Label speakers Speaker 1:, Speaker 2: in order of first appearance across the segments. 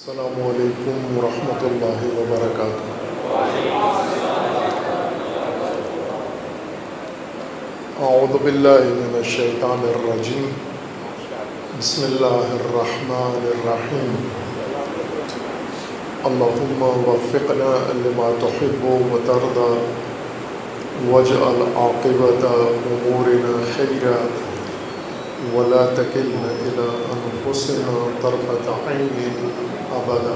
Speaker 1: السلام علیکم ورحمۃ اللہ وبرکاتہ۔ اعوذ باللہ من الشیطان الرجیم، بسم اللہ الرحمن الرحیم۔ اللہم وفقنا لما تحب وترضى واجعل عاقبۃ امورنا خیرا ولا تکلنا الی انفسنا طرفۃ عین ابدا۔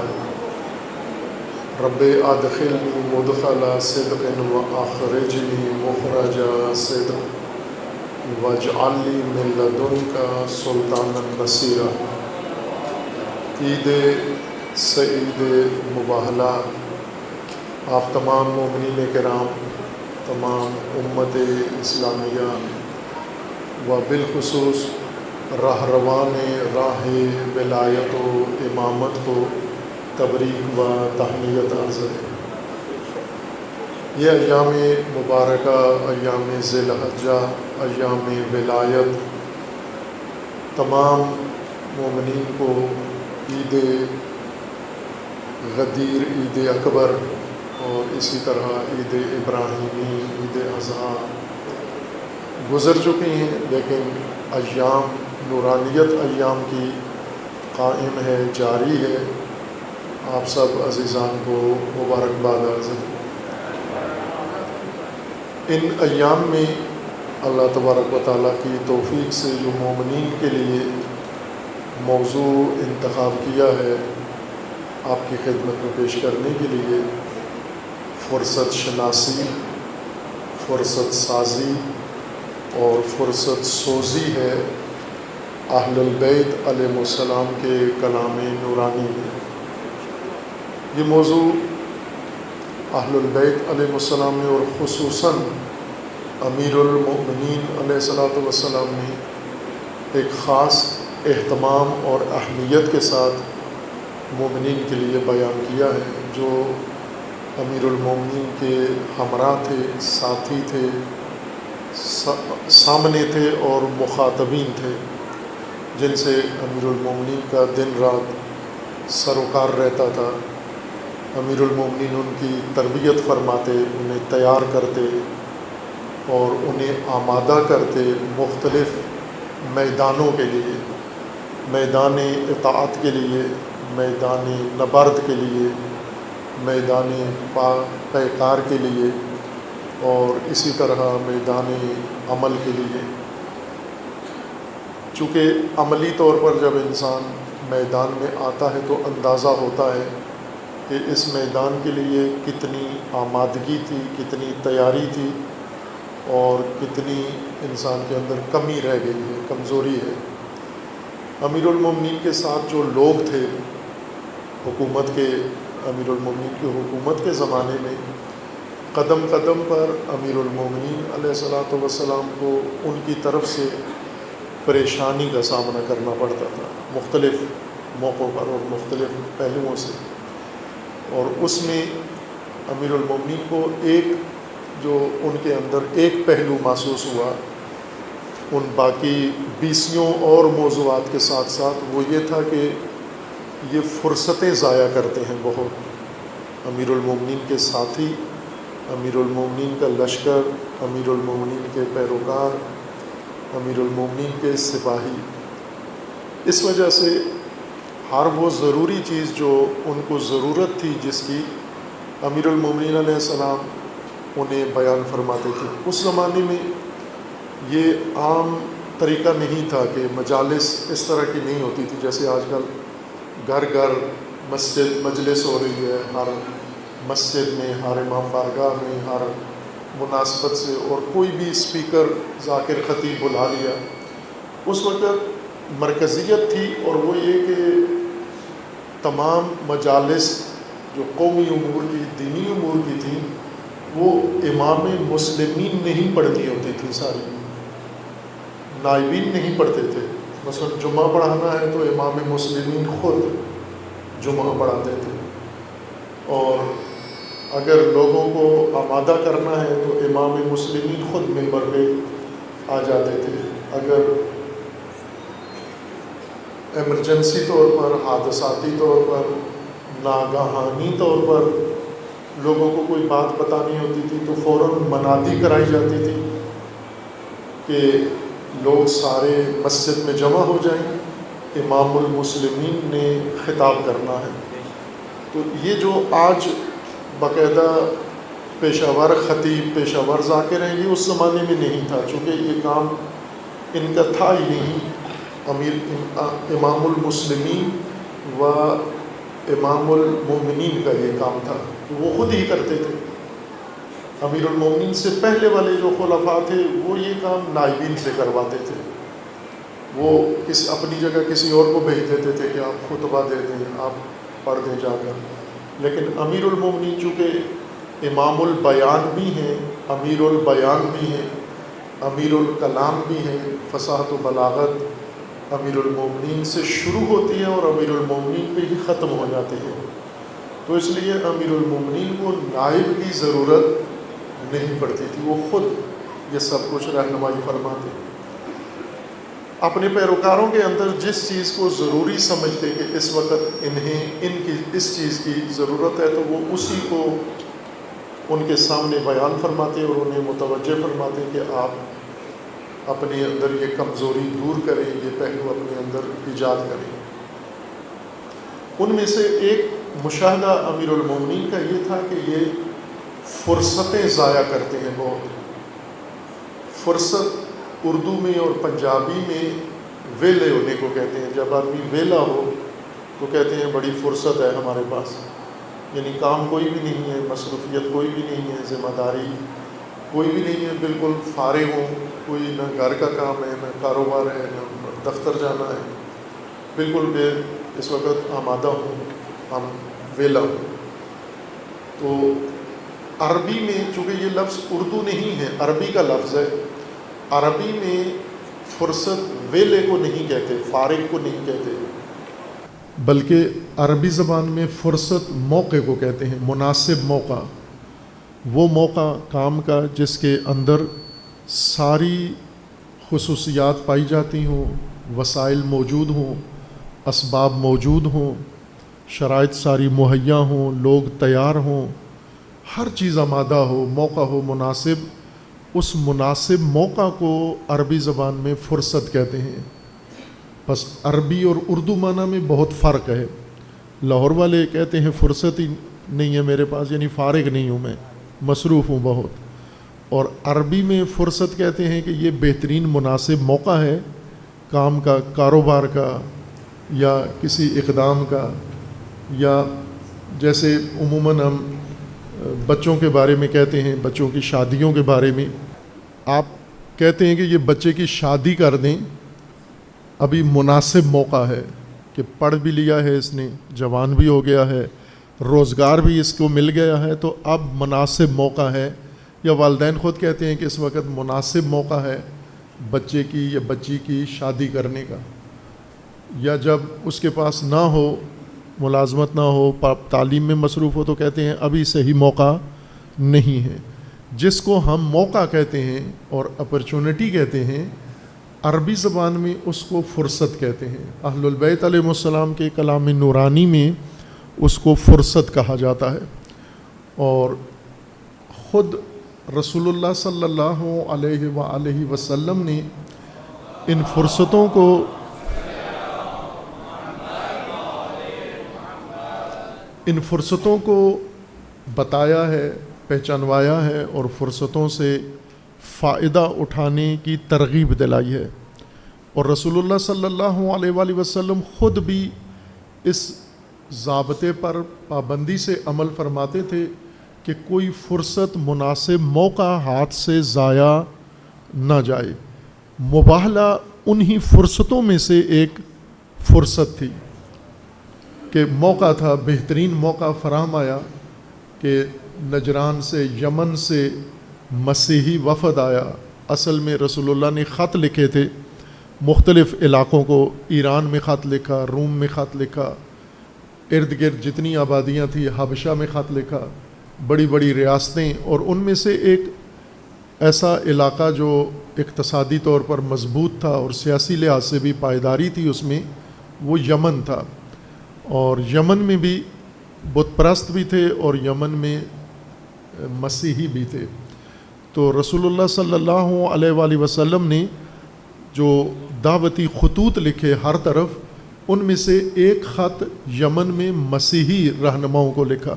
Speaker 1: رب ادخلنی مدخل صدق واخرجنی مخرج صدق واجعل لی من لدنک سلطانا نصیرا۔ عید سعید مباہلہ آپ تمام مومنین کرام، تمام امت اسلامیہ و بالخصوص راہروان راہ ولایت و امامت کو تبریک و تہنیت عرض ہے۔ یہ ایام مبارکہ، ایام ذی الحجہ، ایام ولایت تمام مومنین کو عید غدیر، عید اکبر اور اسی طرح عید ابراہیمی، عید اضحیٰ گزر چکی ہیں، لیکن ایام نورانیت ایام کی قائم ہے، جاری ہے۔ آپ سب عزیزان کو مبارکباد عرض ہے۔ ان ایام میں اللہ تبارک و تعالیٰ کی توفیق سے جو مومنین کے لیے موضوع انتخاب کیا ہے آپ کی خدمت میں پیش کرنے کے لیے، فرصت شناسی، فرصت سازی اور فرصت سوزی ہے اہل البیت علیہ السلام کے کلام نورانی میں۔ یہ موضوع اہل البیت علیہ السلام میں اور خصوصاً امیر المؤمنین علیہ السلام نے ایک خاص اہتمام اور اہمیت کے ساتھ مومنین کے لیے بیان کیا ہے، جو امیر المؤمنین کے ہمراہ تھے، ساتھی تھے، سامنے تھے اور مخاطبین تھے، جن سے امیر المؤمنین کا دن رات سروکار رہتا تھا۔ امیر المؤمنین ان کی تربیت فرماتے، انہیں تیار کرتے اور انہیں آمادہ کرتے مختلف میدانوں کے لیے، میدان اطاعت کے لیے، میدان نبرد کے لیے، میدان پیکار کے لیے اور اسی طرح میدان عمل کے لیے۔ چونکہ عملی طور پر جب انسان میدان میں آتا ہے تو اندازہ ہوتا ہے کہ اس میدان کے لیے کتنی آمادگی تھی، کتنی تیاری تھی اور کتنی انسان کے اندر کمی رہ گئی ہے، کمزوری ہے۔ امیر المؤمنین کے ساتھ جو لوگ تھے حکومت کے، امیر المؤمنین کی حکومت کے زمانے میں قدم قدم پر امیر المؤمنین علیہ السلام کو ان کی طرف سے پریشانی کا سامنا کرنا پڑتا تھا، مختلف موقعوں پر اور مختلف پہلوؤں سے۔ اور اس میں امیر المؤمنین کو ایک جو ان کے اندر ایک پہلو محسوس ہوا ان باقی 20 اور موضوعات کے ساتھ ساتھ، وہ یہ تھا کہ یہ فرصتیں ضائع کرتے ہیں بہت۔ امیر المؤمنین کے ساتھی، امیر المؤمنین کا لشکر، امیر المؤمنین کے پیروکار، امیر المؤمنین کے سپاہی، اس وجہ سے ہر وہ ضروری چیز جو ان کو ضرورت تھی، جس کی امیر المؤمنین علیہ السلام انہیں بیان فرماتے تھے۔ اس زمانے میں یہ عام طریقہ نہیں تھا کہ مجالس اس طرح کی نہیں ہوتی تھی، جیسے آج کل گھر گھر مسجد مجلس ہو رہی ہے، ہر مسجد میں، ہر امام بارگاہ میں، ہر مناسبت سے، اور کوئی بھی اسپیکر ذاکر خطیب بلا لیا۔ اس وقت مرکزیت تھی، اور وہ یہ کہ تمام مجالس جو قومی امور کی، دینی امور کی تھیں، وہ امام مسلمین نہیں پڑھنی ہوتی تھی، ساری نائبین نہیں پڑھتے تھے۔ مثلا جمعہ پڑھانا ہے تو امام مسلمین خود جمعہ پڑھاتے تھے، اور اگر لوگوں کو آمادہ کرنا ہے تو امام مسلمین خود منبر پہ آ جاتے تھے۔ اگر ایمرجنسی طور پر، حادثاتی طور پر ناگہانی طور پر لوگوں کو کوئی بات بتانی ہوتی تھی تو فوراً منادی کرائی جاتی تھی کہ لوگ سارے مسجد میں جمع ہو جائیں، امام المسلمین نے خطاب کرنا ہے۔ تو یہ جو آج باقاعدہ پیشہ ور خطیب، پیشہ ور ذاکر ہیں، یہ اس زمانے میں نہیں تھا، چونکہ یہ کام ان کا تھا ہی نہیں۔ امام المسلمین و امام المومنین کا یہ کام تھا، وہ خود ہی کرتے تھے۔ امیر المومنین سے پہلے والے جو خلفاء تھے وہ یہ کام نائبین سے کرواتے تھے، وہ اپنی جگہ کسی اور کو بھیج دیتے تھے کہ آپ خطبہ دے دیں، آپ پڑھ دیں جا کر۔ لیکن امیر المومنین چونکہ امام البیان بھی ہیں، امیر البیان بھی ہیں، امیر الکلام بھی ہیں، فصاحت و بلاغت امیر المومنین سے شروع ہوتی ہے اور امیر المومنین پہ ہی ختم ہو جاتی ہے۔ تو اس لیے امیر المومنین کو نائب کی ضرورت نہیں پڑتی تھی، وہ خود یہ سب کچھ رہنمائی فرماتے۔ اپنے پیروکاروں کے اندر جس چیز کو ضروری سمجھتے کہ اس وقت ان کی اس چیز کی ضرورت ہے، تو وہ اسی کو ان کے سامنے بیان فرماتے اور انہیں متوجہ فرماتے کہ آپ اپنے اندر یہ کمزوری دور کریں، یہ پہلو اپنے اندر ایجاد کریں۔ ان میں سے ایک مشاہدہ امیر المومنین کا یہ تھا کہ یہ فرصتیں ضائع کرتے ہیں بہت۔ فرصت اردو میں اور پنجابی میں ویلے ہونے کو کہتے ہیں۔ جب آدمی ویلا ہو تو کہتے ہیں بڑی فرصت ہے ہمارے پاس، یعنی کام کوئی بھی نہیں ہے، مصروفیت کوئی بھی نہیں ہے، ذمہ داری کوئی بھی نہیں ہے، بالکل فارغ ہوں، کوئی نہ گھر کا کام ہے، نہ کاروبار ہے، نہ دفتر جانا ہے، بالکل میں اس وقت آمادہ ہوں، ہم ویلا ہوں۔ تو عربی میں چونکہ یہ لفظ اردو نہیں ہے، عربی کا لفظ ہے، عربی میں فرصت ویلے کو نہیں کہتے، فارغ کو نہیں کہتے، بلکہ عربی زبان میں فرصت موقع کو کہتے ہیں، مناسب موقع، وہ موقع کام کا جس کے اندر ساری خصوصیات پائی جاتی ہوں، وسائل موجود ہوں، اسباب موجود ہوں، شرائط ساری مہیا ہوں، لوگ تیار ہوں، ہر چیز آمادہ ہو، موقع ہو مناسب۔ اس مناسب موقع کو عربی زبان میں فرصت کہتے ہیں۔ بس عربی اور اردو معنی میں بہت فرق ہے۔ لاہور والے کہتے ہیں فرصت ہی نہیں ہے میرے پاس، یعنی فارغ نہیں ہوں میں، مصروف ہوں بہت۔ اور عربی میں فرصت کہتے ہیں کہ یہ بہترین مناسب موقع ہے کام کا، کاروبار کا، یا کسی اقدام کا، یا جیسے عموماً ہم بچوں کے بارے میں کہتے ہیں، بچوں کی شادیوں کے بارے میں آپ کہتے ہیں کہ یہ بچے کی شادی کر دیں، ابھی مناسب موقع ہے کہ پڑھ بھی لیا ہے اس نے، جوان بھی ہو گیا ہے، روزگار بھی اس کو مل گیا ہے، تو اب مناسب موقع ہے۔ یا والدین خود کہتے ہیں کہ اس وقت مناسب موقع ہے بچے کی یا بچی کی شادی کرنے کا۔ یا جب اس کے پاس نہ ہو، ملازمت نہ ہو، تعلیم میں مصروف ہو، تو کہتے ہیں ابھی صحیح موقع نہیں ہے۔ جس کو ہم موقع کہتے ہیں اور اپرچونٹی کہتے ہیں، عربی زبان میں اس کو فرصت کہتے ہیں۔ اہل البیت علیہ السلام کے کلام نورانی میں اس کو فرصت کہا جاتا ہے۔ اور خود رسول اللہ صلی اللہ علیہ وآلہ وسلم نے ان فرصتوں کو بتایا ہے، پہچانوایا ہے، اور فرصتوں سے فائدہ اٹھانے کی ترغیب دلائی ہے۔ اور رسول اللہ صلی اللہ علیہ وآلہ وسلم خود بھی اس ضابطے پر پابندی سے عمل فرماتے تھے کہ کوئی فرصت، مناسب موقع ہاتھ سے ضائع نہ جائے۔ مباہلہ انہی فرصتوں میں سے ایک فرصت تھی کہ موقع تھا، بہترین موقع فراہم آیا کہ نجران سے، یمن سے مسیحی وفد آیا۔ اصل میں رسول اللہ نے خط لکھے تھے مختلف علاقوں کو، ایران میں خط لکھا، روم میں خط لکھا، ارد گرد جتنی آبادیاں تھیں حبشہ میں خط لکھا، بڑی بڑی ریاستیں، اور ان میں سے ایک ایسا علاقہ جو اقتصادی طور پر مضبوط تھا اور سیاسی لحاظ سے بھی پائیداری تھی اس میں، وہ یمن تھا۔ اور یمن میں بھی بت پرست بھی تھے اور یمن میں مسیحی بھی تھے. تو رسول اللہ صلی اللہ علیہ وآلہ وسلم نے جو دعوتی خطوط لکھے ہر طرف، ان میں سے ایک خط یمن میں مسیحی رہنماؤں کو لکھا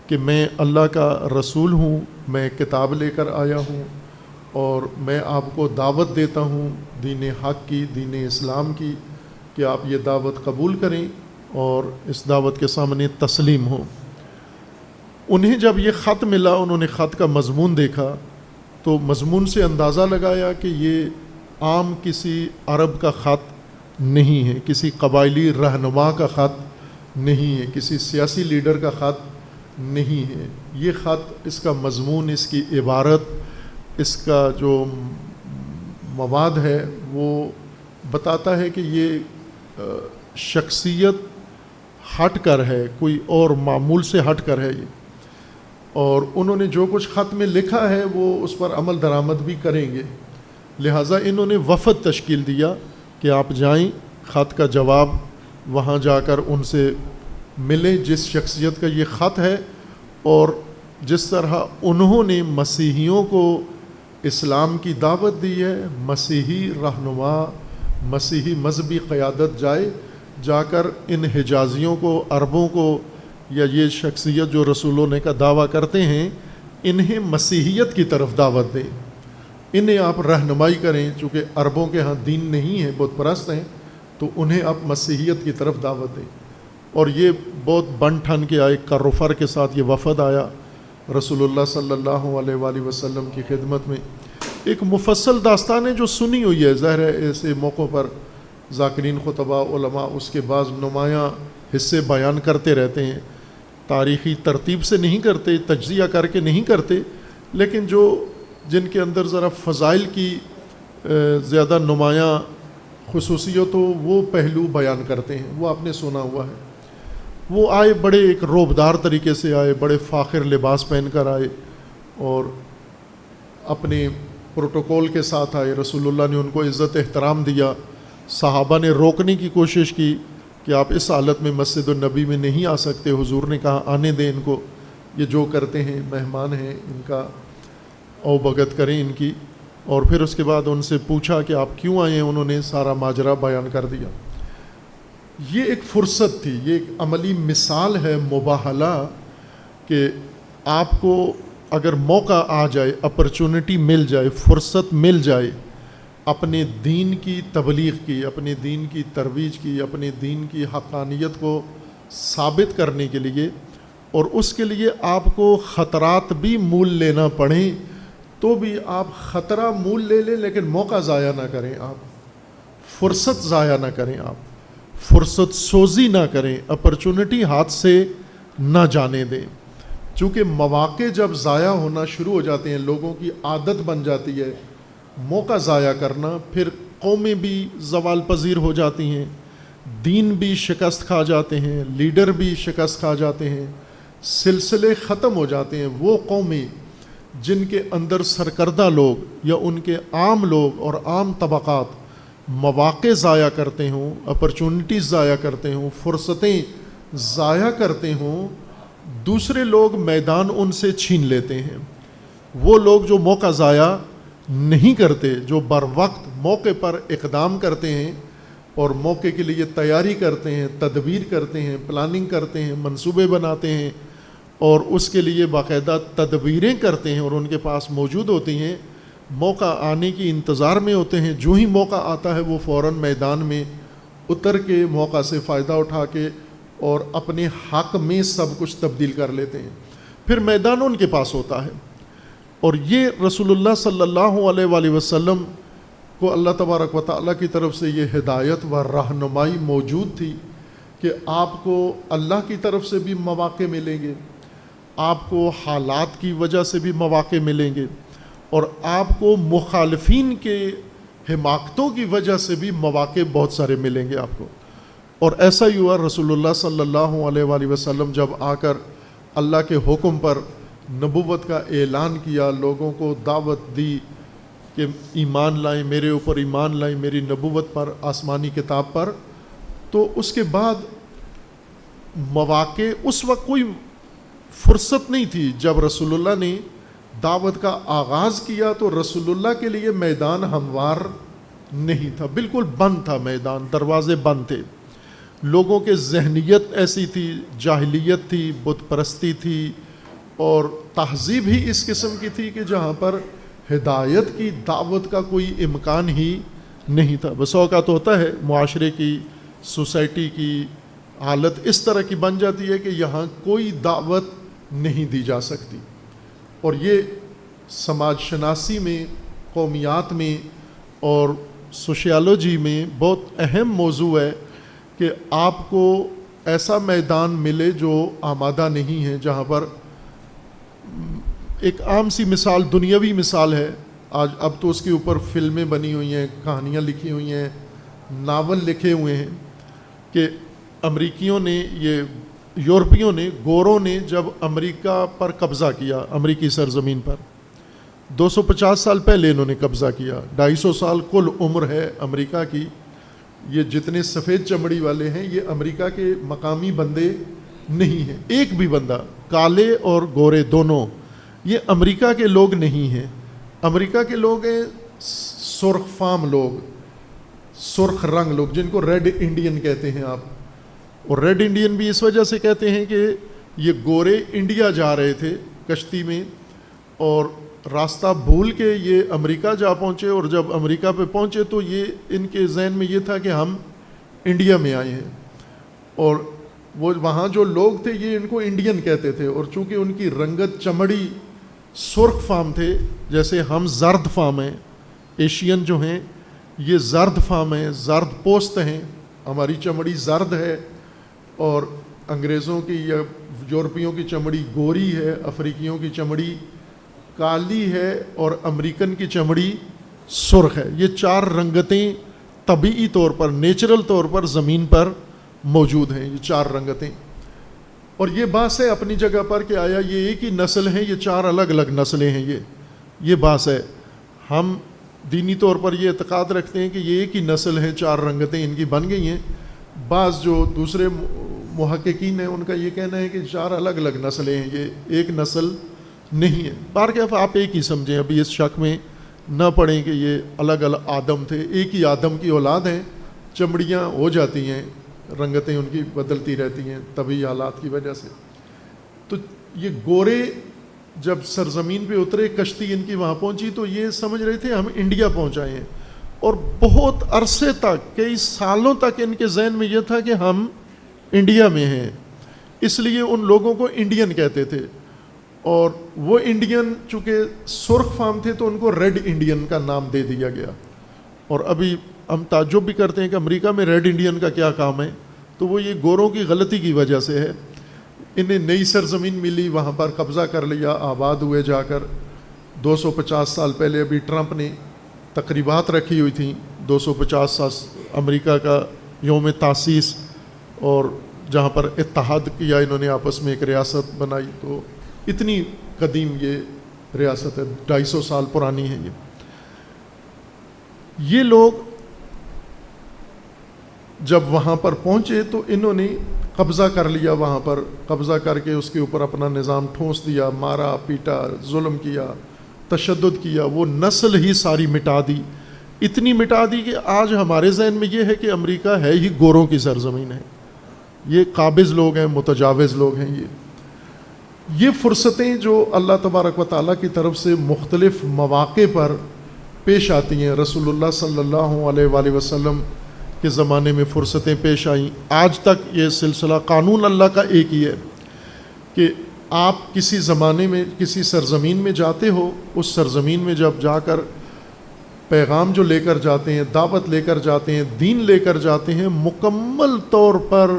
Speaker 1: کہ میں اللہ کا رسول ہوں، میں کتاب لے کر آیا ہوں اور میں آپ کو دعوت دیتا ہوں دین حق کی، دین اسلام کی، کہ آپ یہ دعوت قبول کریں اور اس دعوت کے سامنے تسلیم ہوں. انہیں جب یہ خط ملا، انہوں نے خط کا مضمون دیکھا تو مضمون سے اندازہ لگایا کہ یہ عام کسی عرب کا خط نہیں ہے، کسی قبائلی رہنما کا خط نہیں ہے، کسی سیاسی لیڈر کا خط نہیں ہے. یہ خط، اس کا مضمون، اس کی عبارت، اس کا جو مواد ہے وہ بتاتا ہے کہ یہ شخصیت ہٹ کر ہے، کوئی اور معمول سے ہٹ کر ہے یہ. اور انہوں نے جو کچھ خط میں لکھا ہے وہ اس پر عمل درآمد بھی کریں گے. لہٰذا انہوں نے وفد تشکیل دیا کہ آپ جائیں، خط کا جواب وہاں جا کر ان سے ملیں جس شخصیت کا یہ خط ہے، اور جس طرح انہوں نے مسیحیوں کو اسلام کی دعوت دی ہے، مسیحی رہنما، مسیحی مذہبی قیادت جا کر ان حجازیوں کو، عربوں کو، یا یہ شخصیت جو رسولوں نے کا دعویٰ کرتے ہیں، انہیں مسیحیت کی طرف دعوت دیں، انہیں آپ رہنمائی کریں. چونکہ عربوں کے ہاں دین نہیں ہے، بت پرست ہیں، تو انہیں آپ مسیحیت کی طرف دعوت دیں. اور یہ بہت بن ٹھن کے آئے، کر و فر کے ساتھ یہ وفد آیا رسول اللہ صلی اللہ علیہ وآلہ وسلم کی خدمت میں. ایک مفصل داستان ہے جو سنی ہوئی ہے، ظاہر ہے ایسے موقعوں پر ذاکرین، خطباء، علماء اس کے بعض نمایاں حصے بیان کرتے رہتے ہیں. تاریخی ترتیب سے نہیں کرتے، تجزیہ کر کے نہیں کرتے، لیکن جن کے اندر ذرا فضائل کی زیادہ نمایاں خصوصیت ہو وہ پہلو بیان کرتے ہیں. وہ آپ نے سنا ہوا ہے. وہ آئے بڑے ایک روبدار طریقے سے آئے، بڑے فاخر لباس پہن کر آئے اور اپنے پروٹوکول کے ساتھ آئے. رسول اللہ نے ان کو عزت احترام دیا. صحابہ نے روکنے کی کوشش کی کہ آپ اس حالت میں مسجد النبی میں نہیں آ سکتے. حضور نے کہا آنے دیں ان کو، یہ جو کرتے ہیں مہمان ہیں، ان کا او بھگت کریں ان کی. اور پھر اس کے بعد ان سے پوچھا کہ آپ کیوں آئے ہیں، انہوں نے سارا ماجرا بیان کر دیا. یہ ایک فرصت تھی، یہ ایک عملی مثال ہے مباہلہ، کہ آپ کو اگر موقع آ جائے، اپرچونٹی مل جائے، فرصت مل جائے اپنے دین کی تبلیغ کی، اپنے دین کی ترویج کی، اپنے دین کی حقانیت کو ثابت کرنے کے لیے، اور اس کے لیے آپ کو خطرات بھی مول لینا پڑیں تو بھی آپ خطرہ مول لے لیں، لیکن موقع ضائع نہ کریں، آپ فرصت ضائع نہ کریں، آپ فرصت سوزی نہ کریں، اپرچونٹی ہاتھ سے نہ جانے دیں. چونکہ مواقع جب ضائع ہونا شروع ہو جاتے ہیں، لوگوں کی عادت بن جاتی ہے موقع ضائع کرنا، پھر قومیں بھی زوال پذیر ہو جاتی ہیں، دین بھی شکست کھا جاتے ہیں، لیڈر بھی شکست کھا جاتے ہیں، سلسلے ختم ہو جاتے ہیں. وہ قومیں جن کے اندر سرکردہ لوگ یا ان کے عام لوگ اور عام طبقات مواقع ضائع کرتے ہوں، اپرچونٹیز ضائع کرتے ہوں، فرصتیں ضائع کرتے ہوں، دوسرے لوگ میدان ان سے چھین لیتے ہیں. وہ لوگ جو موقع ضائع نہیں کرتے، جو بر وقت موقع پر اقدام کرتے ہیں اور موقع کے لیے تیاری کرتے ہیں، تدبیر کرتے ہیں، پلاننگ کرتے ہیں، منصوبے بناتے ہیں اور اس کے لیے باقاعدہ تدبیریں کرتے ہیں اور ان کے پاس موجود ہوتی ہیں، موقع آنے کی انتظار میں ہوتے ہیں. جو ہی موقع آتا ہے وہ فوراً میدان میں اتر کے موقع سے فائدہ اٹھا کے اور اپنے حق میں سب کچھ تبدیل کر لیتے ہیں. پھر میدان ان کے پاس ہوتا ہے. اور یہ رسول اللہ صلی اللہ علیہ وآلہ وسلم کو اللہ تبارک و تعالیٰ کی طرف سے یہ ہدایت و رہنمائی موجود تھی کہ آپ کو اللہ کی طرف سے بھی مواقع ملیں گے، آپ کو حالات کی وجہ سے بھی مواقع ملیں گے، اور آپ کو مخالفین کے حماقتوں کی وجہ سے بھی مواقع بہت سارے ملیں گے آپ کو. اور ایسا ہی ہوا. رسول اللہ صلی اللہ علیہ وآلہ وسلم جب آ کر اللہ کے حکم پر نبوت کا اعلان کیا، لوگوں کو دعوت دی کہ ایمان لائیں، میرے اوپر ایمان لائیں، میری نبوت پر، آسمانی کتاب پر، تو اس کے بعد مواقع اس وقت کوئی فرصت نہیں تھی. جب رسول اللہ نے دعوت کا آغاز کیا تو رسول اللہ کے لیے میدان ہموار نہیں تھا, بالکل بند تھا میدان, دروازے بند تھے. لوگوں کے ذہنیت ایسی تھی, جاہلیت تھی, بت پرستی تھی, اور تہذیب ہی اس قسم کی تھی کہ جہاں پر ہدایت کی دعوت کا کوئی امکان ہی نہیں تھا. بس اوقات ہوتا ہے معاشرے کی, سوسائٹی کی حالت اس طرح کی بن جاتی ہے کہ یہاں کوئی دعوت نہیں دی جا سکتی. اور یہ سماج شناسی میں, قومیات میں اور سوشیالوجی میں بہت اہم موضوع ہے کہ آپ کو ایسا میدان ملے جو آمادہ نہیں ہے, جہاں پر ایک عام سی مثال, دنیاوی مثال ہے آج, اب تو اس کے اوپر فلمیں بنی ہوئی ہیں, کہانیاں لکھی ہوئی ہیں, ناول لکھے ہوئے ہیں کہ امریکیوں نے, یہ یورپیوں نے, گوروں نے جب امریکہ پر قبضہ کیا, امریکی سرزمین پر 250 سال پہلے انہوں نے قبضہ کیا. 250 سال کل عمر ہے امریکہ کی. یہ جتنے سفید چمڑی والے ہیں یہ امریکہ کے مقامی بندے نہیں ہیں, ایک بھی بندہ, کالے اور گورے دونوں, یہ امریکہ کے لوگ نہیں ہیں. امریکہ کے لوگ ہیں سرخ فام لوگ, سرخ رنگ لوگ, جن کو ریڈ انڈین کہتے ہیں آپ. اور ریڈ انڈین بھی اس وجہ سے کہتے ہیں کہ یہ گورے انڈیا جا رہے تھے کشتی میں, اور راستہ بھول کے یہ امریکہ جا پہنچے, اور جب امریکہ پہ پہنچے تو یہ ان کے ذہن میں یہ تھا کہ ہم انڈیا میں آئے ہیں, اور وہ وہاں جو لوگ تھے یہ ان کو انڈین کہتے تھے. اور چونکہ ان کی رنگت چمڑی سرخ فام تھے, جیسے ہم زرد فام ہیں, ایشین جو ہیں یہ زرد فام ہیں, زرد پوست ہیں, ہماری چمڑی زرد ہے, اور انگریزوں کی یا یورپیوں کی چمڑی گوری ہے, افریقیوں کی چمڑی کالی ہے, اور امریکن کی چمڑی سرخ ہے. یہ 4 رنگتیں طبعی طور پر, نیچرل طور پر زمین پر موجود ہیں, یہ 4 رنگتیں. اور یہ بات ہے اپنی جگہ پر کہ آیا یہ ایک ہی نسل ہے, یہ 4 الگ الگ نسلیں ہیں, یہ بات ہے. ہم دینی طور پر یہ اعتقاد رکھتے ہیں کہ یہ ایک ہی نسل ہے, 4 رنگتیں ان کی بن گئی ہیں. بعض جو دوسرے محققین ہیں ان کا یہ کہنا ہے کہ 4 الگ الگ نسلیں ہیں, یہ ایک نسل نہیں ہے. بہرکیف آپ ایک ہی سمجھیں, ابھی اس شک میں نہ پڑیں کہ یہ الگ الگ آدم تھے, ایک ہی آدم کی اولاد ہیں. چمڑیاں ہو جاتی ہیں, رنگتیں ان کی بدلتی رہتی ہیں طبعی حالات کی وجہ سے. تو یہ گورے جب سرزمین پہ اترے, کشتی ان کی وہاں پہنچی, تو یہ سمجھ رہے تھے ہم انڈیا پہنچائے ہیں, اور بہت عرصے تک, کئی سالوں تک ان کے ذہن میں یہ تھا کہ ہم انڈیا میں ہیں, اس لیے ان لوگوں کو انڈین کہتے تھے. اور وہ انڈین چونکہ سرخ فام تھے تو ان کو ریڈ انڈین کا نام دے دیا گیا. اور ابھی ہم تعجب بھی کرتے ہیں کہ امریکہ میں ریڈ انڈین کا کیا کام ہے, تو وہ یہ گوروں کی غلطی کی وجہ سے ہے. انہیں نئی سرزمین ملی, وہاں پر قبضہ کر لیا, آباد ہوئے جا کر. 250 سال پہلے ابھی ٹرمپ نے تقریبات رکھی ہوئی تھیں, 250 سال امریکہ کا یوم تاسیس, اور جہاں پر اتحاد کیا انہوں نے, آپس میں ایک ریاست بنائی. تو اتنی قدیم یہ ریاست ہے, 250 سال پرانی ہے. یہ لوگ جب وہاں پر پہنچے تو انہوں نے قبضہ کر لیا, وہاں پر قبضہ کر کے اس کے اوپر اپنا نظام ٹھونس دیا, مارا پیٹا, ظلم کیا, تشدد کیا, وہ نسل ہی ساری مٹا دی. اتنی مٹا دی کہ آج ہمارے ذہن میں یہ ہے کہ امریکہ ہے ہی گوروں کی سرزمین ہے. یہ قابض لوگ ہیں, متجاوز لوگ ہیں. یہ فرصتیں جو اللہ تبارک و تعالیٰ کی طرف سے مختلف مواقع پر پیش آتی ہیں, رسول اللہ صلی اللہ علیہ وآلہ وسلم کے زمانے میں فرصتیں پیش آئیں. آج تک یہ سلسلہ قانون اللہ کا ایک ہی ہے کہ آپ کسی زمانے میں کسی سرزمین میں جاتے ہو, اس سرزمین میں جب جا کر پیغام جو لے کر جاتے ہیں, دعوت لے کر جاتے ہیں, دین لے کر جاتے ہیں, مکمل طور پر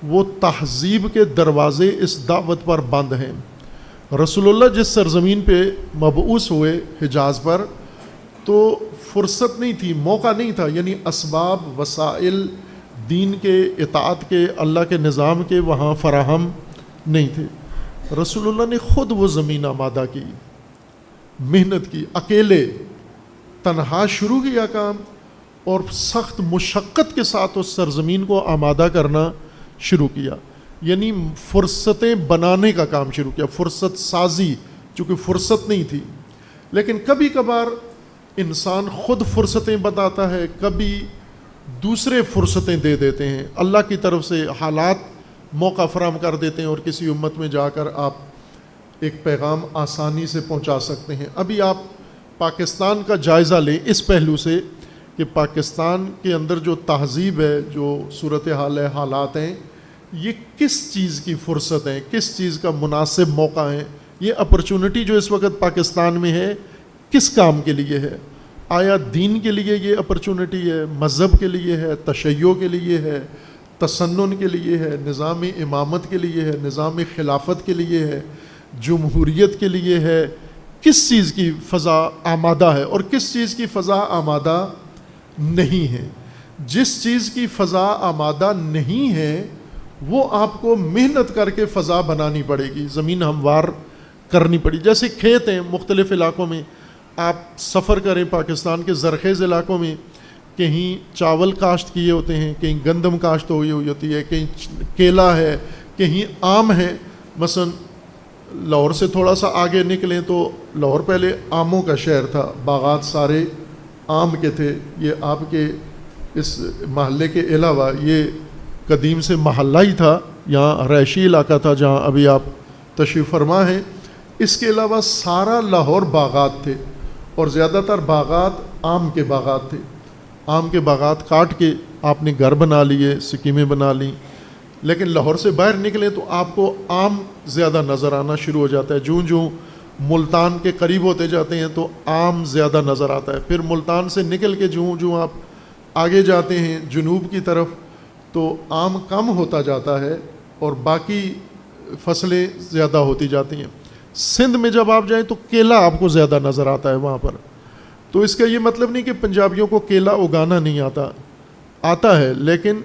Speaker 1: وہ تہذیب کے دروازے اس دعوت پر بند ہیں. رسول اللہ جس سرزمین پہ مبعوث ہوئے, حجاز پر, تو فرصت نہیں تھی, موقع نہیں تھا, یعنی اسباب, وسائل دین کے, اطاعت کے, اللہ کے نظام کے وہاں فراہم نہیں تھے. رسول اللہ نے خود وہ زمین آمادہ کی, محنت کی, اکیلے تنہا شروع کیا کام, اور سخت مشقت کے ساتھ اس سرزمین کو آمادہ کرنا شروع کیا. یعنی فرصتیں بنانے کا کام شروع کیا، فرصت سازی، چونکہ فرصت نہیں تھی. لیکن کبھی کبھار انسان خود فرصتیں بتاتا ہے، کبھی دوسرے فرصتیں دے دیتے ہیں، اللہ کی طرف سے حالات موقع فراہم کر دیتے ہیں اور کسی امت میں جا کر آپ ایک پیغام آسانی سے پہنچا سکتے ہیں. ابھی آپ پاکستان کا جائزہ لیں اس پہلو سے کہ پاکستان کے اندر جو تہذیب ہے، جو صورتحال ہے، حالات ہیں، یہ کس چیز کی فرصت ہیں، کس چیز کا مناسب موقع ہے. یہ اپرچونٹی جو اس وقت پاکستان میں ہے کس کام کے لیے ہے؟ آیا دین کے لیے یہ اپرچونٹی ہے، مذہب کے لیے ہے، تشیع کے لیے ہے، تسنن کے لیے ہے، نظام امامت کے لیے ہے، نظام خلافت کے لیے ہے، جمہوریت کے لیے ہے؟ کس چیز کی فضا آمادہ ہے اور کس چیز کی فضا آمادہ نہیں ہے؟ جس چیز کی فضا آمادہ نہیں ہے وہ آپ کو محنت کر کے فضا بنانی پڑے گی، زمین ہموار کرنی پڑی. جیسے کھیت ہیں مختلف علاقوں میں، آپ سفر کریں پاکستان کے زرخیز علاقوں میں، کہیں چاول کاشت کیے ہوتے ہیں، کہیں گندم کاشت ہوئی ہوتی ہے، کہیں کیلا ہے، کہیں آم ہے. مثلا لاہور سے تھوڑا سا آگے نکلیں تو لاہور پہلے آموں کا شہر تھا، باغات سارے آم کے تھے. یہ آپ کے اس محلے کے علاوہ یہ قدیم سے محلہ ہی تھا، یہاں رہائشی علاقہ تھا جہاں ابھی آپ تشریف فرما ہیں. اس کے علاوہ سارا لاہور باغات تھے اور زیادہ تر باغات آم کے باغات تھے. آم کے باغات کاٹ کے آپ نے گھر بنا لیے، سکیمیں بنا لیں. لیکن لاہور سے باہر نکلیں تو آپ کو آم زیادہ نظر آنا شروع ہو جاتا ہے. جوں ملتان کے قریب ہوتے جاتے ہیں تو آم زیادہ نظر آتا ہے. پھر ملتان سے نکل کے جوں آپ آگے جاتے ہیں جنوب کی طرف تو آم کم ہوتا جاتا ہے اور باقی فصلیں زیادہ ہوتی جاتی ہیں. سندھ میں جب آپ جائیں تو کیلا آپ کو زیادہ نظر آتا ہے وہاں پر. تو اس کا یہ مطلب نہیں کہ پنجابیوں کو کیلا اگانا نہیں آتا ہے، لیکن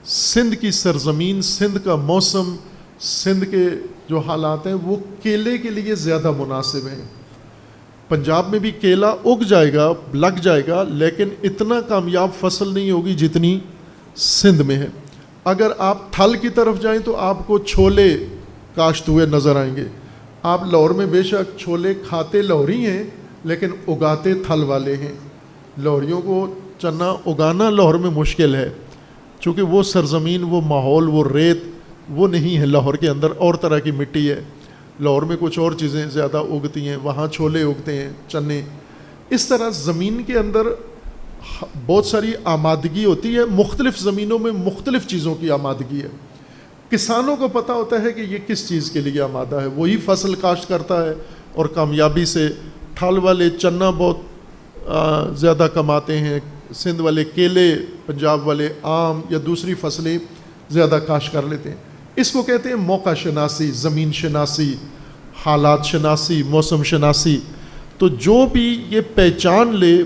Speaker 1: سندھ کی سرزمین، سندھ کا موسم، سندھ کے جو حالات ہیں وہ کیلے کے لیے زیادہ مناسب ہیں. پنجاب میں بھی کیلا اگ جائے گا، لگ جائے گا، لیکن اتنا کامیاب فصل نہیں ہوگی جتنی سندھ میں ہے. اگر آپ تھل کی طرف جائیں تو آپ کو چھولے کاشت ہوئے نظر آئیں گے. آپ لاہور میں بے شک چھولے کھاتے لاہوری ہیں لیکن اگاتے تھل والے ہیں. لاہوریوں کو چنا اگانا لاہور میں مشکل ہے چونکہ وہ سرزمین، وہ ماحول، وہ ریت وہ نہیں ہے. لاہور کے اندر اور طرح کی مٹی ہے، لاہور میں کچھ اور چیزیں زیادہ اگتی ہیں، وہاں چھولے اگتے ہیں، چنے. اس طرح زمین کے اندر بہت ساری آمادگی ہوتی ہے، مختلف زمینوں میں مختلف چیزوں کی آمادگی ہے. کسانوں کو پتہ ہوتا ہے کہ یہ کس چیز کے لیے آمادہ ہے، وہی فصل کاشت کرتا ہے اور کامیابی سے. تھل والے چنا بہت زیادہ کماتے ہیں، سندھ والے کیلے، پنجاب والے آم یا دوسری فصلیں زیادہ کاشت کر لیتے ہیں. اس کو کہتے ہیں موقع شناسی، زمین شناسی، حالات شناسی، موسم شناسی. تو جو بھی یہ پہچان لے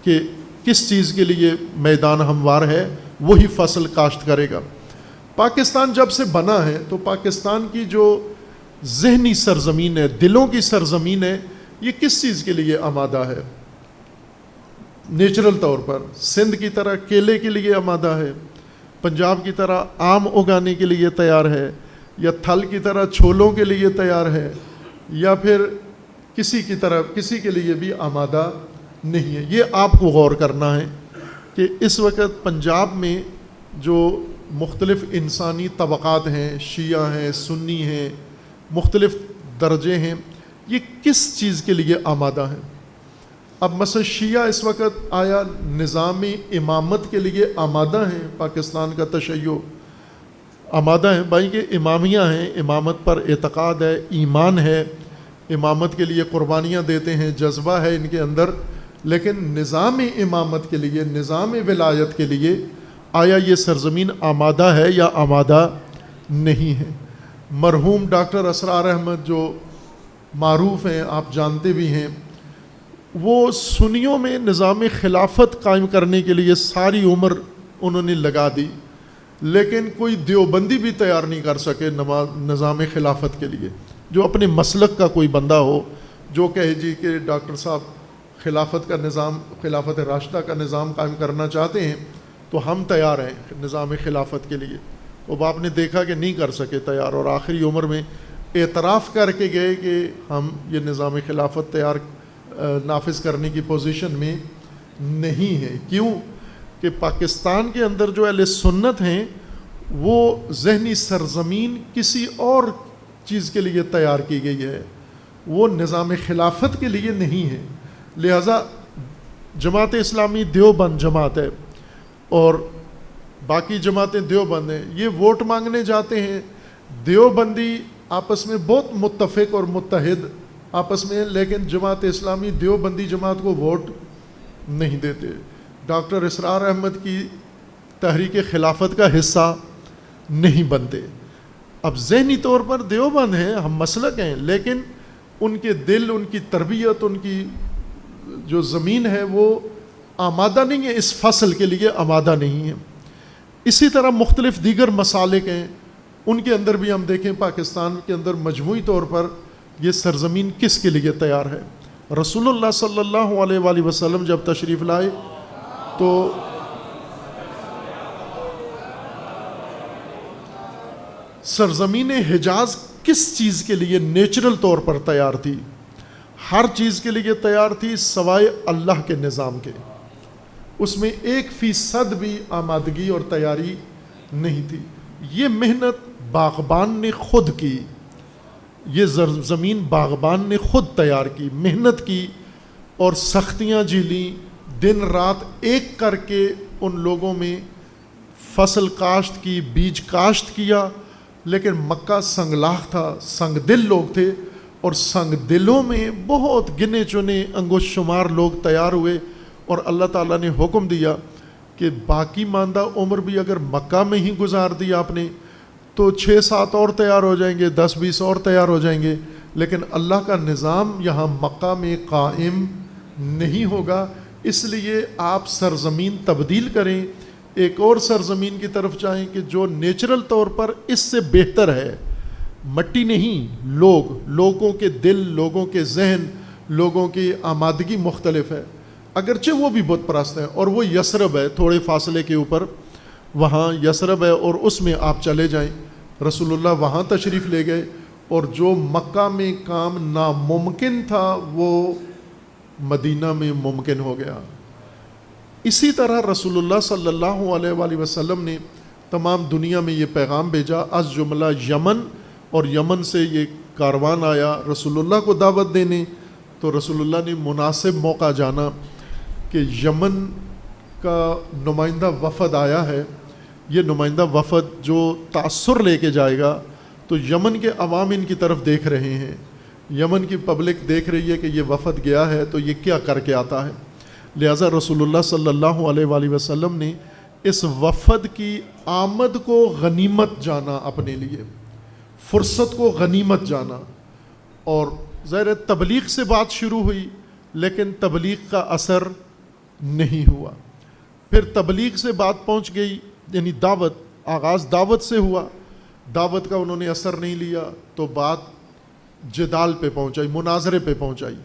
Speaker 1: کہ کس چیز کے لیے میدان ہموار ہے وہی فصل کاشت کرے گا. پاکستان جب سے بنا ہے تو پاکستان کی جو ذہنی سرزمین ہے، دلوں کی سرزمین ہے، یہ کس چیز کے لیے آمادہ ہے؟ نیچرل طور پر سندھ کی طرح کیلے کے لیے آمادہ ہے، پنجاب کی طرح آم اگانے کے لیے تیار ہے، یا تھل کی طرح چھولوں کے لیے تیار ہے، یا پھر کسی کے لیے بھی آمادہ نہیں ہے. یہ آپ کو غور کرنا ہے کہ اس وقت پنجاب میں جو مختلف انسانی طبقات ہیں، شیعہ ہیں، سنی ہیں، مختلف درجے ہیں، یہ کس چیز کے لیے آمادہ ہیں؟ اب مثلا شیعہ اس وقت آیا نظام امامت کے لیے آمادہ ہیں؟ پاکستان کا تشیع آمادہ ہیں بھائی کہ امامیہ ہیں، امامت پر اعتقاد ہے، ایمان ہے، امامت کے لیے قربانیاں دیتے ہیں، جذبہ ہے ان کے اندر. لیکن نظام امامت کے لیے، نظام ولایت کے لیے آیا یہ سرزمین آمادہ ہے یا آمادہ نہیں ہے؟ مرحوم ڈاکٹر اسرار احمد جو معروف ہیں، آپ جانتے بھی ہیں، وہ سنیوں میں نظام خلافت قائم کرنے کے لیے ساری عمر انہوں نے لگا دی، لیکن کوئی دیوبندی بھی تیار نہیں کر سکے نظام خلافت کے لیے. جو اپنے مسلک کا کوئی بندہ ہو جو کہے جی کہ ڈاکٹر صاحب خلافت کا نظام، خلافت راشدہ کا نظام قائم کرنا چاہتے ہیں تو ہم تیار ہیں نظام خلافت کے لیے. وہ باپ نے دیکھا کہ نہیں کر سکے تیار، اور آخری عمر میں اعتراف کر کے گئے کہ ہم یہ نظام خلافت نافذ کرنے کی پوزیشن میں نہیں ہیں۔ کیوں کہ پاکستان کے اندر جو اہل سنت ہیں وہ ذہنی سرزمین کسی اور چیز کے لیے تیار کی گئی ہے، وہ نظام خلافت کے لیے نہیں ہے۔ لہٰذا جماعت اسلامی دیوبند جماعت ہے اور باقی جماعتیں دیوبند ہیں، یہ ووٹ مانگنے جاتے ہیں۔ دیوبندی آپس میں بہت متفق اور متحد آپس میں ہیں، لیکن جماعت اسلامی دیوبندی جماعت کو ووٹ نہیں دیتے، ڈاکٹر اسرار احمد کی تحریک خلافت کا حصہ نہیں بنتے۔ اب ذہنی طور پر دیوبند ہیں، ہم مسلک ہیں، لیکن ان کے دل، ان کی تربیت، ان کی جو زمین ہے وہ آمادہ نہیں ہے، اس فصل کے لیے آمادہ نہیں ہے۔ اسی طرح مختلف دیگر مسالک ہیں، ان کے اندر بھی ہم دیکھیں پاکستان کے اندر مجموعی طور پر یہ سرزمین کس کے لیے تیار ہے۔ رسول اللہ صلی اللہ علیہ وآلہ وسلم جب تشریف لائے تو سرزمین حجاز کس چیز کے لیے نیچرل طور پر تیار تھی؟ ہر چیز کے لیے تیار تھی سوائے اللہ کے نظام کے، اس میں 1% بھی آمادگی اور تیاری نہیں تھی۔ یہ محنت باغبان نے خود کی، یہ زمین باغبان نے خود تیار کی، محنت کی اور سختیاں جھیلیں، دن رات ایک کر کے ان لوگوں میں فصل کاشت کی، بیج کاشت کیا، لیکن مکہ سنگلاخ تھا، سنگ دل لوگ تھے، اور سنگ دلوں میں بہت گنے چنے انگوش شمار لوگ تیار ہوئے، اور اللہ تعالیٰ نے حکم دیا کہ باقی ماندہ عمر بھی اگر مکہ میں ہی گزار دی آپ نے تو 6-7 اور تیار ہو جائیں گے، 10-20 اور تیار ہو جائیں گے، لیکن اللہ کا نظام یہاں مکہ میں قائم نہیں ہوگا۔ اس لیے آپ سرزمین تبدیل کریں، ایک اور سرزمین کی طرف جائیں کہ جو نیچرل طور پر اس سے بہتر ہے۔ مٹی نہیں، لوگوں کے دل، لوگوں کے ذہن، لوگوں کی آمادگی مختلف ہے، اگرچہ وہ بھی بت پرست ہیں، اور وہ یثرب ہے، تھوڑے فاصلے کے اوپر وہاں یثرب ہے، اور اس میں آپ چلے جائیں۔ رسول اللہ وہاں تشریف لے گئے، اور جو مکہ میں کام ناممکن تھا وہ مدینہ میں ممکن ہو گیا۔ اسی طرح رسول اللہ صلی اللہ علیہ وآلہ وسلم نے تمام دنیا میں یہ پیغام بھیجا، از جملہ یمن، اور یمن سے یہ کاروان آیا رسول اللہ کو دعوت دینے، تو رسول اللہ نے مناسب موقع جانا کہ یمن کا نمائندہ وفد آیا ہے، یہ نمائندہ وفد جو تاثر لے کے جائے گا، تو یمن کے عوام ان کی طرف دیکھ رہے ہیں، یمن کی پبلک دیکھ رہی ہے کہ یہ وفد گیا ہے تو یہ کیا کر کے آتا ہے۔ لہٰذا رسول اللہ صلی اللہ علیہ وآلہ وسلم نے اس وفد کی آمد کو غنیمت جانا، اپنے لیے فرصت کو غنیمت جانا، اور ظاہر تبلیغ سے بات شروع ہوئی لیکن تبلیغ کا اثر نہیں ہوا۔ پھر تبلیغ سے بات پہنچ گئی، یعنی دعوت، آغاز دعوت سے ہوا، دعوت کا انہوں نے اثر نہیں لیا تو بات جدال پہ پہنچائی، مناظرے پہ پہنچائی۔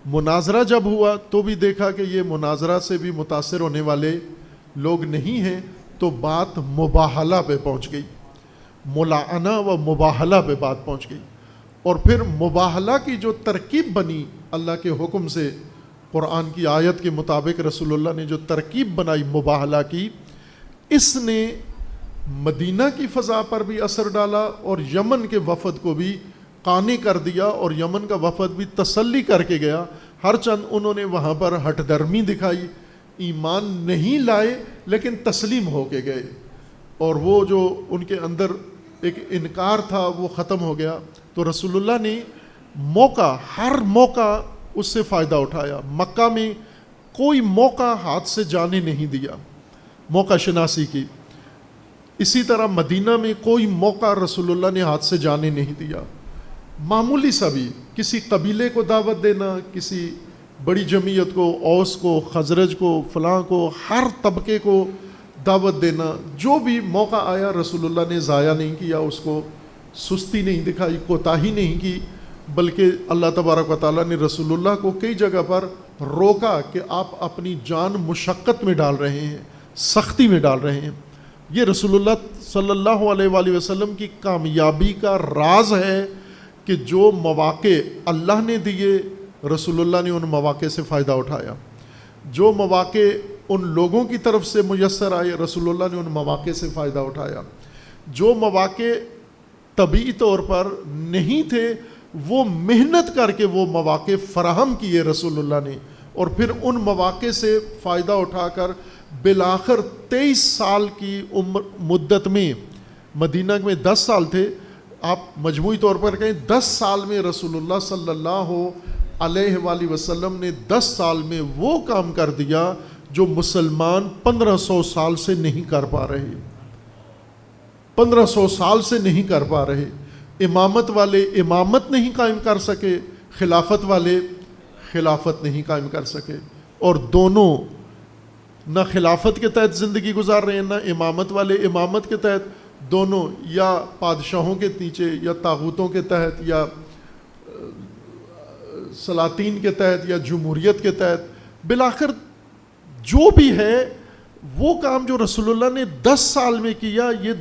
Speaker 1: مناظرہ جب ہوا تو بھی دیکھا کہ یہ مناظرہ سے بھی متاثر ہونے والے لوگ نہیں ہیں، تو بات مباہلہ پہ پہنچ گئی، ملاعنہ و مباہلہ پہ بات پہنچ گئی، اور پھر مباہلہ کی جو ترکیب بنی اللہ کے حکم سے، قرآن کی آیت کے مطابق رسول اللہ نے جو ترکیب بنائی مباہلہ کی، اس نے مدینہ کی فضا پر بھی اثر ڈالا اور یمن کے وفد کو بھی قانع کر دیا، اور یمن کا وفد بھی تسلی کر کے گیا، ہر چند انہوں نے وہاں پر ہٹ درمی دکھائی، ایمان نہیں لائے لیکن تسلیم ہو کے گئے، اور وہ جو ان کے اندر ایک انکار تھا وہ ختم ہو گیا۔ تو رسول اللہ نے ہر موقع اس سے فائدہ اٹھایا، مکہ میں کوئی موقع ہاتھ سے جانے نہیں دیا، موقع شناسی کی۔ اسی طرح مدینہ میں کوئی موقع رسول اللہ نے ہاتھ سے جانے نہیں دیا، معمولی سا بھی، کسی قبیلے کو دعوت دینا، کسی بڑی جمعیت کو، اوس کو، خزرج کو، فلاں کو، ہر طبقے کو دعوت دینا، جو بھی موقع آیا رسول اللہ نے ضائع نہیں کیا، اس کو سستی نہیں دکھائی، کوتاہی نہیں کی، بلکہ اللہ تبارک و تعالیٰ نے رسول اللہ کو کئی جگہ پر روکا کہ آپ اپنی جان مشقت میں ڈال رہے ہیں، سختی میں ڈال رہے ہیں۔ یہ رسول اللہ صلی اللہ علیہ وآلہ وسلم کی کامیابی کا راز ہے کہ جو مواقع اللہ نے دیے رسول اللہ نے ان مواقع سے فائدہ اٹھایا، جو مواقع ان لوگوں کی طرف سے میسر آئے رسول اللہ نے ان مواقع سے فائدہ اٹھایا، جو مواقع طبعی طور پر نہیں تھے وہ محنت کر کے وہ مواقع فراہم کیے رسول اللہ نے، اور پھر ان مواقع سے فائدہ اٹھا کر بالآخر 23 سال کی مدت میں، مدینہ میں 10 سال تھے، آپ مجموعی طور پر کہیں 10 سال میں رسول اللہ صلی اللہ علیہ وآلہ وسلم نے 10 سال میں وہ کام کر دیا جو مسلمان 1500 سال سے نہیں کر پا رہے، 1500 سال سے نہیں کر پا رہے۔ امامت والے امامت نہیں قائم کر سکے، خلافت والے خلافت نہیں قائم کر سکے، اور دونوں نہ خلافت کے تحت زندگی گزار رہے ہیں نہ امامت والے امامت کے تحت، دونوں یا پادشاہوں کے نیچے یا طاغوتوں کے تحت یا سلاطین کے تحت یا جمہوریت کے تحت۔ بالآخر جو بھی ہے وہ کام جو رسول اللہ نے 10 سال میں کیا یہ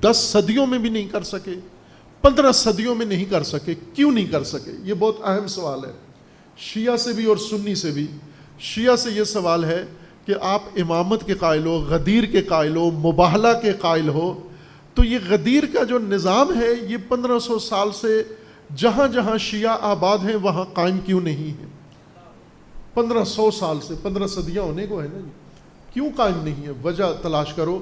Speaker 1: 10 صدیوں میں بھی نہیں کر سکے، 15 صدیوں میں نہیں کر سکے۔ کیوں نہیں کر سکے؟ یہ بہت اہم سوال ہے، شیعہ سے بھی اور سنی سے بھی۔ شیعہ سے یہ سوال ہے کہ آپ امامت کے قائل ہو، غدیر کے قائل ہو، مباہلہ کے قائل ہو، تو یہ غدیر کا جو نظام ہے یہ 1500 سال سے جہاں جہاں شیعہ آباد ہیں وہاں قائم کیوں نہیں ہے؟ 1500 سال سے 15 صدیاں ہونے کو ہے نا، کیوں قائم نہیں ہے؟ وجہ تلاش کرو۔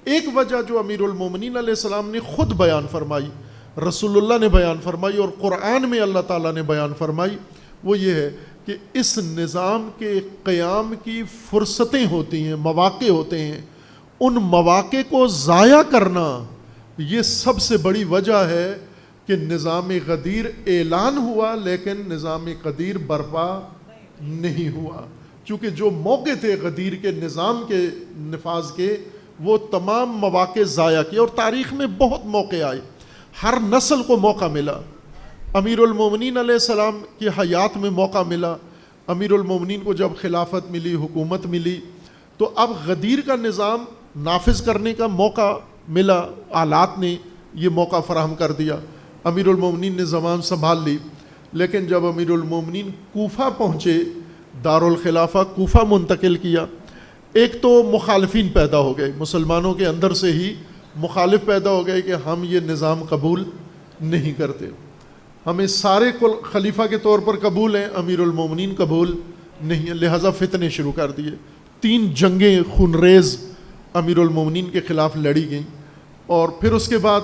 Speaker 1: ایک وجہ جو امیر المومنین علیہ السلام نے خود بیان فرمائی، رسول اللہ نے بیان فرمائی اور قرآن میں اللہ تعالیٰ نے بیان فرمائی، وہ یہ ہے کہ اس نظام کے قیام کی فرصتیں ہوتی ہیں، مواقع ہوتے ہیں، ان مواقع کو ضائع کرنا یہ سب سے بڑی وجہ ہے کہ نظام غدیر اعلان ہوا لیکن نظام غدیر برپا نہیں ہوا، چونکہ جو موقع تھے غدیر کے نظام کے نفاذ کے وہ تمام مواقع ضائع کیے، اور تاریخ میں بہت موقع آئے، ہر نسل کو موقع ملا۔ امیر المومنین علیہ السلام کی حیات میں موقع ملا، امیر المومنین کو جب خلافت ملی، حکومت ملی، تو اب غدیر کا نظام نافذ کرنے کا موقع ملا، آلات نے یہ موقع فراہم کر دیا، امیر المومنین نے زبان سنبھال لی۔ لیکن جب امیر المومنین کوفہ پہنچے، دارالخلافہ کوفہ منتقل کیا، ایک تو مخالفین پیدا ہو گئے، مسلمانوں کے اندر سے ہی مخالف پیدا ہو گئے کہ ہم یہ نظام قبول نہیں کرتے، ہمیں سارے خلیفہ کے طور پر قبول ہیں، امیر المومنین قبول نہیں ہے، لہٰذا فتنے شروع کر دیے۔ 3 جنگیں خونریز امیر المومنین کے خلاف لڑی گئیں، اور پھر اس کے بعد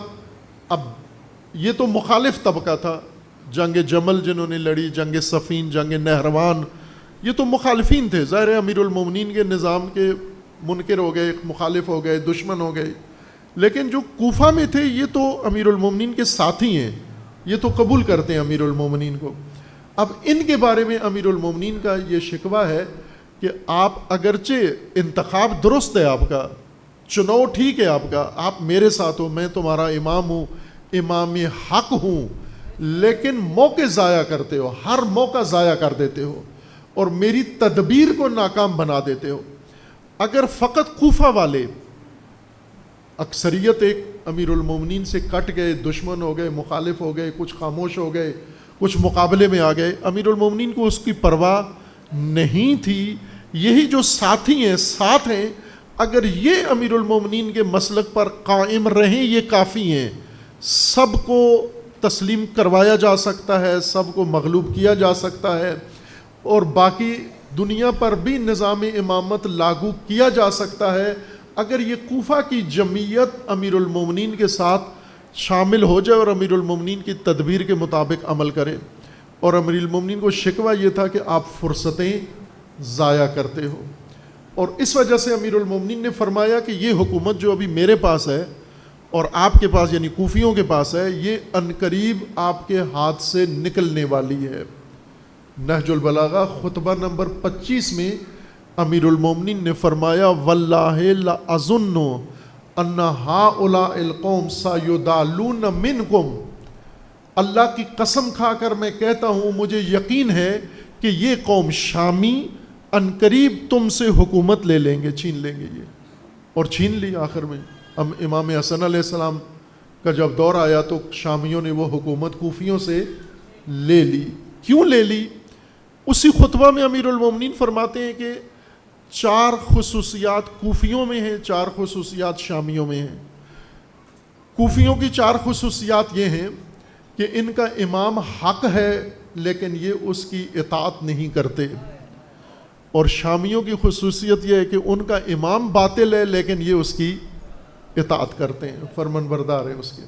Speaker 1: اب یہ تو مخالف طبقہ تھا، جنگ جمل جنہوں نے لڑی، جنگ صفین، جنگ نہروان، یہ تو مخالفین تھے، ظاہر ہے امیر المومنین کے نظام کے منکر ہو گئے، مخالف ہو گئے، دشمن ہو گئے۔ لیکن جو کوفہ میں تھے یہ تو امیر المومنین کے ساتھی ہیں، یہ تو قبول کرتے ہیں امیر المومنین کو۔ اب ان کے بارے میں امیر المومنین کا یہ شکوہ ہے کہ آپ اگرچہ انتخاب درست ہے، آپ کا چناؤ ٹھیک ہے، آپ کا، آپ میرے ساتھ ہو، میں تمہارا امام ہوں، امام حق ہوں، لیکن موقع ضائع کرتے ہو، ہر موقع ضائع کر دیتے ہو اور میری تدبیر کو ناکام بنا دیتے ہو۔ اگر فقط کوفہ والے، اکثریت ایک امیر المومنین سے کٹ گئے، دشمن ہو گئے، مخالف ہو گئے، کچھ خاموش ہو گئے، کچھ مقابلے میں آ گئے، امیر المومنین کو اس کی پرواہ نہیں تھی۔ یہی جو ساتھی ہیں، ساتھ ہیں، اگر یہ امیر المومنین کے مسلک پر قائم رہیں یہ کافی ہیں، سب کو تسلیم کروایا جا سکتا ہے، سب کو مغلوب کیا جا سکتا ہے، اور باقی دنیا پر بھی نظام امامت لاگو کیا جا سکتا ہے اگر یہ کوفہ کی جمعیت امیر المومنین کے ساتھ شامل ہو جائے اور امیر المومنین کی تدبیر کے مطابق عمل کرے۔ اور امیر المومنین کو شکوہ یہ تھا کہ آپ فرصتیں ضائع کرتے ہو، اور اس وجہ سے امیر المومنین نے فرمایا کہ یہ حکومت جو ابھی میرے پاس ہے اور آپ کے پاس یعنی کوفیوں کے پاس ہے، یہ عنقریب آپ کے ہاتھ سے نکلنے والی ہے۔ نہج البلاغہ خطبہ نمبر 25 میں امیر المومنین نے فرمایا واللہ لأظن ان ہؤلاء القوم سیدالون منکم، اللہ کی قسم کھا کر میں کہتا ہوں مجھے یقین ہے کہ یہ قوم شامی عنقریب تم سے حکومت لے لیں گے، چھین لیں گے یہ، اور چھین لی آخر میں۔ امام حسن علیہ السلام کا جب دور آیا تو شامیوں نے وہ حکومت کوفیوں سے لے لی. کیوں لے لی؟ اسی خطبہ میں امیر المومنین فرماتے ہیں کہ 4 خصوصیات کوفیوں میں ہیں، 4 خصوصیات شامیوں میں ہیں. کوفیوں کی 4 خصوصیات یہ ہیں کہ ان کا امام حق ہے لیکن یہ اس کی اطاعت نہیں کرتے، اور شامیوں کی خصوصیت یہ ہے کہ ان کا امام باطل ہے لیکن یہ اس کی اطاعت کرتے ہیں، فرمان بردار ہے اس کے.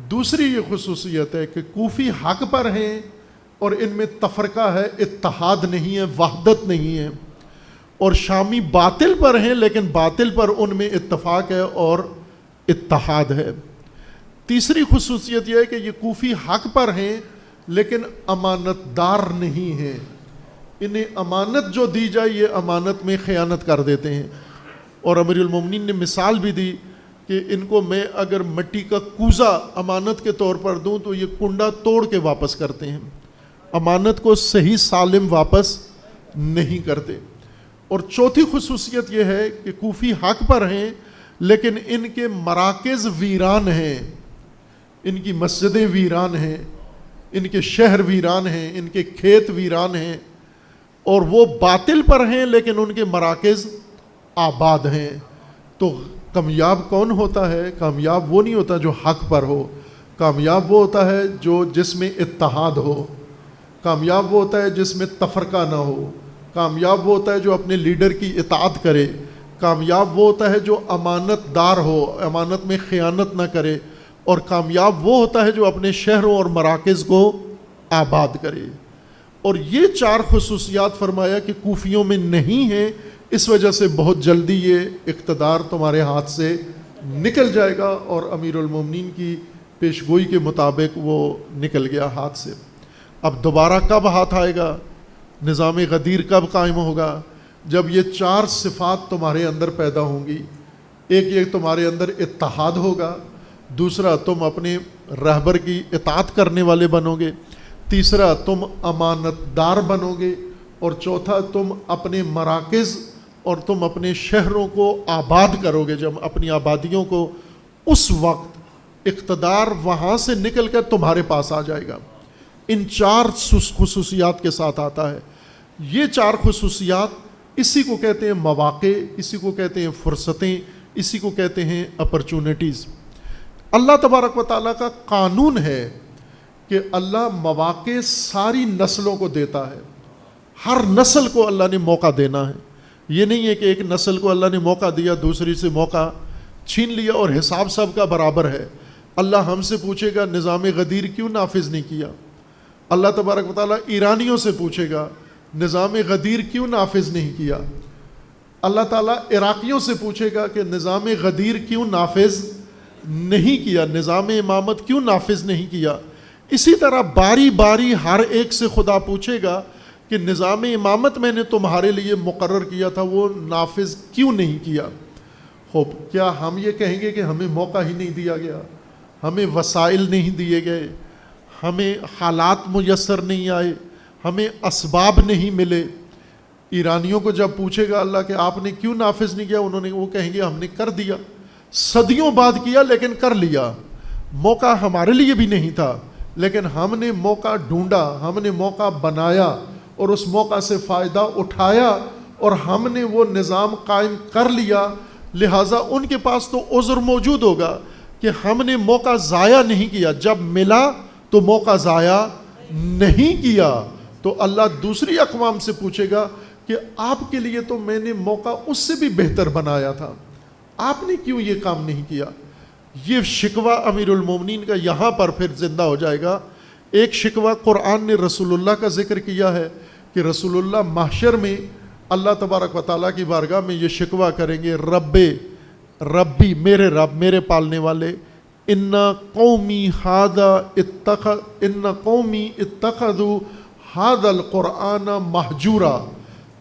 Speaker 1: دوسری یہ خصوصیت ہے کہ کوفی حق پر ہیں اور ان میں تفرقہ ہے، اتحاد نہیں ہے، وحدت نہیں ہے، اور شامی باطل پر ہیں لیکن باطل پر ان میں اتفاق ہے اور اتحاد ہے. تیسری خصوصیت یہ ہے کہ یہ کوفی حق پر ہیں لیکن امانت دار نہیں ہیں، انہیں امانت جو دی جائے یہ امانت میں خیانت کر دیتے ہیں. اور امیر المومنین نے مثال بھی دی کہ ان کو میں اگر مٹی کا کوزہ امانت کے طور پر دوں تو یہ کنڈا توڑ کے واپس کرتے ہیں، امانت کو صحیح سالم واپس نہیں کرتے. اور چوتھی خصوصیت یہ ہے کہ کوفی حق پر ہیں لیکن ان کے مراکز ویران ہیں، ان کی مسجدیں ویران ہیں، ان کے شہر ویران ہیں، ان کے کھیت ویران ہیں، اور وہ باطل پر ہیں لیکن ان کے مراکز آباد ہیں. تو کامیاب کون ہوتا ہے؟ کامیاب وہ نہیں ہوتا جو حق پر ہو، کامیاب وہ ہوتا ہے جو جس میں اتحاد ہو، کامیاب وہ ہوتا ہے جس میں تفرقہ نہ ہو، کامیاب وہ ہوتا ہے جو اپنے لیڈر کی اطاعت کرے، کامیاب وہ ہوتا ہے جو امانت دار ہو، امانت میں خیانت نہ کرے، اور کامیاب وہ ہوتا ہے جو اپنے شہروں اور مراکز کو آباد کرے. اور یہ 4 خصوصیات فرمایا کہ کوفیوں میں نہیں ہیں، اس وجہ سے بہت جلدی یہ اقتدار تمہارے ہاتھ سے نکل جائے گا، اور امیر المومنین کی پیشگوئی کے مطابق وہ نکل گیا ہاتھ سے. اب دوبارہ کب ہاتھ آئے گا؟ نظام غدیر کب قائم ہوگا؟ جب یہ 4 صفات تمہارے اندر پیدا ہوں گی. ایک یہ تمہارے اندر اتحاد ہوگا، دوسرا تم اپنے رہبر کی اطاعت کرنے والے بنو گے، تیسرا تم امانت دار بنو گے، اور چوتھا تم اپنے مراکز اور تم اپنے شہروں کو آباد کرو گے. جب اپنی آبادیوں کو، اس وقت اقتدار وہاں سے نکل کر تمہارے پاس آ جائے گا. ان 4 خصوصیات کے ساتھ آتا ہے. یہ 4 خصوصیات اسی کو کہتے ہیں مواقع، اسی کو کہتے ہیں فرصتیں، اسی کو کہتے ہیں اپرچونٹیز. اللہ تبارک و تعالیٰ کا قانون ہے کہ اللہ مواقع ساری نسلوں کو دیتا ہے، ہر نسل کو اللہ نے موقع دینا ہے. یہ نہیں ہے کہ ایک نسل کو اللہ نے موقع دیا دوسری سے موقع چھین لیا اور حساب سب کا برابر ہے. اللہ ہم سے پوچھے گا نظام غدیر کیوں نافذ نہیں کیا؟ اللہ تبارک و تعالیٰ ایرانیوں سے پوچھے گا نظام غدیر کیوں نافذ نہیں کیا؟ اللہ تعالیٰ عراقیوں سے پوچھے گا کہ نظام غدیر کیوں نافذ نہیں کیا، نظام امامت کیوں نافذ نہیں کیا. اسی طرح باری باری ہر ایک سے خدا پوچھے گا کہ نظام امامت میں نے تمہارے لیے مقرر کیا تھا وہ نافذ کیوں نہیں کیا. خوب، کیا ہم یہ کہیں گے کہ ہمیں موقع ہی نہیں دیا گیا، ہمیں وسائل نہیں دیے گئے، ہمیں حالات میسر نہیں آئے، ہمیں اسباب نہیں ملے؟ ایرانیوں کو جب پوچھے گا اللہ کہ آپ نے کیوں نافذ نہیں کیا، وہ کہیں گے ہم نے کر دیا، صدیوں بعد کیا لیکن کر لیا. موقع ہمارے لیے بھی نہیں تھا لیکن ہم نے موقع ڈھونڈا، ہم نے موقع بنایا اور اس موقع سے فائدہ اٹھایا اور ہم نے وہ نظام قائم کر لیا. لہٰذا ان کے پاس تو عذر موجود ہوگا کہ ہم نے موقع ضائع نہیں کیا، جب ملا تو موقع ضائع نہیں کیا. تو اللہ دوسری اقوام سے پوچھے گا کہ آپ کے لیے تو میں نے موقع اس سے بھی بہتر بنایا تھا، آپ نے کیوں یہ کام نہیں کیا؟ یہ شکوہ امیر المومنین کا یہاں پر پھر زندہ ہو جائے گا. ایک شکوہ قرآن نے رسول اللہ کا ذکر کیا ہے کہ رسول اللہ محشر میں اللہ تبارک و تعالیٰ کی بارگاہ میں یہ شکوہ کریں گے، ربی میرے رب، میرے پالنے والے، ان قومی اتخذوا ھذا القرآن مہجورا،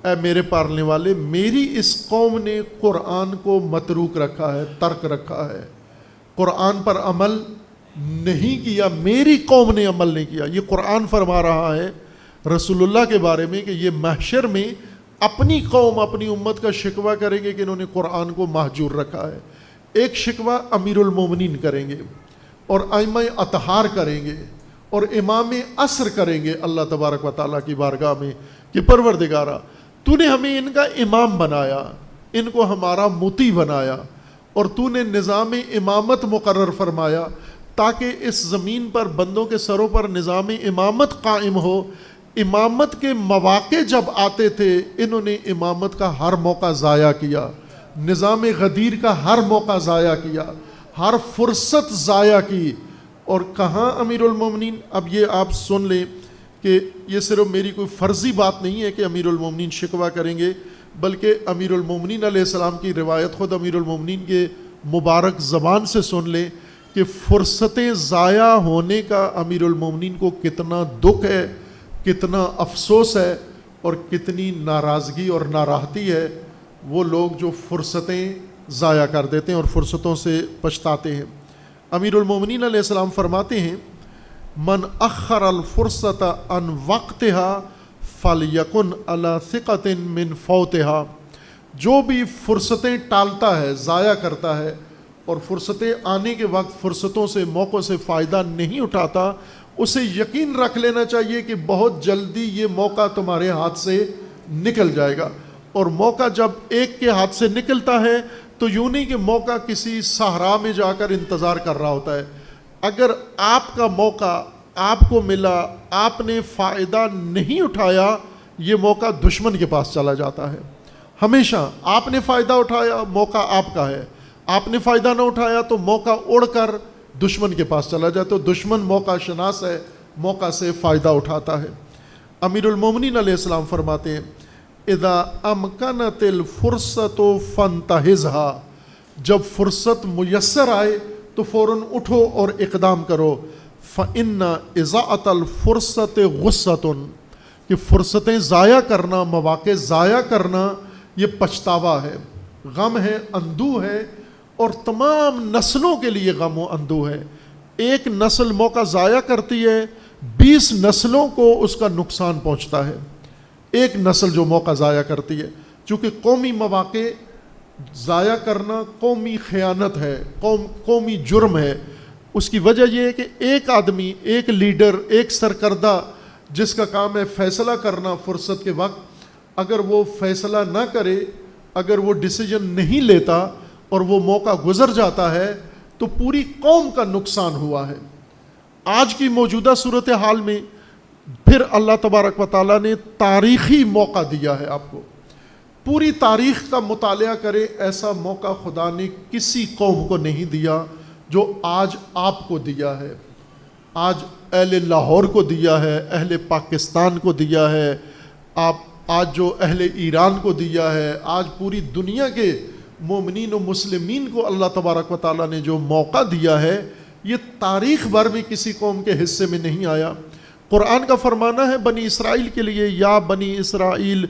Speaker 1: اے میرے پالنے والے میری اس قوم نے قرآن کو متروک رکھا ہے، ترک رکھا ہے، قرآن پر عمل نہیں کیا، میری قوم نے عمل نہیں کیا. یہ قرآن فرما رہا ہے رسول اللہ کے بارے میں کہ یہ محشر میں اپنی قوم، اپنی امت کا شکوہ کریں گے کہ انہوں نے قرآن کو مہجور رکھا ہے. ایک شکوہ امیر المومنین کریں گے اور ائمہ اطہار کریں گے اور امام عصر کریں گے اللہ تبارک و تعالیٰ کی بارگاہ میں کہ پروردگارا تو نے ہمیں ان کا امام بنایا، ان کو ہمارا مطیع بنایا، اور تو نے نظام امامت مقرر فرمایا تاکہ اس زمین پر بندوں کے سروں پر نظام امامت قائم ہو۔ امامت کے مواقع جب آتے تھے انہوں نے امامت کا ہر موقع ضائع کیا، نظام غدیر کا ہر موقع ضائع کیا، ہر فرصت ضائع کی۔ اور کہاں امیر المومنین، اب یہ آپ سن لیں کہ یہ صرف میری کوئی فرضی بات نہیں ہے کہ امیر المومنین شکوہ کریں گے، بلکہ امیر المومنین علیہ السلام کی روایت خود امیر المومنین کے مبارک زبان سے سن لیں کہ فرصتیں ضائع ہونے کا امیر المومنین کو کتنا دکھ ہے، کتنا افسوس ہے اور کتنی ناراضگی اور ناراحتی ہے وہ لوگ جو فرصتیں ضائع کر دیتے ہیں اور فرصتوں سے پچھتاتے ہیں۔ امیر المومنین علیہ السلام فرماتے ہیں من اخر الفرصت عن وقتها فلیکن علی ثقۃ من فوتها، جو بھی فرصتیں ٹالتا ہے، ضائع کرتا ہے اور فرصتیں آنے کے وقت فرصتوں سے، موقعوں سے فائدہ نہیں اٹھاتا، اسے یقین رکھ لینا چاہیے کہ بہت جلدی یہ موقع تمہارے ہاتھ سے نکل جائے گا۔ اور موقع جب ایک کے ہاتھ سے نکلتا ہے تو یوں نہیں کہ موقع کسی صحرا میں جا کر انتظار کر رہا ہوتا ہے۔ اگر آپ کا موقع آپ کو ملا، آپ نے فائدہ نہیں اٹھایا، یہ موقع دشمن کے پاس چلا جاتا ہے۔ ہمیشہ آپ نے فائدہ اٹھایا، موقع آپ کا ہے، آپ نے فائدہ نہ اٹھایا تو موقع اڑ کر دشمن کے پاس چلا جاتا ہے۔ تو دشمن موقع شناس ہے، موقع سے فائدہ اٹھاتا ہے۔ امیر المومنین علیہ السلام فرماتے ہیں اذا امکنت الفرصت فانتہزها، جب فرصت میسر آئے تو فوراً اٹھو اور اقدام کرو۔ فإن اضاعۃ الفرصت غصۃ، کہ فرصتیں ضائع کرنا، مواقع ضائع کرنا یہ پچھتاوا ہے، غم ہے، اندوہ ہے، اور تمام نسلوں کے لیے غم و اندوہ ہے۔ ایک نسل موقع ضائع کرتی ہے، 20 نسلوں کو اس کا نقصان پہنچتا ہے۔ ایک نسل جو موقع ضائع کرتی ہے، چونکہ قومی مواقع ضائع کرنا قومی خیانت ہے، قومی جرم ہے۔ اس کی وجہ یہ ہے کہ ایک آدمی، ایک لیڈر، ایک سرکردہ جس کا کام ہے فیصلہ کرنا فرصت کے وقت، اگر وہ فیصلہ نہ کرے، اگر وہ ڈیسیجن نہیں لیتا اور وہ موقع گزر جاتا ہے تو پوری قوم کا نقصان ہوا ہے۔ آج کی موجودہ صورتحال میں پھر اللہ تبارک و تعالیٰ نے تاریخی موقع دیا ہے آپ کو۔ پوری تاریخ کا مطالعہ کرے، ایسا موقع خدا نے کسی قوم کو نہیں دیا جو آج آپ کو دیا ہے۔ آج اہل لاہور کو دیا ہے، اہل پاکستان کو دیا ہے، آج جو اہل ایران کو دیا ہے، آج پوری دنیا کے مومنین و مسلمین کو اللہ تبارک و تعالیٰ نے جو موقع دیا ہے، یہ تاریخ بھر میں کسی قوم کے حصے میں نہیں آیا۔ قرآن کا فرمانا ہے بنی اسرائیل کے لیے، یا بنی اسرائیل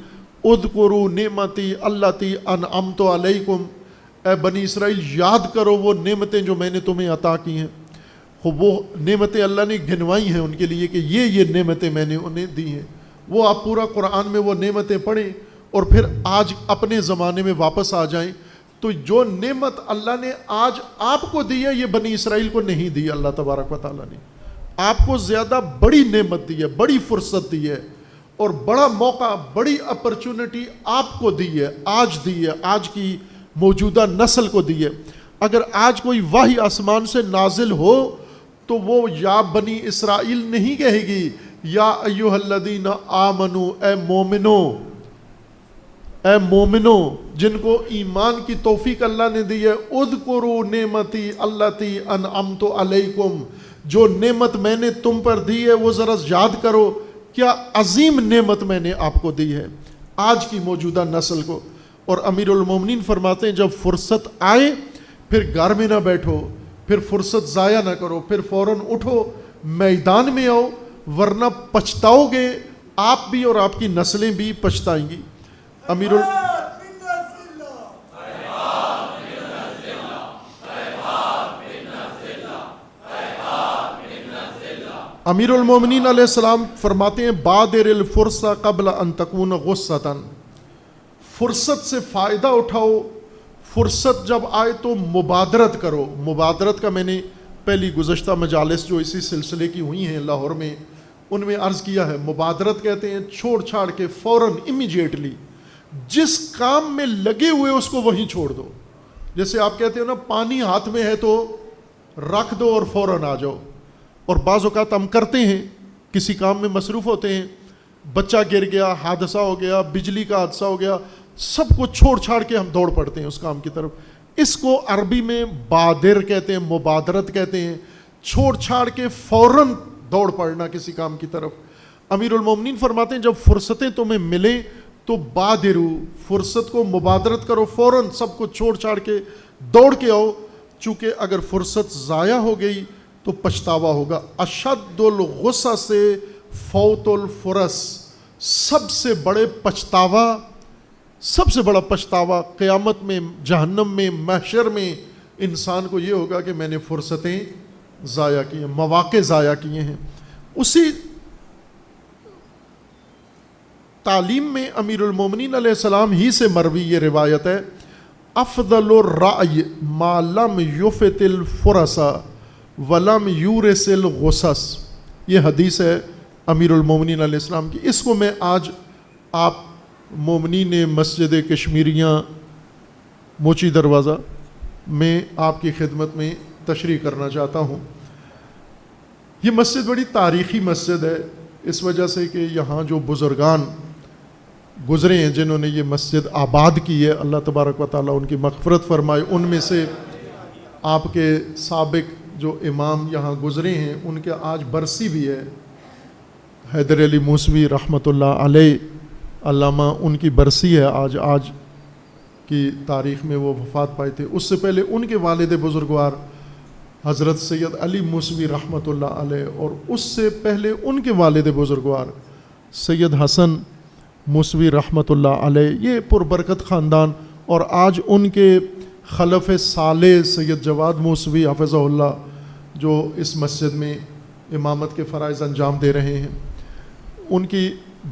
Speaker 1: اذکروا نعمتی التی انعمت علیکم، اے بنی اسرائیل یاد کرو وہ نعمتیں جو میں نے تمہیں عطا کی ہیں۔ وہ نعمتیں اللہ نے گنوائی ہیں ان کے لیے کہ یہ نعمتیں میں نے انہیں دی ہیں۔ وہ آپ پورا قرآن میں وہ نعمتیں پڑھیں اور پھر آج اپنے زمانے میں واپس آ جائیں تو جو نعمت اللہ نے آج آپ کو دی ہے یہ بنی اسرائیل کو نہیں دی۔ اللہ تبارک و تعالیٰ نے آپ کو زیادہ بڑی نعمت دی ہے، بڑی فرصت دی ہے اور بڑا موقع، بڑی اپرچونٹی آپ کو دی ہے، آج کی موجودہ نسل کو دی ہے۔ اگر آج کوئی وحی آسمان سے نازل ہو تو وہ یا بنی اسرائیل نہیں کہے گی، یا ایھا الذین آمنو، اے مومنو جن کو ایمان کی توفیق اللہ نے دی ہے، اذکروا نعمتی التی انعمت علیکم، جو نعمت میں نے تم پر دی ہے وہ ذرا یاد کرو، کیا عظیم نعمت میں نے آپ کو دی ہے آج کی موجودہ نسل کو۔ اور امیر المومنین فرماتے ہیں جب فرصت آئے پھر گھر میں نہ بیٹھو، پھر فرصت ضائع نہ کرو، پھر فوراً اٹھو، میدان میں آؤ، ورنہ پچھتاؤ گے آپ بھی اور آپ کی نسلیں بھی پچھتائیں گی۔ امیر المومنین علیہ السلام فرماتے ہیں بادر الفرصہ قبل ان تکون غصۃ، فرصت سے فائدہ اٹھاؤ، فرصت جب آئے تو مبادرت کرو. مبادرت کا میں نے پہلی گزشتہ مجالس جو اسی سلسلے کی ہوئی ہیں لاہور میں ان میں عرض کیا ہے. مبادرت کہتے ہیں چھوڑ چھاڑ کے فوراً امیجیٹلی جس کام میں لگے ہوئے اس کو وہیں چھوڑ دو. جیسے آپ کہتے ہو نا پانی ہاتھ میں ہے تو رکھ دو اور فوراً آ جاؤ. اور بعض اوقات ہم کرتے ہیں کسی کام میں مصروف ہوتے ہیں, بچہ گر گیا, حادثہ ہو گیا, بجلی کا حادثہ ہو گیا, سب کو چھوڑ چھاڑ کے ہم دوڑ پڑتے ہیں اس کام کی طرف. اس کو عربی میں بادر کہتے ہیں, مبادرت کہتے ہیں, چھوڑ چھاڑ کے فوراً دوڑ پڑنا کسی کام کی طرف. امیر المومنین فرماتے ہیں جب فرصتیں تمہیں ملیں تو بادرو, فرصت کو مبادرت کرو, فوراً سب کو چھوڑ چھاڑ کے دوڑ کے آؤ, چونکہ اگر فرصت ضائع ہو گئی تو پچھتاوا ہوگا. اشد الغصہ سے فوت الفرص, سب سے بڑا پچھتاوا قیامت میں, جہنم میں, محشر میں انسان کو یہ ہوگا کہ میں نے فرصتیں ضائع کی ہیں, مواقع ضائع کیے ہیں. اسی تعلیم میں امیر المومنین علیہ السلام ہی سے مروی یہ روایت ہے, افضل الرأی ما لم یفت الفرص ولم یورث الغصص. یہ حدیث ہے امیر المومنین علیہ السلام کی. اس کو میں آج آپ مومنین مسجد کشمیریاں موچی دروازہ میں آپ کی خدمت میں تشریح کرنا چاہتا ہوں. یہ مسجد بڑی تاریخی مسجد ہے اس وجہ سے کہ یہاں جو بزرگان گزرے ہیں جنہوں نے یہ مسجد آباد کی ہے, اللہ تبارک و تعالیٰ ان کی مغفرت فرمائے. ان میں سے آپ کے سابق جو امام یہاں گزرے ہیں ان کے آج برسی بھی ہے, حیدر علی موسوی رحمۃ اللہ علیہ, علامہ ان کی برسی ہے آج کی تاریخ میں وہ وفات پائے تھے. اس سے پہلے ان کے والد بزرگوار حضرت سید علی موسوی رحمۃ اللہ علیہ, اور اس سے پہلے ان کے والد بزرگوار سید حسن موسوی رحمۃ اللہ علیہ. یہ پربرکت خاندان, اور آج ان کے خلف صالح سید جواد موسوی حفظہ اللہ جو اس مسجد میں امامت کے فرائض انجام دے رہے ہیں. ان کی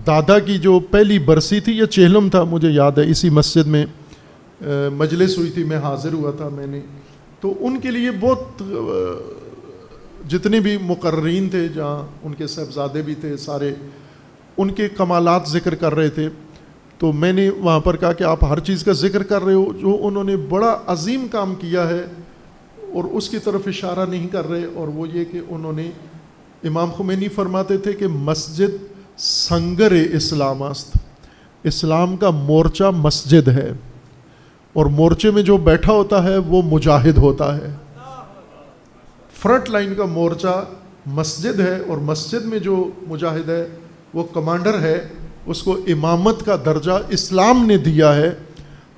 Speaker 1: دادا کی جو پہلی برسی تھی, یہ چہلم تھا مجھے یاد ہے, اسی مسجد میں مجلس ہوئی تھی, میں حاضر ہوا تھا. میں نے تو ان کے لیے بہت جتنے بھی مقررین تھے, جہاں ان کے صاحبزادے بھی تھے, سارے ان کے کمالات ذکر کر رہے تھے. تو میں نے وہاں پر کہا کہ آپ ہر چیز کا ذکر کر رہے ہو, جو انہوں نے بڑا عظیم کام کیا ہے اور اس کی طرف اشارہ نہیں کر رہے, اور وہ یہ کہ انہوں نے, امام خمینی فرماتے تھے کہ مسجد سنگر اسلام است, اسلام کا مورچہ مسجد ہے, اور مورچے میں جو بیٹھا ہوتا ہے وہ مجاہد ہوتا ہے. فرنٹ لائن کا مورچہ مسجد ہے, اور مسجد میں جو مجاہد ہے وہ کمانڈر ہے. اس کو امامت کا درجہ اسلام نے دیا ہے.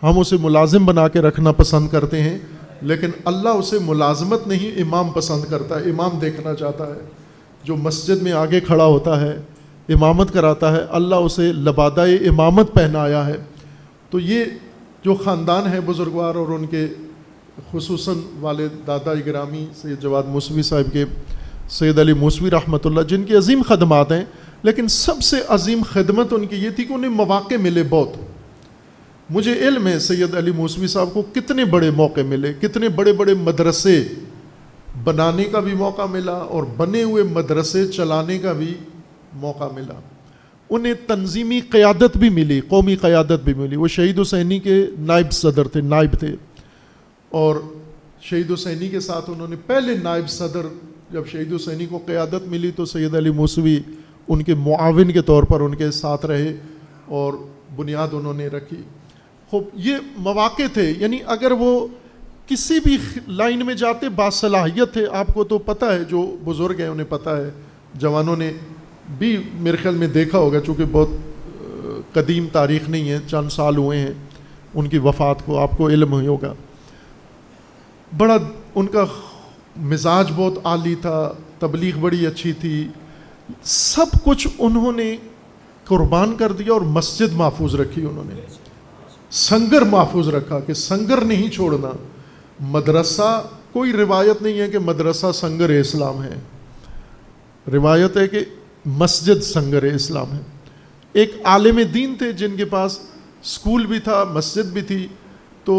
Speaker 1: ہم اسے ملازم بنا کے رکھنا پسند کرتے ہیں, لیکن اللہ اسے ملازمت نہیں امام پسند کرتا ہے, امام دیکھنا چاہتا ہے. جو مسجد میں آگے کھڑا ہوتا ہے, امامت کراتا ہے, اللہ اسے لبادہ امامت پہنایا ہے. تو یہ جو خاندان ہے بزرگوار, اور ان کے خصوصاً والد دادا گرامی سید جواد موسوی صاحب کے سید علی موسوی رحمۃ اللہ, جن کی عظیم خدمات ہیں, لیکن سب سے عظیم خدمت ان کی یہ تھی کہ انہیں مواقع ملے بہت. مجھے علم ہے سید علی موسوی صاحب کو کتنے بڑے موقع ملے, کتنے بڑے بڑے مدرسے بنانے کا بھی موقع ملا, اور بنے ہوئے مدرسے چلانے کا بھی موقع ملا. انہیں تنظیمی قیادت بھی ملی, قومی قیادت بھی ملی. وہ شہید حسینی کے نائب صدر تھے, نائب تھے, اور شہید حسینی کے ساتھ انہوں نے پہلے نائب صدر, جب شہید حسینی کو قیادت ملی تو سید علی موسوی ان کے معاون کے طور پر ان کے ساتھ رہے اور بنیاد انہوں نے رکھی. خوب یہ مواقع تھے, یعنی اگر وہ کسی بھی لائن میں جاتے باصلاحیت تھے. آپ کو تو پتہ ہے, جو بزرگ ہیں انہیں پتہ ہے, جوانوں نے بھی میرے خیال میں دیکھا ہوگا, چونکہ بہت قدیم تاریخ نہیں ہے, چند سال ہوئے ہیں ان کی وفات کو, آپ کو علم ہوگا. بڑا ان کا مزاج بہت عالی تھا, تبلیغ بڑی اچھی تھی, سب کچھ انہوں نے قربان کر دیا اور مسجد محفوظ رکھی. انہوں نے سنگر محفوظ رکھا کہ سنگر نہیں چھوڑنا. مدرسہ, کوئی روایت نہیں ہے کہ مدرسہ سنگر اسلام ہے, روایت ہے کہ مسجد سنگر اسلام ہے. ایک عالم دین تھے جن کے پاس اسکول بھی تھا, مسجد بھی تھی, تو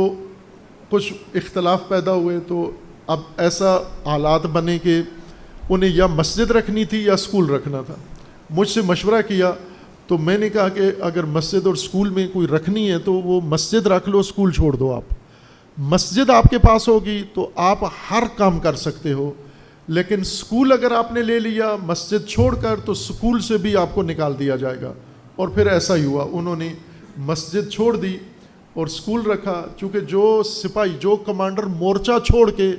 Speaker 1: کچھ اختلاف پیدا ہوئے تو اب ایسا حالات بنے کہ انہیں یا مسجد رکھنی تھی یا اسکول رکھنا تھا. مجھ سے مشورہ کیا تو میں نے کہا کہ اگر مسجد اور اسکول میں کوئی رکھنی ہے تو وہ مسجد رکھ لو, اسکول چھوڑ دو. آپ مسجد آپ کے پاس ہوگی تو آپ ہر کام کر سکتے ہو, لیکن اسکول اگر آپ نے لے لیا مسجد چھوڑ کر تو اسکول سے بھی آپ کو نکال دیا جائے گا. اور پھر ایسا ہی ہوا, انہوں نے مسجد چھوڑ دی اور اسکول رکھا. چونکہ جو سپاہی, جو کمانڈر مورچہ چھوڑ کے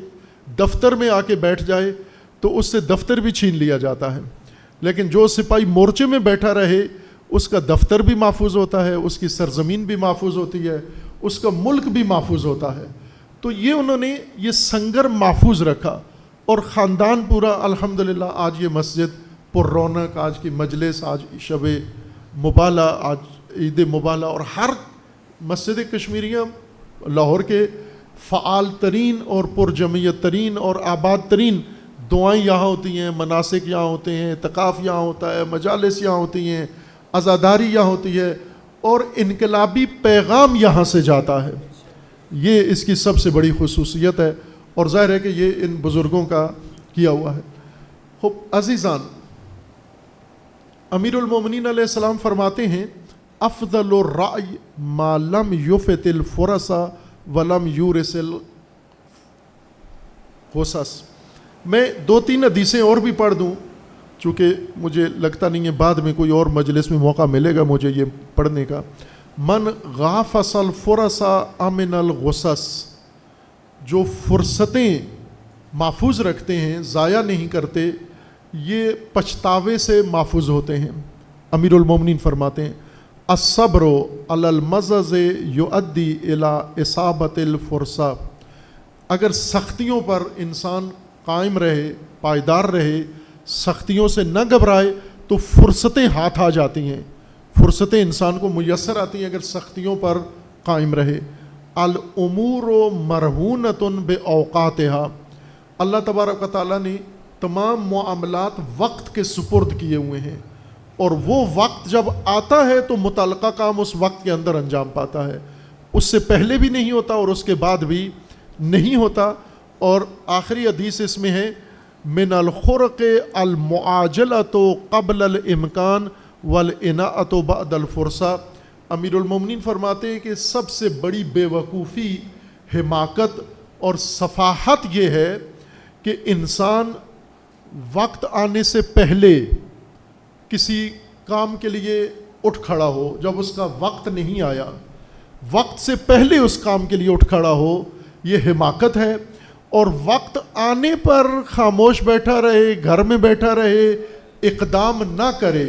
Speaker 1: دفتر میں آ کے بیٹھ جائے تو اس سے دفتر بھی چھین لیا جاتا ہے, لیکن جو سپاہی مورچے میں بیٹھا رہے اس کا دفتر بھی محفوظ ہوتا ہے, اس کی سرزمین بھی محفوظ ہوتی ہے, اس کا ملک بھی محفوظ ہوتا ہے. تو یہ انہوں نے یہ سنگر محفوظ رکھا اور خاندان پورا الحمدللہ آج یہ مسجد پر رونق, آج کی مجلس, آج شب مبالہ, آج عید مبالہ, اور ہر مسجد کشمیریہ لاہور کے فعال ترین اور پرجمعیت ترین اور آباد ترین دعائیں یہاں ہوتی ہیں, مناسک یہاں ہوتے ہیں, اعتکاف یہاں ہوتا ہے, مجالس یہاں ہوتی ہیں, عزاداری یہاں ہوتی ہے, اور انقلابی پیغام یہاں سے جاتا ہے. یہ اس کی سب سے بڑی خصوصیت ہے, اور ظاہر ہے کہ یہ ان بزرگوں کا کیا ہوا ہے. خوب عزیزان, امیر المومنین علیہ السلام فرماتے ہیں افضل الرأی ما لم یفت الفرس ولم یورث القصص. میں 2-3 حدیثیں اور بھی پڑھ دوں, چونکہ مجھے لگتا نہیں ہے بعد میں کوئی اور مجلس میں موقع ملے گا مجھے یہ پڑھنے کا. من غافص الفرس امن الغصص, جو فرصتیں محفوظ رکھتے ہیں, ضائع نہیں کرتے, یہ پچھتاوے سے محفوظ ہوتے ہیں. امیر المومنین فرماتے ہیں الصبر علی المزز یؤدی الی اصابت الفرصہ. اگر سختیوں پر انسان قائم رہے, پائیدار رہے, سختیوں سے نہ گھبرائے تو فرصتیں ہاتھ آ جاتی ہیں, فرصتیں انسان کو میسر آتی ہیں اگر سختیوں پر قائم رہے. الامور مرہونۃ باوقاتها, اللہ تبارک و تعالیٰ نے تمام معاملات وقت کے سپرد کیے ہوئے ہیں, اور وہ وقت جب آتا ہے تو متعلقہ کام اس وقت کے اندر انجام پاتا ہے, اس سے پہلے بھی نہیں ہوتا اور اس کے بعد بھی نہیں ہوتا. اور آخری حدیث اس میں ہے من الخرق المعاجلۃ قبل الامکان والاناءۃ بعد الفرصہ. امیر المومنین فرماتے ہیں کہ سب سے بڑی بے وقوفی, حماقت اور سفاہت یہ ہے کہ انسان وقت آنے سے پہلے کسی کام کے لیے اٹھ کھڑا ہو, جب اس کا وقت نہیں آیا, وقت سے پہلے اس کام کے لیے اٹھ کھڑا ہو, یہ حماقت ہے. اور وقت آنے پر خاموش بیٹھا رہے, گھر میں بیٹھا رہے, اقدام نہ کرے.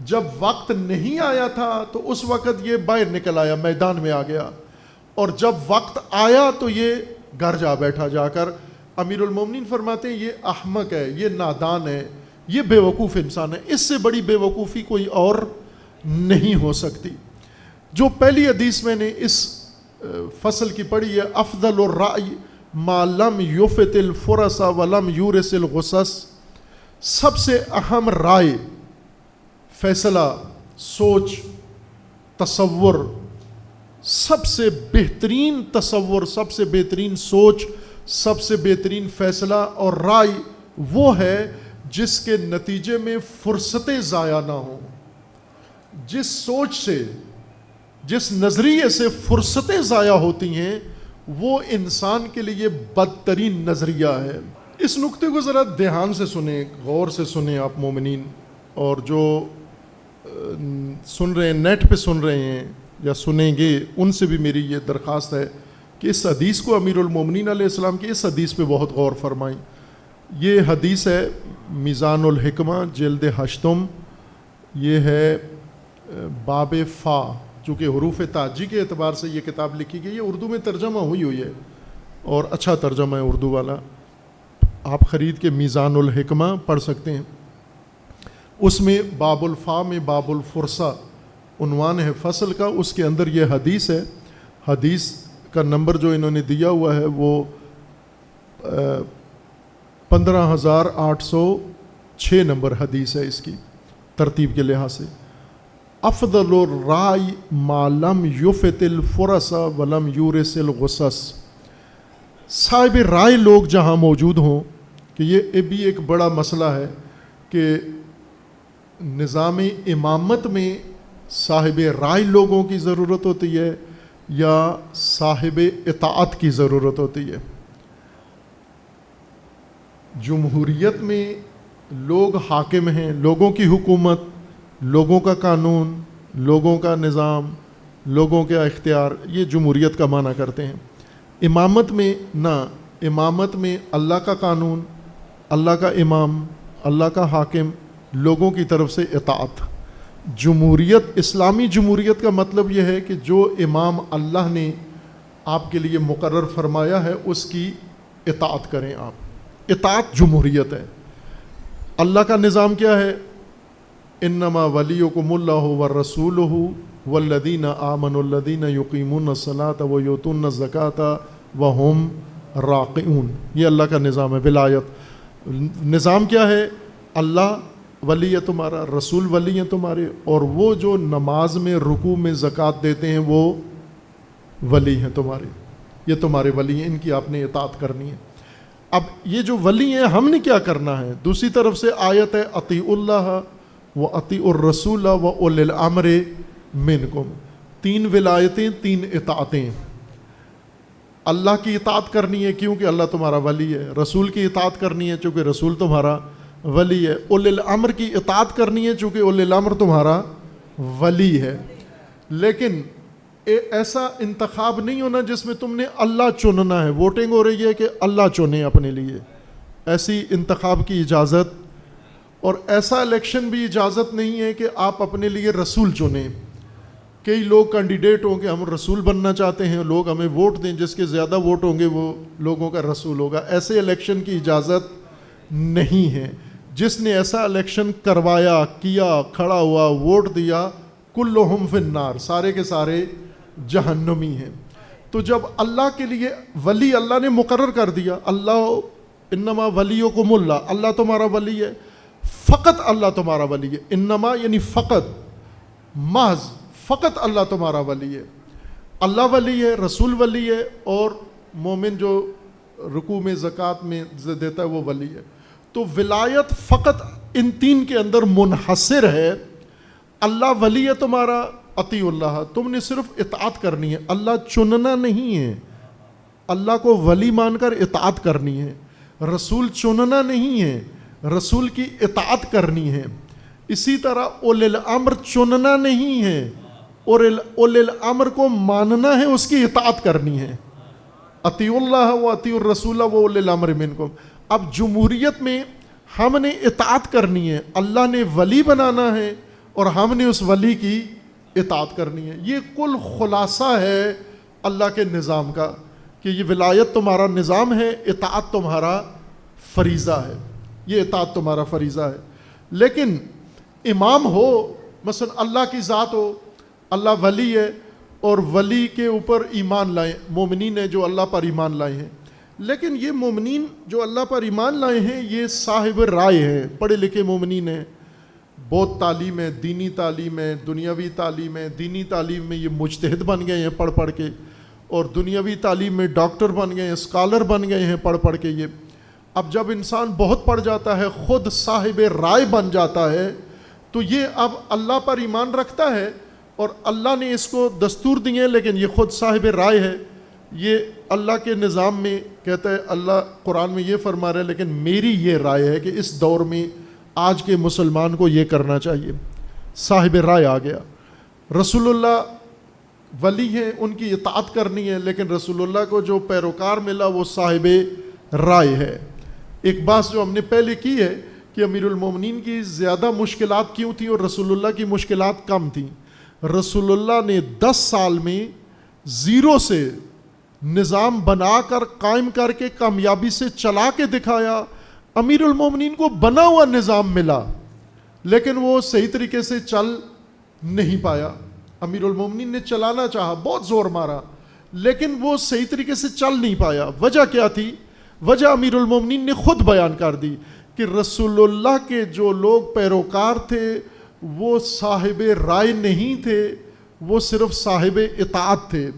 Speaker 1: جب وقت نہیں آیا تھا تو اس وقت یہ باہر نکل آیا, میدان میں آ گیا, اور جب وقت آیا تو یہ گھر جا بیٹھا جا کر. امیر المومنین فرماتے ہیں یہ احمق ہے, یہ نادان ہے, یہ بے وقوف انسان ہے. اس سے بڑی بے وقوفی کوئی اور نہیں ہو سکتی. جو پہلی حدیث میں نے اس فصل کی پڑھی ہے افضل الرأی ما لم یفت الفرس ولم یورث القصص, سب سے اہم رائے, فیصلہ, سوچ, تصور, سب سے بہترین تصور, سب سے بہترین سوچ, سب سے بہترین فیصلہ اور رائے وہ ہے جس کے نتیجے میں فرصتیں ضائع نہ ہوں. جس سوچ سے, جس نظریے سے فرصتیں ضائع ہوتی ہیں وہ انسان کے لیے بدترین نظریہ ہے. اس نقطے کو ذرا دھیان سے سنیں, غور سے سنیں آپ مومنین, اور جو سن رہے ہیں, نیٹ پہ سن رہے ہیں یا سنیں گے, ان سے بھی میری یہ درخواست ہے کہ اس حدیث کو, امیر المومنین علیہ السلام کی اس حدیث پہ بہت غور فرمائیں. یہ حدیث ہے میزان الحکمہ جلد 8, یہ ہے باب فا, چونکہ حروف تاجی کے اعتبار سے یہ کتاب لکھی گئی ہے, اردو میں ترجمہ ہوئی ہے اور اچھا ترجمہ ہے اردو والا, آپ خرید کے میزان الحکمہ پڑھ سکتے ہیں. اس میں باب الفا میں باب الفرصہ عنوان ہے فصل کا, اس کے اندر یہ حدیث ہے. حدیث کا نمبر جو انہوں نے دیا ہوا ہے وہ 15,806 نمبر حدیث ہے اس کی ترتیب کے لحاظ سے. افضل الرائے ما لم یفت الفرس ولم یورث القصص, صاحب رائے لوگ جہاں موجود ہوں، کہ یہ بھی ایک بڑا مسئلہ ہے کہ نظام امامت میں صاحب رائے لوگوں کی ضرورت ہوتی ہے یا صاحب اطاعت کی ضرورت ہوتی ہے۔ جمہوریت میں لوگ حاکم ہیں، لوگوں کی حکومت، لوگوں کا قانون، لوگوں کا نظام، لوگوں کا اختیار، یہ جمہوریت کا معنی کرتے ہیں۔ امامت میں نہ، امامت میں اللہ کا قانون، اللہ کا امام، اللہ کا حاکم، لوگوں کی طرف سے اطاعت۔ جمہوریت، اسلامی جمہوریت کا مطلب یہ ہے کہ جو امام اللہ نے آپ کے لیے مقرر فرمایا ہے اس کی اطاعت کریں آپ۔ اطاعت جمہوریت ہے۔ اللہ کا نظام کیا ہے؟ انما ولیکم اللہ ورسولہ والذین آمنوا الذین یقیمون الصلاۃ ویؤتون الزکاۃ وہم راکعون۔ یہ اللہ کا نظام ہے، ولایت۔ نظام کیا ہے؟ اللہ ولی ہے تمہارا، رسول ولی ہیں تمہارے، اور وہ جو نماز میں رکوع میں زکوٰۃ دیتے ہیں وہ ولی ہیں تمہارے، یہ تمہارے ولی ہیں، ان کی آپ نے اطاعت کرنی ہے۔ اب یہ جو ولی ہیں ہم نے کیا کرنا ہے؟ دوسری طرف سے آیت ہے اطیعوا اللہ و اطیعوا الرسول و اولی الامر منکم۔ تین ولایتیں، تین اطاعتیں۔ اللہ کی اطاعت کرنی ہے کیونکہ اللہ تمہارا ولی ہے، رسول کی اطاعت کرنی ہے چونکہ رسول تمہارا ولی ہے، اولی الامر کی اطاعت کرنی ہے چونکہ اولی الامر تمہارا ولی ہے۔ لیکن ایسا انتخاب نہیں ہونا جس میں تم نے اللہ چننا ہے، ووٹنگ ہو رہی ہے کہ اللہ چنے اپنے لیے، ایسی انتخاب کی اجازت، اور ایسا الیکشن بھی اجازت نہیں ہے کہ آپ اپنے لیے رسول چنیں۔ کئی لوگ کینڈیڈیٹ ہوں کہ ہم رسول بننا چاہتے ہیں، لوگ ہمیں ووٹ دیں، جس کے زیادہ ووٹ ہوں گے وہ لوگوں کا رسول ہوگا۔ ایسے الیکشن کی اجازت نہیں ہے۔ جس نے ایسا الیکشن کروایا، کیا، کھڑا ہوا، ووٹ دیا، کلہم فی النار، سارے کے سارے جہنمی ہیں۔ تو جب اللہ کے لیے ولی اللہ نے مقرر کر دیا، اللہ انما ولیکم اللہ، اللہ تمہارا ولی ہے، فقط اللہ تمہارا ولی ہے۔ انما یعنی فقط، محض، فقط اللہ تمہارا ولی ہے۔ اللہ ولی ہے، رسول ولی ہے، اور مومن جو رکوع میں زکوٰۃ میں دیتا ہے وہ ولی ہے۔ تو ولایت فقط ان تین کے اندر منحصر ہے۔ اللہ ولی ہے تمہارا، اطیعوا اللہ، تم نے صرف اطاعت کرنی ہے، اللہ چننا نہیں ہے، اللہ کو ولی مان کر اطاعت کرنی ہے۔ رسول چننا نہیں ہے، رسول کی اطاعت کرنی ہے۔ اسی طرح اولی الامر چننا نہیں ہے، اور اولی الامر کو ماننا ہے، اس کی اطاعت کرنی ہے۔ اطیعوا اللہ و اطیعوا الرسول و اولی الامر منکم۔ اب جمہوریت میں ہم نے اطاعت کرنی ہے، اللہ نے ولی بنانا ہے اور ہم نے اس ولی کی اطاعت کرنی ہے۔ یہ کل خلاصہ ہے اللہ کے نظام کا، کہ یہ ولایت تمہارا نظام ہے، اطاعت تمہارا فریضہ ہے، یہ اطاعت تمہارا فریضہ ہے۔ لیکن امام ہو، مثلا اللہ کی ذات ہو، اللہ ولی ہے، اور ولی کے اوپر ایمان لائیں، مومنین ہیں جو اللہ پر ایمان لائے ہیں، لیکن یہ مومنین جو اللہ پر ایمان لائے ہیں یہ صاحب رائے ہیں، پڑھے لکھے مومنین ہیں، بہت تعلیم ہے، دینی تعلیم ہے، دنیاوی تعلیم ہے۔ دینی تعلیم میں یہ مجتہد بن گئے ہیں پڑھ پڑھ کے، اور دنیاوی تعلیم میں ڈاکٹر بن گئے ہیں، اسکالر بن گئے ہیں پڑھ پڑھ کے۔ یہ اب جب انسان بہت پڑھ جاتا ہے، خود صاحب رائے بن جاتا ہے، تو یہ اب اللہ پر ایمان رکھتا ہے، اور اللہ نے اس کو دستور دیے ہیں، لیکن یہ خود صاحب رائے ہے۔ یہ اللہ کے نظام میں کہتا ہے، اللہ قرآن میں یہ فرما رہا ہے، لیکن میری یہ رائے ہے کہ اس دور میں آج کے مسلمان کو یہ کرنا چاہیے۔ صاحب رائے آ گیا۔ رسول اللہ ولی ہیں، ان کی اطاعت کرنی ہے، لیکن رسول اللہ کو جو پیروکار ملا وہ صاحب رائے ہے۔ ایک بات جو ہم نے پہلے کی ہے کہ امیر المومنین کی زیادہ مشکلات کیوں تھیں اور رسول اللہ کی مشکلات کم تھیں۔ رسول اللہ نے 10 سال میں زیرو سے نظام بنا کر، قائم کر کے، کامیابی سے چلا کے دکھایا۔ امیر المومنین کو بنا ہوا نظام ملا، لیکن وہ صحیح طریقے سے چل نہیں پایا۔ امیر المومنین نے چلانا چاہا، بہت زور مارا، لیکن وہ صحیح طریقے سے چل نہیں پایا۔ وجہ کیا تھی؟ وجہ امیر المومنین نے خود بیان کر دی کہ رسول اللہ کے جو لوگ پیروکار تھے وہ صاحب رائے نہیں تھے، وہ صرف صاحب اطاعت تھے۔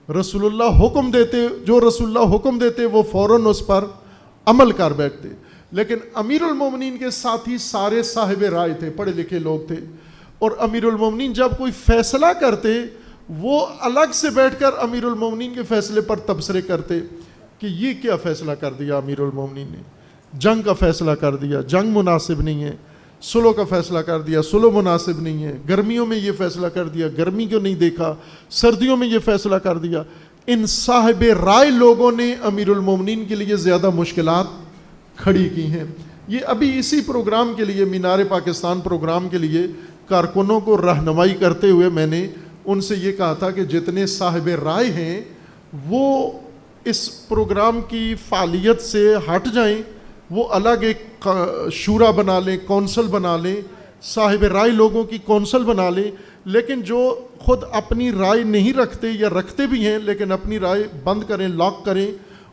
Speaker 1: رسول اللہ حکم دیتے، جو رسول اللہ حکم دیتے وہ فوراً اس پر عمل کر بیٹھتے. لیکن امیر المومنین کے ساتھی سارے صاحب رائے تھے، پڑھے لکھے لوگ تھے، اور امیر المومنین جب کوئی فیصلہ کرتے وہ الگ سے بیٹھ کر امیر المومنین کے فیصلے پر تبصرے کرتے کہ یہ کیا فیصلہ کر دیا امیر المومنین نے، جنگ کا فیصلہ کر دیا، جنگ مناسب نہیں ہے، صلح کا فیصلہ کر دیا، صلح مناسب نہیں ہے، گرمیوں میں یہ فیصلہ کر دیا، گرمی کیوں نہیں دیکھا، سردیوں میں یہ فیصلہ کر دیا. ان صاحب رائے لوگوں نے امیر المومنین کے لیے زیادہ مشکلات کھڑی کی ہیں. یہ ابھی اسی پروگرام کے لیے، مینار پاکستان پروگرام کے لیے کارکنوں کو رہنمائی کرتے ہوئے میں نے ان سے یہ کہا تھا کہ جتنے صاحب رائے ہیں وہ اس پروگرام کی فعالیت سے ہٹ جائیں، وہ الگ ایک شورا بنا لیں، کونسل بنا لیں، صاحب رائے لوگوں کی کونسل بنا لیں. لیکن جو خود اپنی رائے نہیں رکھتے یا رکھتے بھی ہیں لیکن اپنی رائے بند کریں، لاک کریں،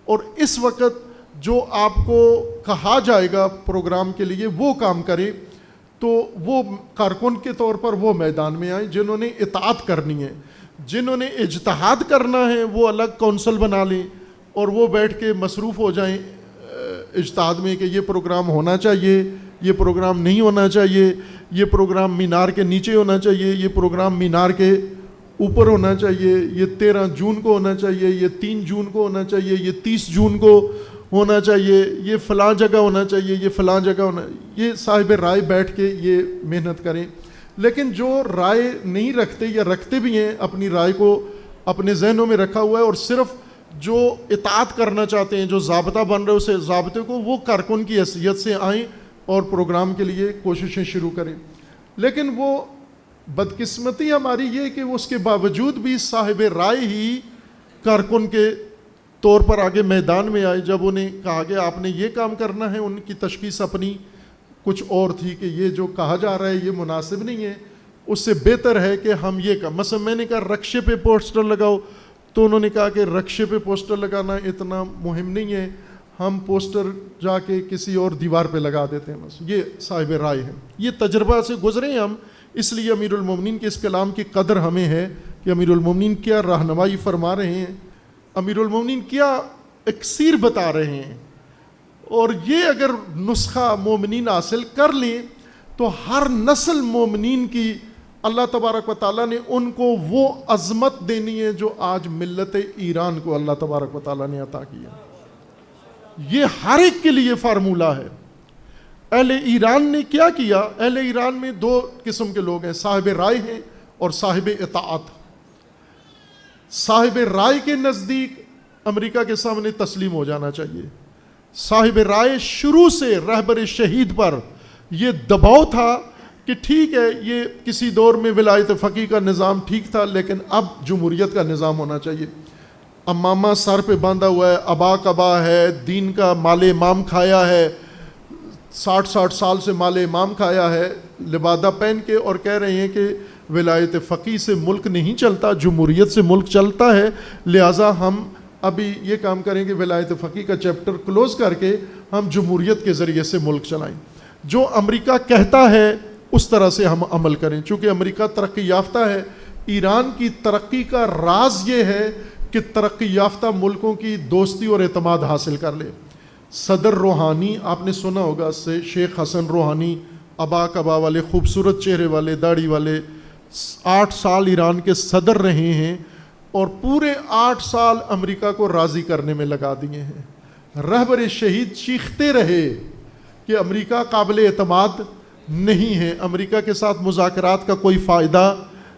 Speaker 1: اور اس وقت جو آپ کو کہا جائے گا پروگرام کے لیے وہ کام کریں. تو وہ کارکن کے طور پر وہ میدان میں آئیں جنہوں نے اطاعت کرنی ہے، جنہوں نے اجتہاد کرنا ہے وہ الگ کونسل بنا لیں اور وہ بیٹھ کے مصروف ہو جائیں اجتہاد میں کہ یہ پروگرام ہونا چاہیے، یہ پروگرام نہیں ہونا چاہیے، یہ پروگرام مینار کے نیچے ہونا چاہیے، یہ پروگرام مینار کے اوپر ہونا چاہیے، یہ 13 جون کو ہونا چاہیے، یہ 3 جون کو ہونا چاہیے، یہ 30 جون کو ہونا چاہیے، یہ فلاں جگہ ہونا چاہیے، یہ فلاں جگہ ہونا. یہ صاحب رائے بیٹھ کے یہ محنت کریں. لیکن جو رائے نہیں رکھتے یا رکھتے بھی ہیں، اپنی رائے کو اپنے ذہنوں میں رکھا ہوا ہے اور صرف جو اطاعت کرنا چاہتے ہیں، جو ضابطہ بن رہے اسے ضابطے کو وہ کارکن کی حیثیت سے آئیں اور پروگرام کے لیے کوششیں شروع کریں. لیکن وہ بدقسمتی ہماری یہ کہ اس کے باوجود بھی صاحب رائے ہی کارکن کے طور پر آگے میدان میں آئے. جب انہیں کہا گیا آپ نے یہ کام کرنا ہے، ان کی تشخیص اپنی کچھ اور تھی کہ یہ جو کہا جا رہا ہے یہ مناسب نہیں ہے، اس سے بہتر ہے کہ ہم یہ کام، مثلا میں نے کہا رکشے پہ پوسٹر لگاؤ، تو انہوں نے کہا کہ رکشے پہ پوسٹر لگانا اتنا مہم نہیں ہے، ہم پوسٹر جا کے کسی اور دیوار پہ لگا دیتے ہیں. بس یہ صاحب رائے ہے. یہ تجربہ سے گزرے ہیں ہم، اس لیے امیر المومنین کے اس کلام کی قدر ہمیں ہے کہ امیر المومنین کیا رہنمائی فرما رہے ہیں، امیر المومنین کیا اکسیر بتا رہے ہیں. اور یہ اگر نسخہ مومنین حاصل کر لیں تو ہر نسل مومنین کی اللہ تبارک و تعالیٰ نے ان کو وہ عظمت دینی ہے جو آج ملت ایران کو اللہ تبارک و تعالیٰ نے عطا کیا. یہ ہر ایک کے لیے فارمولہ ہے. اہل ایران نے کیا کیا؟ اہل ایران میں 2 قسم کے لوگ ہیں، صاحب رائے ہیں اور صاحب اطاعت. صاحب رائے کے نزدیک امریکہ کے سامنے تسلیم ہو جانا چاہیے. صاحب رائے شروع سے رہبر شہید پر یہ دباؤ تھا کہ ٹھیک ہے یہ کسی دور میں ولایت فقیہ کا نظام ٹھیک تھا لیکن اب جمہوریت کا نظام ہونا چاہیے. امامہ سر پہ باندھا ہوا ہے، ابا کبا ہے، دین کا مال امام کھایا ہے، 60 سال سے مال امام کھایا ہے، لبادہ پہن کے، اور کہہ رہے ہیں کہ ولایت فقیہ سے ملک نہیں چلتا، جمہوریت سے ملک چلتا ہے، لہٰذا ہم ابھی یہ کام کریں کہ ولایت فقیہ کا چیپٹر کلوز کر کے ہم جمہوریت کے ذریعے سے ملک چلائیں. جو امریکہ کہتا ہے اس طرح سے ہم عمل کریں. چونکہ امریکہ ترقی یافتہ ہے، ایران کی ترقی کا راز یہ ہے کہ ترقی یافتہ ملکوں کی دوستی اور اعتماد حاصل کر لے. صدر روحانی آپ نے سنا ہوگا، سے شیخ حسن روحانی، ابا کبا والے خوبصورت چہرے والے، داڑھی والے، 8 سال ایران کے صدر رہے ہیں اور پورے 8 سال امریکہ کو راضی کرنے میں لگا دیے ہیں. رہبر شہید چیختے رہے کہ امریکہ قابل اعتماد نہیں ہے، امریکہ کے ساتھ مذاکرات کا کوئی فائدہ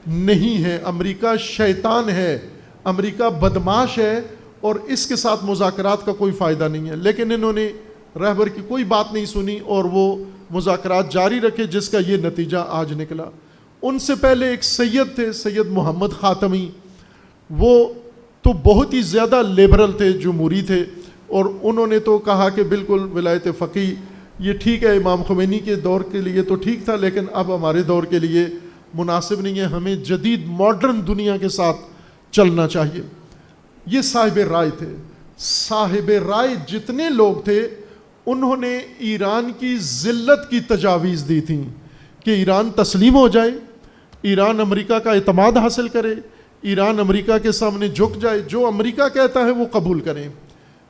Speaker 1: نہیں ہے، امریکہ شیطان ہے، امریکہ بدماش ہے اور اس کے ساتھ مذاکرات کا کوئی فائدہ نہیں ہے. لیکن انہوں نے رہبر کی کوئی بات نہیں سنی اور وہ مذاکرات جاری رکھے، جس کا یہ نتیجہ آج نکلا. ان سے پہلے ایک سید تھے، سید محمد خاتمی، وہ تو بہت ہی زیادہ لیبرل تھے، جمہوری تھے، اور انہوں نے تو کہا کہ بالکل ولایت فقیہ یہ ٹھیک ہے، امام خمینی کے دور کے لیے تو ٹھیک تھا لیکن اب ہمارے دور کے لیے مناسب نہیں ہے، ہمیں جدید ماڈرن دنیا کے ساتھ چلنا چاہیے. یہ صاحب رائے تھے. صاحب رائے جتنے لوگ تھے انہوں نے ایران کی ذلت کی تجاویز دی تھیں کہ ایران تسلیم ہو جائے، ایران امریکہ کا اعتماد حاصل کرے، ایران امریکہ کے سامنے جھک جائے, جو امریکہ کہتا ہے وہ قبول کریں.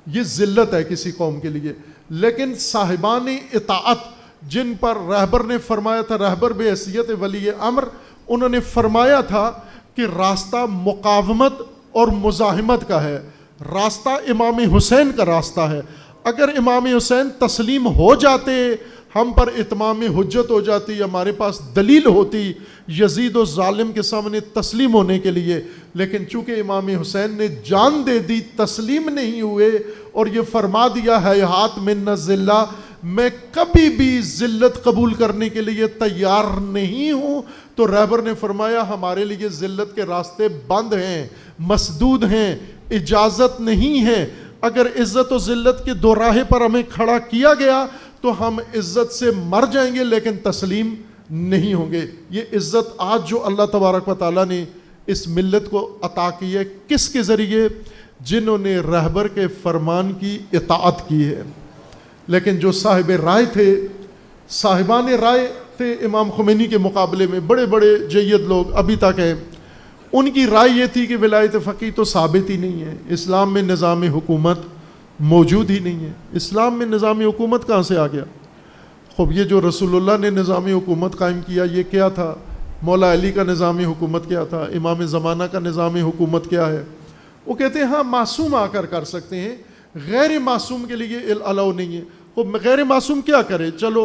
Speaker 1: یہ ذلت ہے کسی قوم کے لیے. لیکن صاحبان اطاعت جن پر رہبر نے فرمایا تھا, رہبر بے حیثیت ولی امر, انہوں نے فرمایا تھا کہ راستہ مقاومت اور مزاحمت کا ہے, راستہ امام حسین کا راستہ ہے. اگر امام حسین تسلیم ہو جاتے, ہم پر اتمام حجت ہو جاتی, ہمارے پاس دلیل ہوتی یزید و ظالم کے سامنے تسلیم ہونے کے لیے. لیکن چونکہ امام حسین نے جان دے دی, تسلیم نہیں ہوئے اور یہ فرما دیا ہیہات من الذلہ, میں کبھی بھی ذلت قبول کرنے کے لیے تیار نہیں ہوں, تو رہبر نے فرمایا ہمارے لیے ذلت کے راستے بند ہیں, مسدود ہیں, اجازت نہیں ہے. اگر عزت و ذلت کے دو راہے پر ہمیں کھڑا کیا گیا تو ہم عزت سے مر جائیں گے لیکن تسلیم نہیں ہوں گے. یہ عزت آج جو اللہ تبارک و تعالیٰ نے اس ملت کو عطا کی ہے, کس کے ذریعے؟ جنہوں نے رہبر کے فرمان کی اطاعت کی ہے. لیکن جو صاحب رائے تھے, صاحبان رائے تھے امام خمینی کے مقابلے میں, بڑے بڑے جید لوگ ابھی تک ہیں, ان کی رائے یہ تھی کہ ولایت فقیہ تو ثابت ہی نہیں ہے, اسلام میں نظام حکومت موجود ہی نہیں ہے. اسلام میں نظام حکومت کہاں سے آ گیا؟ خوب یہ جو رسول اللہ نے نظام حکومت قائم کیا یہ کیا تھا؟ مولا علی کا نظام حکومت کیا تھا؟ امام زمانہ کا نظام حکومت کیا ہے؟ وہ کہتے ہیں ہاں معصوم آ کر سکتے ہیں, غیر معصوم کے لیے الاؤ نہیں ہے. خوب غیر معصوم کیا کرے؟ چلو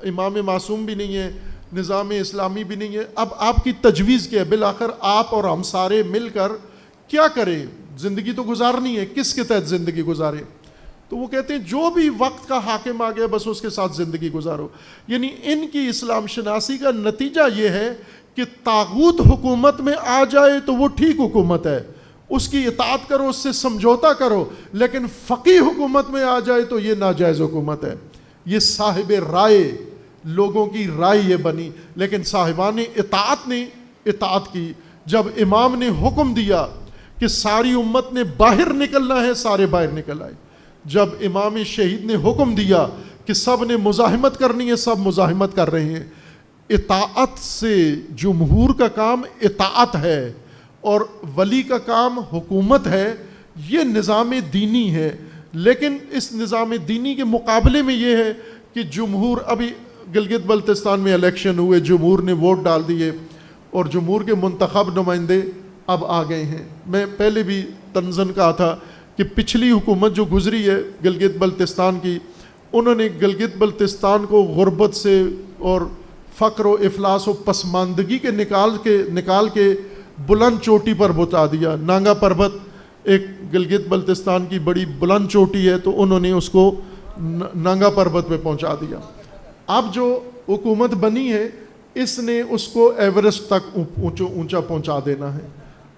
Speaker 1: امام معصوم بھی نہیں ہے, نظام اسلامی بھی نہیں ہے, اب آپ کی تجویز کیا ہے؟ بالآخر آپ اور ہم سارے مل کر کیا کریں؟ زندگی تو گزارنی ہے, کس کے تحت زندگی گزارے؟ تو وہ کہتے ہیں جو بھی وقت کا حاکم آ گیا بس اس کے ساتھ زندگی گزارو. یعنی ان کی اسلام شناسی کا نتیجہ یہ ہے کہ طاغوت حکومت میں آ جائے تو وہ ٹھیک حکومت ہے, اس کی اطاعت کرو, اس سے سمجھوتا کرو, لیکن فقیہ حکومت میں آ جائے تو یہ ناجائز حکومت ہے. یہ صاحب رائے, لوگوں کی رائے یہ بنی. لیکن صاحبان اطاعت نے اطاعت کی. جب امام نے حکم دیا کہ ساری امت نے باہر نکلنا ہے, سارے باہر نکل آئے. جب امام شہید نے حکم دیا کہ سب نے مزاحمت کرنی ہے, سب مزاحمت کر رہے ہیں. اطاعت سے جمہور کا کام اطاعت ہے اور ولی کا کام حکومت ہے. یہ نظام دینی ہے. لیکن اس نظام دینی کے مقابلے میں یہ ہے کہ جمہور, ابھی گلگت بلتستان میں الیکشن ہوئے, جمہور نے ووٹ ڈال دیے اور جمہور کے منتخب نمائندے اب آ گئے ہیں. میں پہلے بھی تنزن کہا تھا کہ پچھلی حکومت جو گزری ہے گلگت بلتستان کی, انہوں نے گلگت بلتستان کو غربت سے اور فقر و افلاس و پسماندگی کے نکال کے بلند چوٹی پر پہنچا دیا. نانگا پربت ایک گلگت بلتستان کی بڑی بلند چوٹی ہے, تو انہوں نے اس کو نانگا پربت پہ پہنچا دیا. اب جو حکومت بنی ہے اس نے اس کو ایورسٹ تک اونچا پہنچا دینا ہے.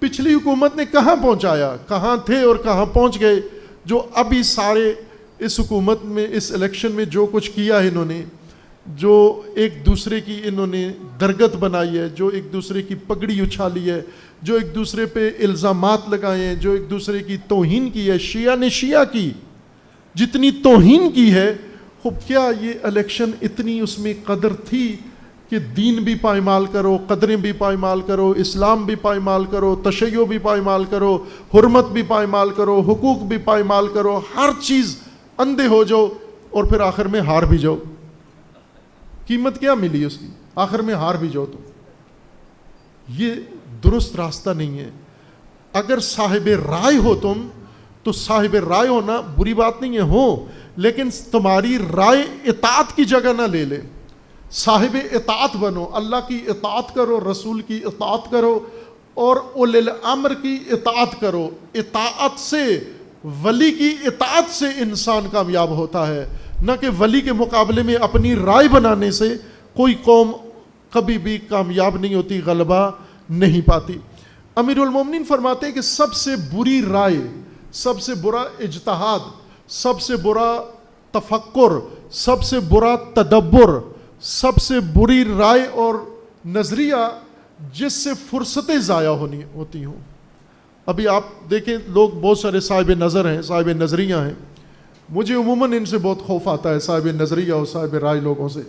Speaker 1: پچھلی حکومت نے کہاں پہنچایا؟ کہاں تھے اور کہاں پہنچ گئے؟ جو ابھی سارے اس حکومت میں, اس الیکشن میں جو کچھ کیا ہے انہوں نے, جو ایک دوسرے کی انہوں نے درگت بنائی ہے, جو ایک دوسرے کی پگڑی اچھالی ہے, جو ایک دوسرے پہ الزامات لگائے ہیں, جو ایک دوسرے کی توہین کی ہے. شیعہ نے شیعہ کی جتنی توہین کی ہے, خوب کیا یہ الیکشن اتنی اس میں قدر تھی کہ دین بھی پائمال کرو, قدریں بھی پائمال کرو, اسلام بھی پائمال کرو, تشیع بھی پائمال کرو, حرمت بھی پائمال کرو, حقوق بھی پائمال کرو, ہر چیز اندھے ہو جاؤ اور پھر آخر میں ہار بھی جاؤ. قیمت کیا ملی اس کی؟ آخر میں ہار بھی جاؤ. تو یہ درست راستہ نہیں ہے. اگر صاحب رائے ہو تم تو صاحب رائے ہونا بری بات نہیں ہے, ہو, لیکن تمہاری رائے اطاعت کی جگہ نہ لے لے. صاحب اطاعت بنو, اللہ کی اطاعت کرو, رسول کی اطاعت کرو اور اولی الامر کی اطاعت کرو. اطاعت سے, ولی کی اطاعت سے انسان کامیاب ہوتا ہے, نہ کہ ولی کے مقابلے میں اپنی رائے بنانے سے کوئی قوم کبھی بھی کامیاب نہیں ہوتی, غلبہ نہیں پاتی. امیر المومنین فرماتے ہیں کہ سب سے بری رائے, سب سے برا اجتہاد, سب سے برا تفکر, سب سے برا تدبر, سب سے بری رائے اور نظریہ جس سے فرصتیں ضائع ہوتی ہوں. ابھی آپ دیکھیں لوگ بہت سارے صاحب نظر ہیں, صاحب نظریہ ہیں. مجھے عموماً ان سے بہت خوف آتا ہے, صاحب نظریہ اور صاحب رائے لوگوں سے.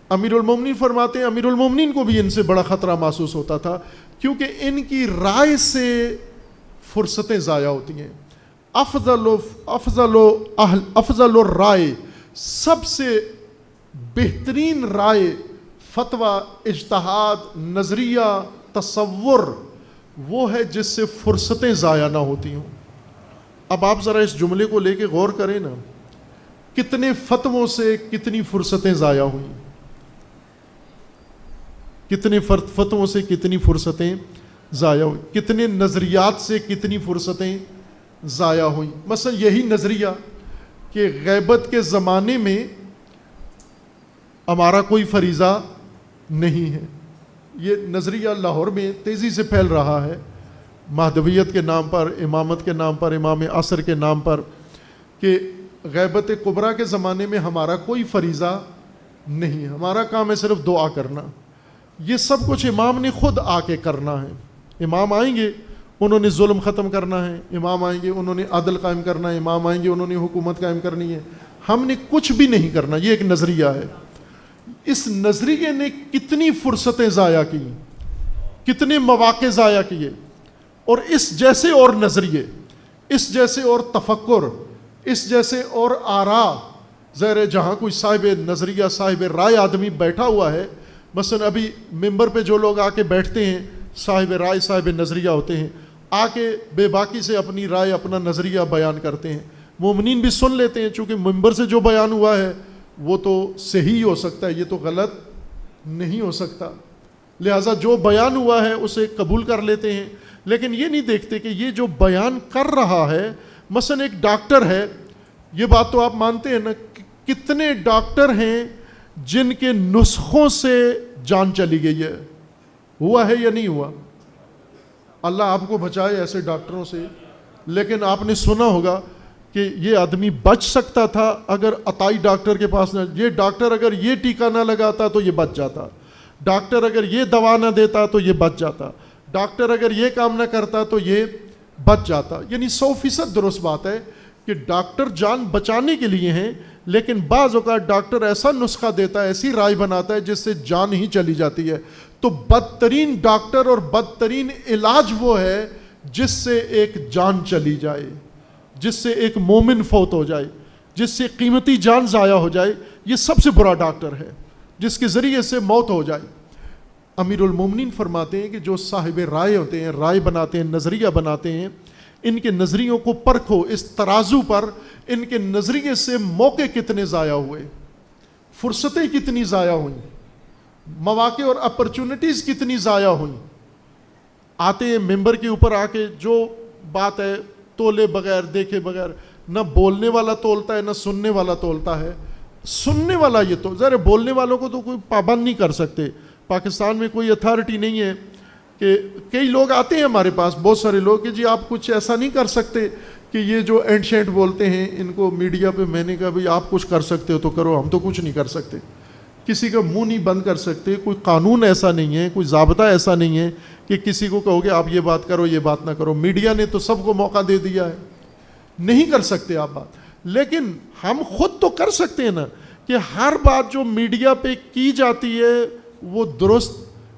Speaker 1: امیر المومنین فرماتے ہیں امیر المومنین کو بھی ان سے بڑا خطرہ محسوس ہوتا تھا، کیونکہ ان کی رائے سے فرصتیں ضائع ہوتی ہیں۔ افضل الرائے، سب سے بہترین رائے، فتویٰ، اجتہاد، نظریہ، تصور، وہ ہے جس سے فرصتیں ضائع نہ ہوتی ہوں۔ اب آپ ذرا اس جملے کو لے کے غور کریں نا، کتنے فتووں سے کتنی فرصتیں ضائع ہوئیں، کتنے فتووں سے کتنی فرصتیں ضائع ہوئیں، کتنے نظریات سے کتنی فرصتیں ضائع ہوئیں۔ مثلا یہی نظریہ کہ غیبت کے زمانے میں ہمارا کوئی فریضہ نہیں ہے، یہ نظریہ لاہور میں تیزی سے پھیل رہا ہے، مہدویت کے نام پر، امامت کے نام پر، امام عصر کے نام پر، کہ غیبت کبریٰ کے زمانے میں ہمارا کوئی فریضہ نہیں، ہمارا کام ہے صرف دعا کرنا۔ یہ سب کچھ امام نے خود آ کے کرنا ہے۔ امام آئیں گے انہوں نے ظلم ختم کرنا ہے، امام آئیں گے انہوں نے عدل قائم کرنا ہے، امام آئیں گے انہوں نے حکومت قائم کرنی ہے، ہم نے کچھ بھی نہیں کرنا۔ یہ ایک نظریہ ہے۔ اس نظریے نے کتنی فرصتیں ضائع کی، کتنے مواقع ضائع کیے، اور اس جیسے اور نظریے، اس جیسے اور تفکر، اس جیسے اور آراء، ظاہر جہاں کوئی صاحب نظریہ، صاحب رائے آدمی بیٹھا ہوا ہے، مثلا ابھی ممبر پہ جو لوگ آ کے بیٹھتے ہیں صاحب رائے، صاحب نظریہ ہوتے ہیں، آ کے بے باکی سے اپنی رائے، اپنا نظریہ بیان کرتے ہیں، مومنین بھی سن لیتے ہیں، چونکہ ممبر سے جو بیان ہوا ہے وہ تو صحیح ہو سکتا ہے، یہ تو غلط نہیں ہو سکتا، لہٰذا جو بیان ہوا ہے اسے قبول کر لیتے ہیں۔ لیکن یہ نہیں دیکھتے کہ یہ جو بیان کر رہا ہے، مثلا ایک ڈاکٹر ہے، یہ بات تو آپ مانتے ہیں نا، کتنے ڈاکٹر ہیں جن کے نسخوں سے جان چلی گئی ہے، ہوا ہے یا نہیں ہوا؟ اللہ آپ کو بچائے ایسے ڈاکٹروں سے۔ لیکن آپ نے سنا ہوگا کہ یہ آدمی بچ سکتا تھا اگر عطائی ڈاکٹر کے پاس نہ، یہ ڈاکٹر اگر یہ ٹیکہ نہ لگاتا تو یہ بچ جاتا، ڈاکٹر اگر یہ دوا نہ دیتا تو یہ بچ جاتا، ڈاکٹر اگر یہ کام نہ کرتا تو یہ بچ جاتا۔ یعنی 100% درست بات ہے کہ ڈاکٹر جان بچانے کے لیے ہیں، لیکن بعض اوقات ڈاکٹر ایسا نسخہ دیتا ہے، ایسی رائے بناتا ہے جس سے جان ہی چلی جاتی ہے۔ تو بدترین ڈاکٹر اور بدترین علاج وہ ہے جس سے ایک جان چلی جائے، جس سے ایک مومن فوت ہو جائے، جس سے قیمتی جان ضائع ہو جائے، یہ سب سے برا ڈاکٹر ہے، جس کے ذریعے سے موت ہو جائے۔ امیر المومنین فرماتے ہیں کہ جو صاحب رائے ہوتے ہیں، رائے بناتے ہیں، نظریہ بناتے ہیں، ان کے نظریوں کو پرکھو، اس ترازو پر ان کے نظریے سے موقع کتنے ضائع ہوئے، فرصتیں کتنی ضائع ہوئیں، مواقع اور اپرچونٹیز کتنی ضائع ہوئیں۔ آتے ہیں ممبر کے اوپر آ کے جو بات ہے تولے بغیر، دیکھے بغیر، نہ بولنے والا تولتا ہے نہ سننے والا تولتا ہے۔ سننے والا یہ تو ذرا، بولنے والوں کو تو کوئی پابند نہیں کر سکتے، پاکستان میں کوئی اتھارٹی نہیں ہے کہ کئی لوگ آتے ہیں ہمارے پاس، بہت سارے لوگ، کہ جی آپ کچھ ایسا نہیں کر سکتے کہ یہ جو اینٹ شینٹ بولتے ہیں ان کو میڈیا پہ، میں نے کہا بھئی آپ کچھ کر سکتے ہو تو کرو، ہم تو کچھ نہیں کر سکتے، کسی کا منہ نہیں بند کر سکتے، کوئی قانون ایسا نہیں ہے، کوئی ضابطہ ایسا نہیں ہے کہ کسی کو کہو کہ آپ یہ بات کرو یہ بات نہ کرو۔ میڈیا نے تو سب کو موقع دے دیا ہے، نہیں کر سکتے آپ بات، لیکن ہم خود تو کر سکتے ہیں نا کہ ہر بات جو میڈیا پہ کی جاتی ہے وہ درست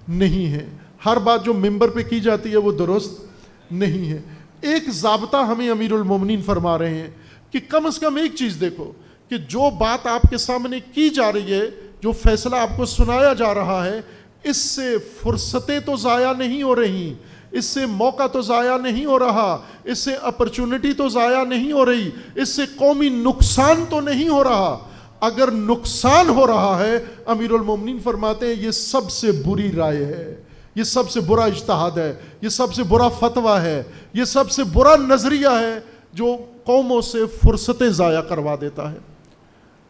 Speaker 1: نہیں ہے، ہر بات جو ممبر پہ کی جاتی ہے وہ درست نہیں ہے۔ ایک ضابطہ ہمیں امیر المومنین فرما رہے ہیں کہ کم از کم ایک چیز دیکھو کہ جو بات آپ کے سامنے کی جا رہی ہے، جو فیصلہ آپ کو سنایا جا رہا ہے، اس سے فرصتیں تو ضائع نہیں ہو رہی، اس سے موقع تو ضائع نہیں ہو رہا، اس سے اپرچونٹی تو ضائع نہیں ہو رہی، اس سے قومی نقصان تو نہیں ہو رہا۔ اگر نقصان ہو رہا ہے، امیر المومنین فرماتے ہیں یہ سب سے بری رائے ہے، یہ سب سے برا اجتہاد ہے، یہ سب سے برا فتویٰ ہے، یہ سب سے برا نظریہ ہے جو قوموں سے فرصتیں ضائع کروا دیتا ہے۔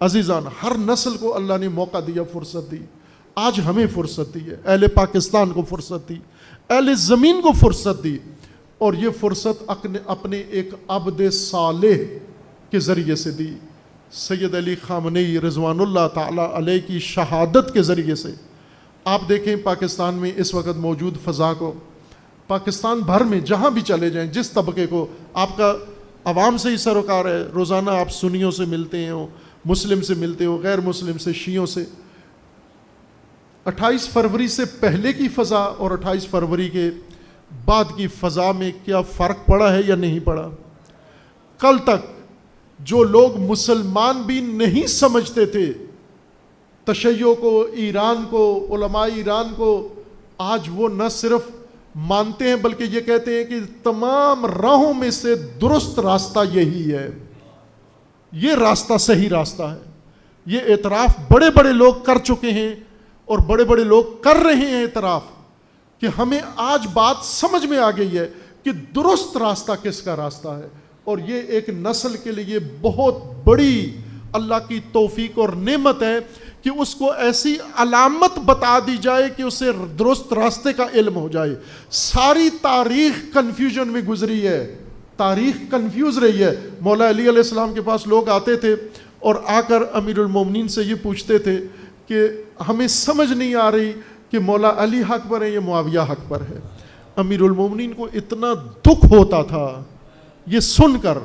Speaker 1: عزیزان، ہر نسل کو اللہ نے موقع دیا، فرصت دی، آج ہمیں فرصت دی ہے، اہل پاکستان کو فرصت دی، اہل زمین کو فرصت دی، اور یہ فرصت اپنے ایک عبد صالح کے ذریعے سے دی، سید علی خامنئی رضوان اللہ تعالی علیہ کی شہادت کے ذریعے سے۔ آپ دیکھیں پاکستان میں اس وقت موجود فضا کو، پاکستان بھر میں جہاں بھی چلے جائیں، جس طبقے کو، آپ کا عوام سے ہی سروکار ہے، روزانہ آپ سنیوں سے ملتے ہو، مسلم سے ملتے ہو، غیر مسلم سے، شیعوں سے، 28 فروری سے پہلے کی فضا اور 28 فروری کے بعد کی فضا میں کیا فرق پڑا ہے یا نہیں پڑا؟ کل تک جو لوگ مسلمان بھی نہیں سمجھتے تھے تشیع کو، ایران کو، علماء ایران کو، آج وہ نہ صرف مانتے ہیں بلکہ یہ کہتے ہیں کہ تمام راہوں میں سے درست راستہ یہی ہے، یہ راستہ صحیح راستہ ہے۔ یہ اعتراف بڑے بڑے لوگ کر چکے ہیں اور بڑے بڑے لوگ کر رہے ہیں اعتراف، کہ ہمیں آج بات سمجھ میں آ گئی ہے کہ درست راستہ کس کا راستہ ہے۔ اور یہ ایک نسل کے لیے بہت بڑی اللہ کی توفیق اور نعمت ہے کہ اس کو ایسی علامت بتا دی جائے کہ اسے درست راستے کا علم ہو جائے۔ ساری تاریخ کنفیوژن میں گزری ہے، تاریخ کنفیوز رہی ہے۔ مولا علی علیہ السلام کے پاس لوگ آتے تھے اور آ کر امیر المومنین سے یہ پوچھتے تھے کہ ہمیں سمجھ نہیں آ رہی کہ مولا علی حق پر ہے یا معاویہ حق پر ہے۔ امیر المومنین کو اتنا دکھ ہوتا تھا یہ سن کر،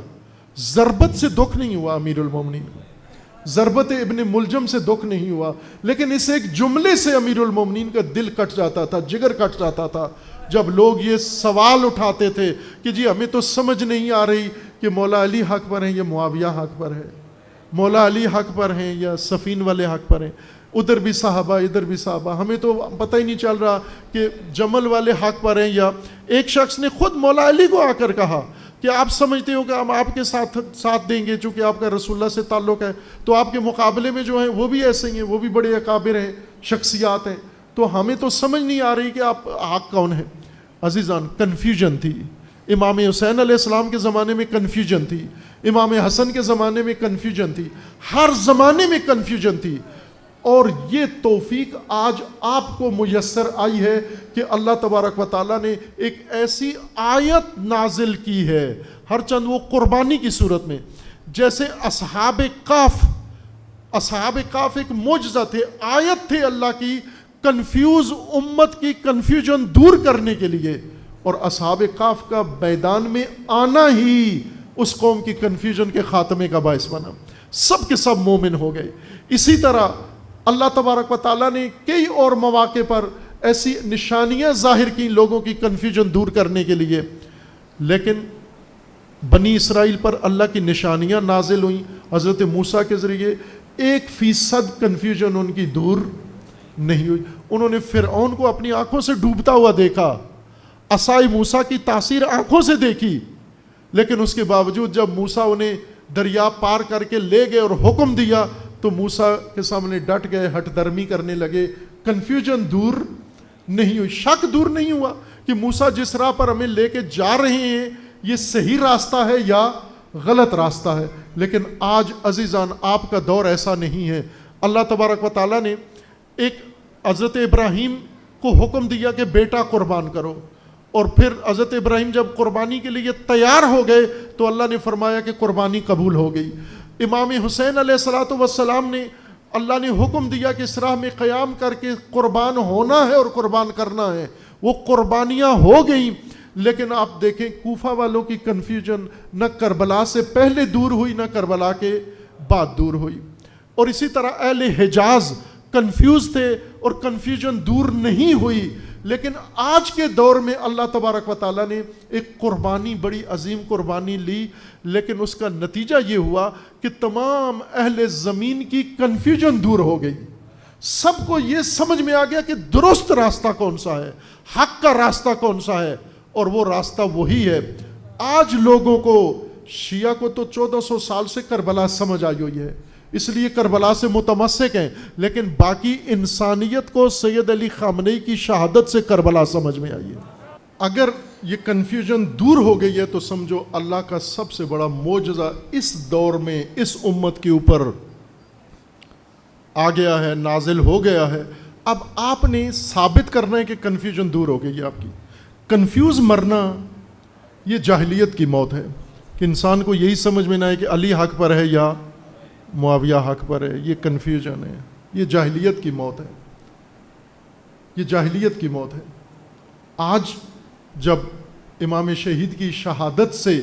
Speaker 1: ضربت سے دکھ نہیں ہوا امیر المومنین کو، ضربت ابن ملجم سے دکھ نہیں ہوا، لیکن اس ایک جملے سے امیر المومنین کا دل کٹ جاتا تھا، جگر کٹ جاتا تھا، جب لوگ یہ سوال اٹھاتے تھے کہ جی ہمیں تو سمجھ نہیں آ رہی کہ مولا علی حق پر ہیں یا معاویہ حق پر ہے، مولا علی حق پر ہیں یا صفین والے حق پر ہیں، ادھر بھی صحابہ ادھر بھی صحابہ، ہمیں تو پتہ ہی نہیں چل رہا کہ جمل والے حق پر ہیں یا۔ ایک شخص نے خود مولا علی کو آ کر کہا کہ آپ سمجھتے ہو کہ ہم آپ کے ساتھ دیں گے چونکہ آپ کا رسول اللہ سے تعلق ہے، تو آپ کے مقابلے میں جو ہیں وہ بھی ایسے ہی ہیں، وہ بھی بڑے اکابر ہیں، شخصیات ہیں، تو ہمیں تو سمجھ نہیں آ رہی کہ آپ حق کون ہیں۔ عزیزان، کنفیوژن تھی۔ امام حسین علیہ السلام کے زمانے میں کنفیوژن تھی، امام حسن کے زمانے میں کنفیوژن تھی، ہر زمانے میں کنفیوژن تھی، اور یہ توفیق آج آپ کو میسر آئی ہے کہ اللہ تبارک و تعالیٰ نے ایک ایسی آیت نازل کی ہے، ہر چند وہ قربانی کی صورت میں، جیسے اصحاب کاف ایک معجزہ تھے، آیت تھے اللہ کی، کنفیوز امت کی کنفیوژن دور کرنے کے لیے، اور اصحاب کاف کا میدان میں آنا ہی اس قوم کی کنفیوژن کے خاتمے کا باعث بنا، سب کے سب مومن ہو گئے۔ اسی طرح اللہ تبارک و تعالیٰ نے کئی اور مواقع پر ایسی نشانیاں ظاہر کی لوگوں کی کنفیوژن دور کرنے کے لیے، لیکن بنی اسرائیل پر اللہ کی نشانیاں نازل ہوئیں حضرت موسیٰ کے ذریعے، 1% کنفیوژن ان کی دور نہیں ہوئی۔ انہوں نے فرعون کو اپنی آنکھوں سے ڈوبتا ہوا دیکھا، عصائے موسیٰ کی تاثیر آنکھوں سے دیکھی، لیکن اس کے باوجود جب موسیٰ انہیں دریا پار کر کے لے گئے اور حکم دیا تو موسیٰ کے سامنے ڈٹ گئے، ہٹ درمی کرنے لگے، کنفیوژن دور نہیں ہوئی، شک دور نہیں ہوا کہ موسیٰ جس راہ پر ہمیں لے کے جا رہے ہیں یہ صحیح راستہ ہے یا غلط راستہ ہے۔ لیکن آج عزیزان آپ کا دور ایسا نہیں ہے۔ اللہ تبارک و تعالیٰ نے ایک حضرت ابراہیم کو حکم دیا کہ بیٹا قربان کرو، اور پھر حضرت ابراہیم جب قربانی کے لیے تیار ہو گئے تو اللہ نے فرمایا کہ قربانی قبول ہو گئی۔ امام حسین علیہ السلام نے اللہ نے حکم دیا کہ اس راہ میں قیام کر کے قربان ہونا ہے اور قربان کرنا ہے، وہ قربانیاں ہو گئیں۔ لیکن آپ دیکھیں کوفہ والوں کی کنفیوژن نہ کربلا سے پہلے دور ہوئی نہ کربلا کے بعد دور ہوئی، اور اسی طرح اہل حجاز کنفیوز تھے اور کنفیوژن دور نہیں ہوئی۔ لیکن آج کے دور میں اللہ تبارک و تعالیٰ نے ایک قربانی، بڑی عظیم قربانی لی، لیکن اس کا نتیجہ یہ ہوا کہ تمام اہل زمین کی کنفیوژن دور ہو گئی، سب کو یہ سمجھ میں آ گیا کہ درست راستہ کون سا ہے، حق کا راستہ کون سا ہے، اور وہ راستہ وہی ہے۔ آج لوگوں کو، شیعہ کو تو 1400 سال سے کربلا سمجھ آئی ہوئی ہے، اس لیے کربلا سے متمسک ہیں، لیکن باقی انسانیت کو سید علی خامنئی کی شہادت سے کربلا سمجھ میں آئی ہے۔ اگر یہ کنفیوژن دور ہو گئی ہے تو سمجھو اللہ کا سب سے بڑا معجزہ اس دور میں اس امت کے اوپر آ گیا ہے، نازل ہو گیا ہے۔ اب آپ نے ثابت کرنا ہے کہ کنفیوژن دور ہو گئی ہے آپ کی۔ کنفیوز مرنا یہ جاہلیت کی موت ہے، کہ انسان کو یہی سمجھ میں نہ آئے کہ علی حق پر ہے یا معاویہ حق پر ہے، یہ کنفیوژن ہے، یہ جاہلیت کی موت ہے، یہ جاہلیت کی موت ہے۔ آج جب امام شہید کی شہادت سے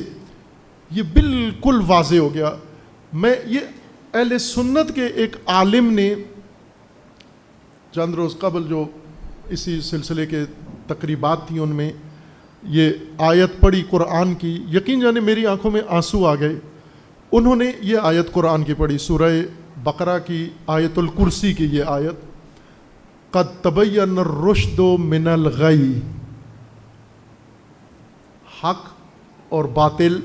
Speaker 1: یہ بالکل واضح ہو گیا، یہ اہل سنت کے ایک عالم نے چند روز قبل جو اسی سلسلے کے تقریبات تھیں ان میں یہ آیت پڑھی قرآن کی، یقین جانے میری آنکھوں میں آنسو آ گئے. انہوں نے یہ آیت قرآن کی پڑھی، سورہ بقرہ کی آیت الکرسی کی یہ آیت، قد تبین الرشد من الغی، حق اور باطل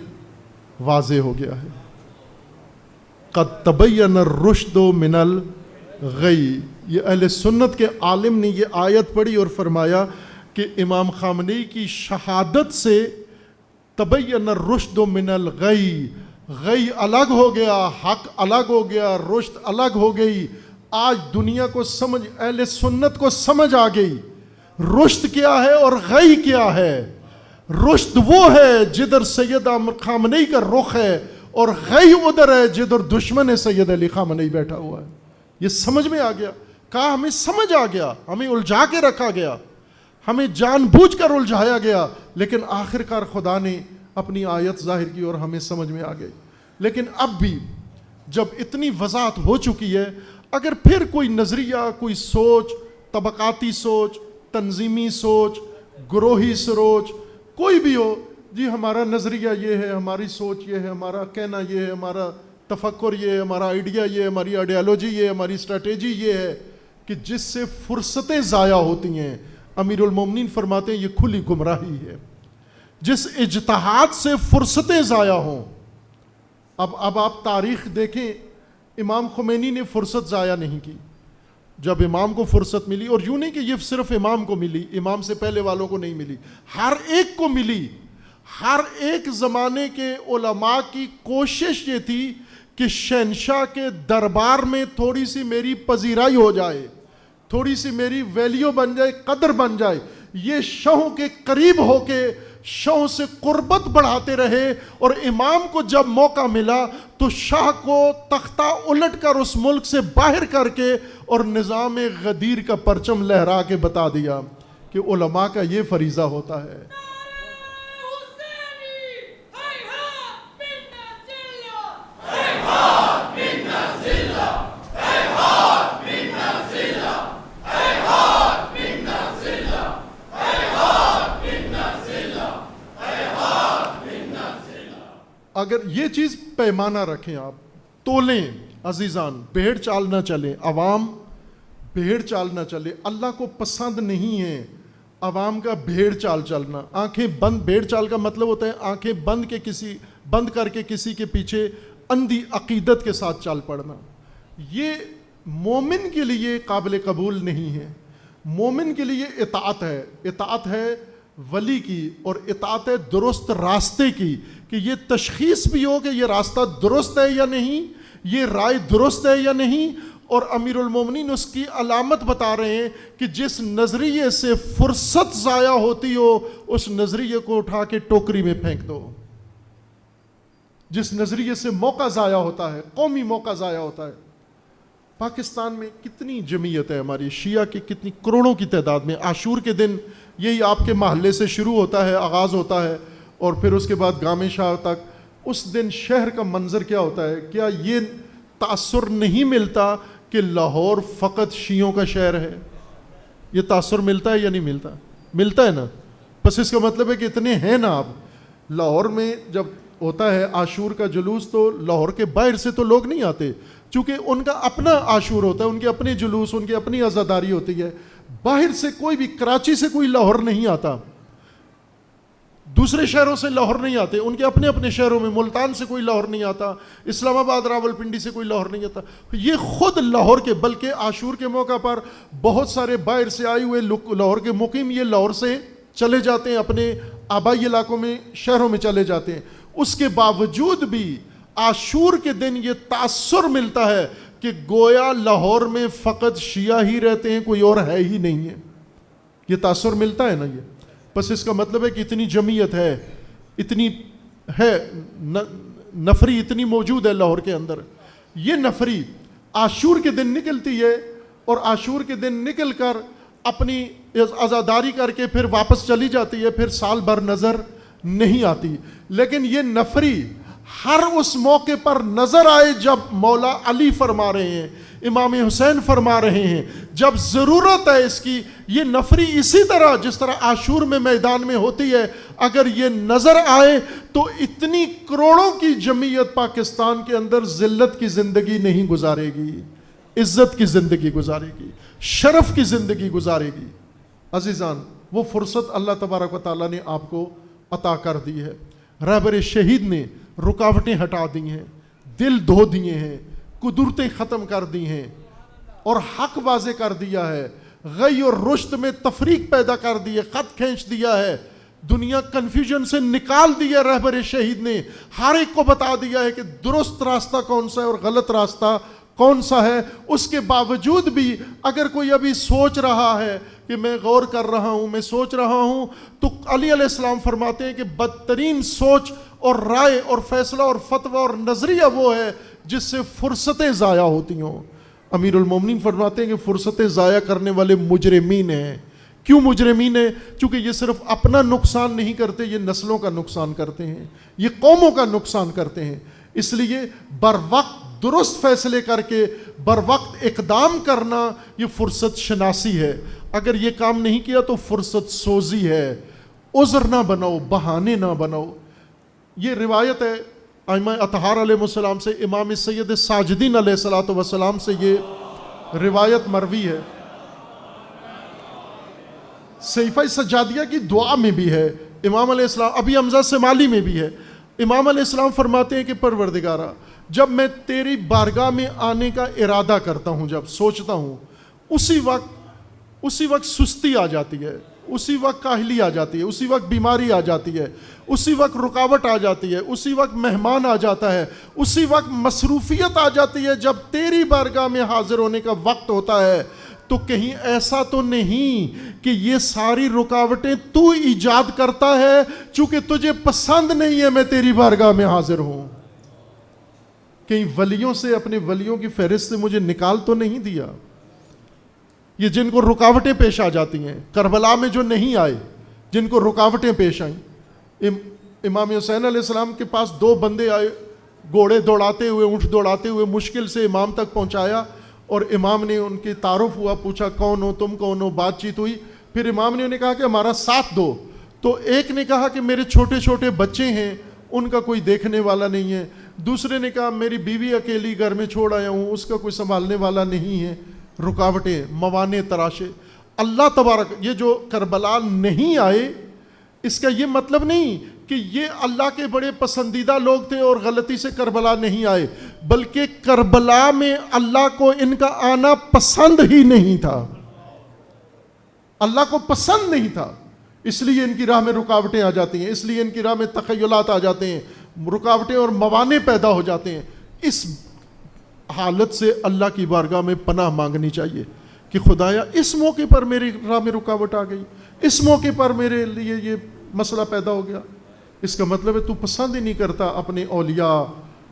Speaker 1: واضح ہو گیا ہے. قد تبین الرشد من الغی، یہ اہل سنت کے عالم نے یہ آیت پڑھی اور فرمایا کہ امام خامنئی کی شہادت سے تبین الرشد من الغی، غی الگ ہو گیا، حق الگ ہو گیا، رشد الگ ہو گئی. آج دنیا کو سمجھ، اہل سنت کو سمجھ آ گئی رشد کیا ہے اور غی کیا ہے. رشد وہ ہے جدھر سید خامنئی کا رخ ہے، اور غی ادھر ہے جدھر دشمن سید علی خامنئی بیٹھا ہوا ہے. یہ سمجھ میں آ گیا. کہا ہمیں سمجھ آ گیا، ہمیں الجھا کے رکھا گیا، ہمیں جان بوجھ کر الجھایا گیا، لیکن آخر کار خدا نے اپنی آیت ظاہر کی اور ہمیں سمجھ میں آ گئی. لیکن اب بھی جب اتنی وضاحت ہو چکی ہے، اگر پھر کوئی نظریہ، کوئی سوچ، طبقاتی سوچ، تنظیمی سوچ، گروہی سوچ کوئی بھی ہو، جی ہمارا نظریہ یہ ہے، ہماری سوچ یہ ہے، ہمارا کہنا یہ ہے، ہمارا تفکر یہ ہے، ہمارا آئیڈیا یہ ہے، ہماری آئیڈیالوجی یہ ہے، ہماری اسٹریٹجی یہ ہے، کہ جس سے فرصتیں ضائع ہوتی ہیں. امیر المومنین فرماتے ہیں یہ کھلی گمراہی ہے. جس اجتہاد سے فرصتیں ضائع ہوں. اب آپ تاریخ دیکھیں، امام خمینی نے فرصت ضائع نہیں کی. جب امام کو فرصت ملی، اور یوں نہیں کہ یہ صرف امام کو ملی، امام سے پہلے والوں کو نہیں ملی، ہر ایک کو ملی. ہر ایک زمانے کے علماء کی کوشش یہ تھی کہ شہنشاہ کے دربار میں تھوڑی سی میری پذیرائی ہو جائے، تھوڑی سی میری ویلیو بن جائے، قدر بن جائے. یہ شہوں کے قریب ہو کے شہوں سے قربت بڑھاتے رہے، اور امام کو جب موقع ملا تو شاہ کو تختہ الٹ کر اس ملک سے باہر کر کے اور نظام غدیر کا پرچم لہرا کے بتا دیا کہ علماء کا یہ فریضہ ہوتا ہے. اگر یہ چیز پیمانہ رکھیں، آپ تولیں عزیزان، بھیڑ چال نہ چلیں. عوام بھیڑ چال نہ چلے. اللہ کو پسند نہیں ہے عوام کا بھیڑ چال چلنا. آنکھیں بند، بھیڑ چال کا مطلب ہوتا ہے آنکھیں بند کر کے کسی کے پیچھے اندھی عقیدت کے ساتھ چال پڑنا. یہ مومن کے لیے قابل قبول نہیں ہے. مومن کے لیے اطاعت ہے، اطاعت ہے ولی کی، اور اطاعت ہے درست راستے کی، کہ یہ تشخیص بھی ہو کہ یہ راستہ درست ہے یا نہیں، یہ رائے درست ہے یا نہیں. اور امیر المومنین اس کی علامت بتا رہے ہیں کہ جس نظریے سے فرصت ضائع ہوتی ہو اس نظریے کو اٹھا کے ٹوکری میں پھینک دو. جس نظریے سے موقع ضائع ہوتا ہے، قومی موقع ضائع ہوتا ہے. پاکستان میں کتنی جمعیت ہے ہماری شیعہ کی، کتنی کروڑوں کی تعداد میں. عاشور کے دن یہی آپ کے محلے سے شروع ہوتا ہے، آغاز ہوتا ہے، اور پھر اس کے بعد گام شاہ تک. اس دن شہر کا منظر کیا ہوتا ہے؟ کیا یہ تاثر نہیں ملتا کہ لاہور فقط شیعوں کا شہر ہے؟ یہ تاثر ملتا ہے یا نہیں ملتا؟ ملتا ہے نا. بس اس کا مطلب ہے کہ اتنے ہیں نا آپ. لاہور میں جب ہوتا ہے عاشور کا جلوس تو لاہور کے باہر سے تو لوگ نہیں آتے، چونکہ ان کا اپنا عاشور ہوتا ہے، ان کے اپنے جلوس، ان کی اپنی عزاداری ہوتی ہے. باہر سے کوئی بھی، کراچی سے کوئی لاہور نہیں آتا، دوسرے شہروں سے لاہور نہیں آتے، ان کے اپنے اپنے شہروں میں. ملتان سے کوئی لاہور نہیں آتا، اسلام آباد راولپنڈی سے کوئی لاہور نہیں آتا. یہ خود لاہور کے، بلکہ عاشور کے موقع پر بہت سارے باہر سے آئے ہوئے لاہور کے مقیم یہ لاہور سے چلے جاتے ہیں، اپنے آبائی علاقوں میں، شہروں میں چلے جاتے ہیں. اس کے باوجود بھی عاشور کے دن یہ تاثر ملتا ہے کہ گویا لاہور میں فقط شیعہ ہی رہتے ہیں، کوئی اور ہے ہی نہیں ہے. یہ تاثر ملتا ہے نا. یہ بس اس کا مطلب ہے کہ اتنی جمعیت ہے، اتنی ہے، نفری اتنی موجود ہے لاہور کے اندر. یہ نفری عاشور کے دن نکلتی ہے، اور عاشور کے دن نکل کر اپنی عزاداری کر کے پھر واپس چلی جاتی ہے، پھر سال بھر نظر نہیں آتی. لیکن یہ نفری ہر اس موقع پر نظر آئے جب مولا علی فرما رہے ہیں، امام حسین فرما رہے ہیں، جب ضرورت ہے اس کی. یہ نفری اسی طرح جس طرح عاشور میں میدان میں ہوتی ہے، اگر یہ نظر آئے تو اتنی کروڑوں کی جمعیت پاکستان کے اندر ذلت کی زندگی نہیں گزارے گی، عزت کی زندگی گزارے گی، شرف کی زندگی گزارے گی. عزیزان، وہ فرصت اللہ تبارک و تعالیٰ نے آپ کو عطا کر دی ہے. رہبر شہید نے رکاوٹیں ہٹا دی ہیں، دل دھو دیے ہیں، قدرتیں ختم کر دی ہیں اور حق واضح کر دیا ہے. غی اور رشد میں تفریق پیدا کر دی ہے، خط کھینچ دیا ہے، دنیا کنفیوژن سے نکال دی ہے. رہبر شہید نے ہر ایک کو بتا دیا ہے کہ درست راستہ کون سا ہے اور غلط راستہ کون سا ہے. اس کے باوجود بھی اگر کوئی ابھی سوچ رہا ہے کہ میں غور کر رہا ہوں، میں سوچ رہا ہوں، تو علی علیہ السلام فرماتے ہیں کہ بدترین سوچ اور رائے اور فیصلہ اور فتویٰ اور نظریہ وہ ہے جس سے فرصتیں ضائع ہوتی ہوں. امیر المومنین فرماتے ہیں کہ فرصتیں ضائع کرنے والے مجرمین ہیں. کیوں مجرمین ہیں؟ چونکہ یہ صرف اپنا نقصان نہیں کرتے، یہ نسلوں کا نقصان کرتے ہیں، یہ قوموں کا نقصان کرتے ہیں. اس لیے بر وقت درست فیصلے کر کے بر وقت اقدام کرنا یہ فرصت شناسی ہے. اگر یہ کام نہیں کیا تو فرصت سوزی ہے. عذر نہ بناؤ، بہانے نہ بناؤ. یہ روایت ہے ائمہ اطہار علیہ السلام سے، امام سید ساجدین علیہ السلام سے یہ روایت مروی ہے. صحیفہ سجادیہ کی دعا میں بھی ہے، امام علیہ السلام ابی حمزہ سمالی میں بھی ہے. امام علیہ السلام فرماتے ہیں کہ پروردگارا، جب میں تیری بارگاہ میں آنے کا ارادہ کرتا ہوں، جب سوچتا ہوں، اسی وقت سستی آ جاتی ہے، اسی وقت کاہلی آ جاتی ہے، اسی وقت بیماری آ جاتی ہے، اسی وقت رکاوٹ آ جاتی ہے، اسی وقت مہمان آ جاتا ہے، اسی وقت مصروفیت آ جاتی ہے. جب تیری بارگاہ میں حاضر ہونے کا وقت ہوتا ہے تو کہیں ایسا تو نہیں کہ یہ ساری رکاوٹیں تو ایجاد کرتا ہے چونکہ تجھے پسند نہیں ہے میں تیری بارگاہ میں حاضر ہوں. کہیں ولیوں سے، اپنے ولیوں کی فہرست سے مجھے نکال تو نہیں دیا. یہ جن کو رکاوٹیں پیش آ جاتی ہیں، کربلا میں جو نہیں آئے، جن کو رکاوٹیں پیش آئیں. امام حسین علیہ السلام کے پاس 2 بندے آئے، گھوڑے دوڑاتے ہوئے، اونٹ دوڑاتے ہوئے، مشکل سے امام تک پہنچایا اور امام نے ان کی تعارف ہوا، پوچھا کون ہو تم، کون ہو، بات چیت ہوئی. پھر امام نے انہیں کہا کہ ہمارا ساتھ دو. تو ایک نے کہا کہ میرے چھوٹے چھوٹے بچے ہیں، ان کا کوئی دیکھنے والا نہیں ہے. دوسرے نے کہا میری بیوی اکیلی گھر میں چھوڑ آیا ہوں، اس کا کوئی سنبھالنے والا نہیں ہے. رکاوٹیں، موانع تراشے. اللہ تبارک، یہ جو کربلا نہیں آئے اس کا یہ مطلب نہیں کہ یہ اللہ کے بڑے پسندیدہ لوگ تھے اور غلطی سے کربلا نہیں آئے، بلکہ کربلا میں اللہ کو ان کا آنا پسند ہی نہیں تھا. اللہ کو پسند نہیں تھا، اس لیے ان کی راہ میں رکاوٹیں آ جاتی ہیں، اس لیے ان کی راہ میں تخیلات آ جاتے ہیں، رکاوٹیں اور موانع پیدا ہو جاتے ہیں. اس حالت سے اللہ کی بارگاہ میں پناہ مانگنی چاہیے کہ خدایا اس موقع پر میری راہ میں رکاوٹ آ گئی، اس موقع پر میرے لیے یہ مسئلہ پیدا ہو گیا. اس کا مطلب ہے تو پسند ہی نہیں کرتا، اپنے اولیاء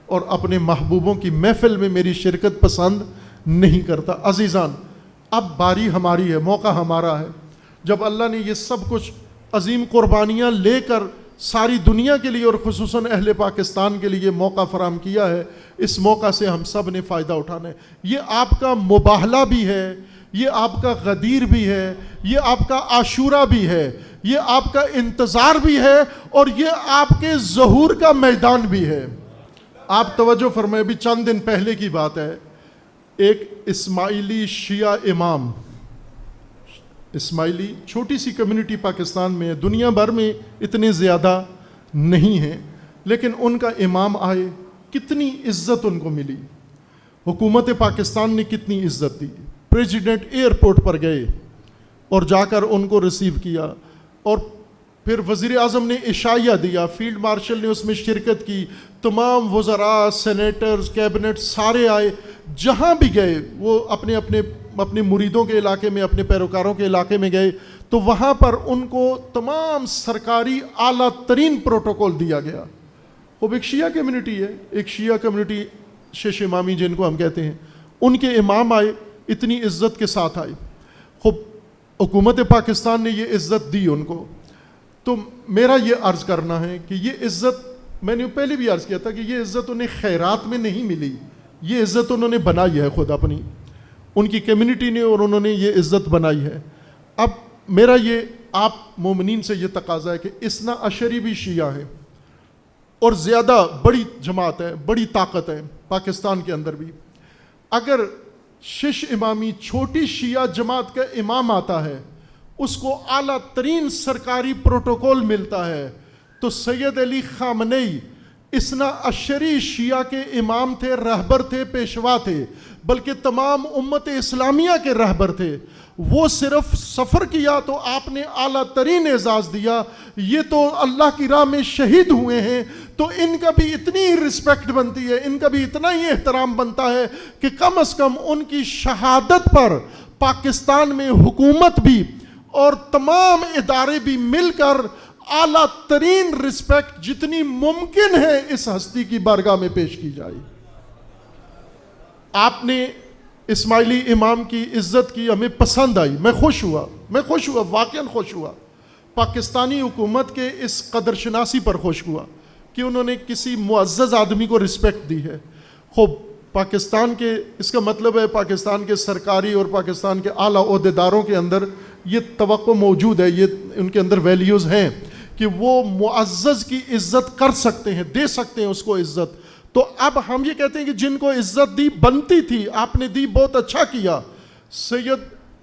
Speaker 1: اور اپنے محبوبوں کی محفل میں میری شرکت پسند نہیں کرتا. عزیزان، اب باری ہماری ہے، موقع ہمارا ہے. جب اللہ نے یہ سب کچھ عظیم قربانیاں لے کر ساری دنیا کے لیے اور خصوصاً اہل پاکستان کے لیے موقع فراہم کیا ہے، اس موقع سے ہم سب نے فائدہ اٹھانا ہے. یہ آپ کا مباہلہ بھی ہے، یہ آپ کا غدیر بھی ہے، یہ آپ کا عاشورہ بھی ہے، یہ آپ کا انتظار بھی ہے اور یہ آپ کے ظہور کا میدان بھی ہے. آپ توجہ فرمائیں، ابھی چند دن پہلے کی بات ہے، ایک اسماعیلی شیعہ امام، اسماعیلی چھوٹی سی کمیونٹی پاکستان میں ہے، دنیا بھر میں اتنے زیادہ نہیں ہیں، لیکن ان کا امام آئے، کتنی عزت ان کو ملی، حکومت پاکستان نے کتنی عزت دی. پریزیڈنٹ ایئرپورٹ پر گئے اور جا کر ان کو ریسیو کیا، اور پھر وزیر اعظم نے عشائیہ دیا، فیلڈ مارشل نے اس میں شرکت کی، تمام وزراء، سینیٹرز، کیبنٹ سارے آئے. جہاں بھی گئے وہ اپنے مریدوں کے علاقے میں، اپنے پیروکاروں کے علاقے میں گئے تو وہاں پر ان کو تمام سرکاری اعلیٰ ترین پروٹوکول دیا گیا. وہ ایک شیعہ کمیونٹی ہے، ایک شیعہ کمیونٹی شیش امامی جن کو ہم کہتے ہیں، ان کے امام آئے، اتنی عزت کے ساتھ آئے. خوب حکومت پاکستان نے یہ عزت دی ان کو. تو میرا یہ عرض کرنا ہے کہ یہ عزت میں نے پہلے بھی عرض کیا تھا کہ یہ عزت انہیں خیرات میں نہیں ملی، یہ عزت انہوں نے بنائی ہے خود اپنی، ان کی کمیونٹی نے، اور انہوں نے یہ عزت بنائی ہے۔ اب میرا یہ آپ مومنین سے یہ تقاضا ہے کہ اثنا عشری بھی شیعہ ہیں اور زیادہ بڑی جماعت ہے، بڑی طاقت ہے پاکستان کے اندر بھی۔ اگر شش امامی چھوٹی شیعہ جماعت کا امام آتا ہے، اس کو اعلیٰ ترین سرکاری پروٹوکول ملتا ہے، تو سید علی خامنئی اثنا عشری شیعہ کے امام تھے، رہبر تھے، پیشوا تھے، بلکہ تمام امت اسلامیہ کے رہبر تھے۔ وہ صرف سفر کیا تو آپ نے اعلیٰ ترین اعزاز دیا، یہ تو اللہ کی راہ میں شہید ہوئے ہیں، تو ان کا بھی اتنی ہی رسپیکٹ بنتی ہے، ان کا بھی اتنا ہی احترام بنتا ہے کہ کم از کم ان کی شہادت پر پاکستان میں حکومت بھی اور تمام ادارے بھی مل کر اعلیٰ ترین رسپیکٹ جتنی ممکن ہے اس ہستی کی بارگاہ میں پیش کی جائے۔ آپ نے اسماعیلی امام کی عزت کی، ہمیں پسند آئی، میں خوش ہوا، واقعاً خوش ہوا۔ پاکستانی حکومت کے اس قدر شناسی پر خوش ہوا کہ انہوں نے کسی معزز آدمی کو رسپیکٹ دی ہے۔ خوب پاکستان کے، اس کا مطلب ہے پاکستان کے سرکاری اور پاکستان کے اعلیٰ عہدیداروں کے اندر یہ توقع موجود ہے، یہ ان کے اندر ویلیوز ہیں کہ وہ معزز کی عزت کر سکتے ہیں، دے سکتے ہیں اس کو عزت۔ تو اب ہم یہ کہتے ہیں کہ جن کو عزت دی بنتی تھی آپ نے دی، بہت اچھا کیا۔ سید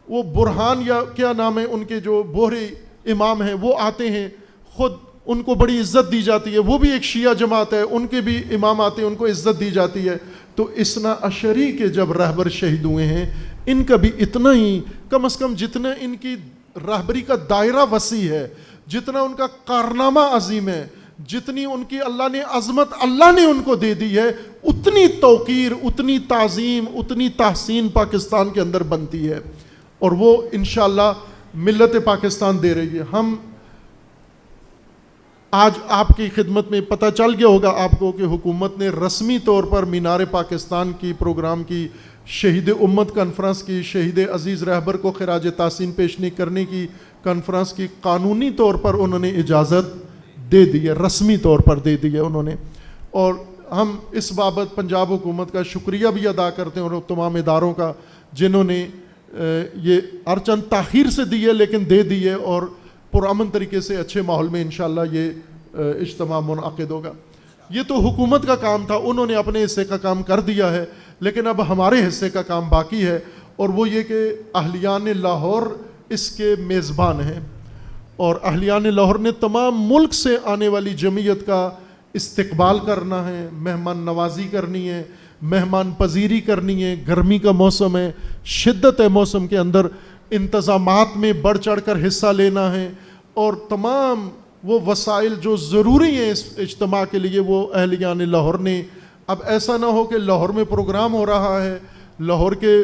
Speaker 1: وہ برہان یا کیا نام ہے ان کے جو بوہری امام ہیں، وہ آتے ہیں، خود ان کو بڑی عزت دی جاتی ہے، وہ بھی ایک شیعہ جماعت ہے، ان کے بھی امام آتے ہیں، ان کو عزت دی جاتی ہے۔ تو اثنا عشری کے جب رہبر شہید ہوئے ہیں، ان کا بھی اتنا ہی، کم از کم جتنا ان کی رہبری کا دائرہ وسیع ہے، جتنا ان کا کارنامہ عظیم ہے، جتنی ان کی اللہ نے عظمت اللہ نے ان کو دے دی ہے، اتنی توقیر، اتنی تعظیم، اتنی تحسین پاکستان کے اندر بنتی ہے، اور وہ انشاءاللہ ملت پاکستان دے رہی ہے۔ ہم آج آپ کی خدمت میں پتہ چل گیا ہوگا آپ کو کہ حکومت نے رسمی طور پر مینار پاکستان کی پروگرام کی، شہید امت کانفرنس کی، شہید عزیز رہبر کو خراج تحسین پیش کرنے کی کانفرنس کی قانونی طور پر انہوں نے اجازت دے دی ہے، رسمی طور پر دے دی ہے انہوں نے، اور ہم اس بابت پنجاب حکومت کا شکریہ بھی ادا کرتے ہیں اور تمام اداروں کا جنہوں نے یہ ہر چند تاخیر سے دی ہے لیکن دے دی ہے، اور پرامن طریقے سے اچھے ماحول میں انشاءاللہ یہ اجتماع منعقد ہوگا۔ یہ تو حکومت کا کام تھا، انہوں نے اپنے حصے کا کام کر دیا ہے، لیکن اب ہمارے حصے کا کام باقی ہے، اور وہ یہ کہ اہلیان لاہور اس کے میزبان ہیں، اور اہلیان لاہور نے تمام ملک سے آنے والی جمعیت کا استقبال کرنا ہے، مہمان نوازی کرنی ہے، مہمان پذیری کرنی ہے۔ گرمی کا موسم ہے، شدت ہے موسم کے اندر، انتظامات میں بڑھ چڑھ کر حصہ لینا ہے، اور تمام وہ وسائل جو ضروری ہیں اس اجتماع کے لیے وہ اہلیان لاہور نے۔ اب ایسا نہ ہو کہ لاہور میں پروگرام ہو رہا ہے، لاہور کے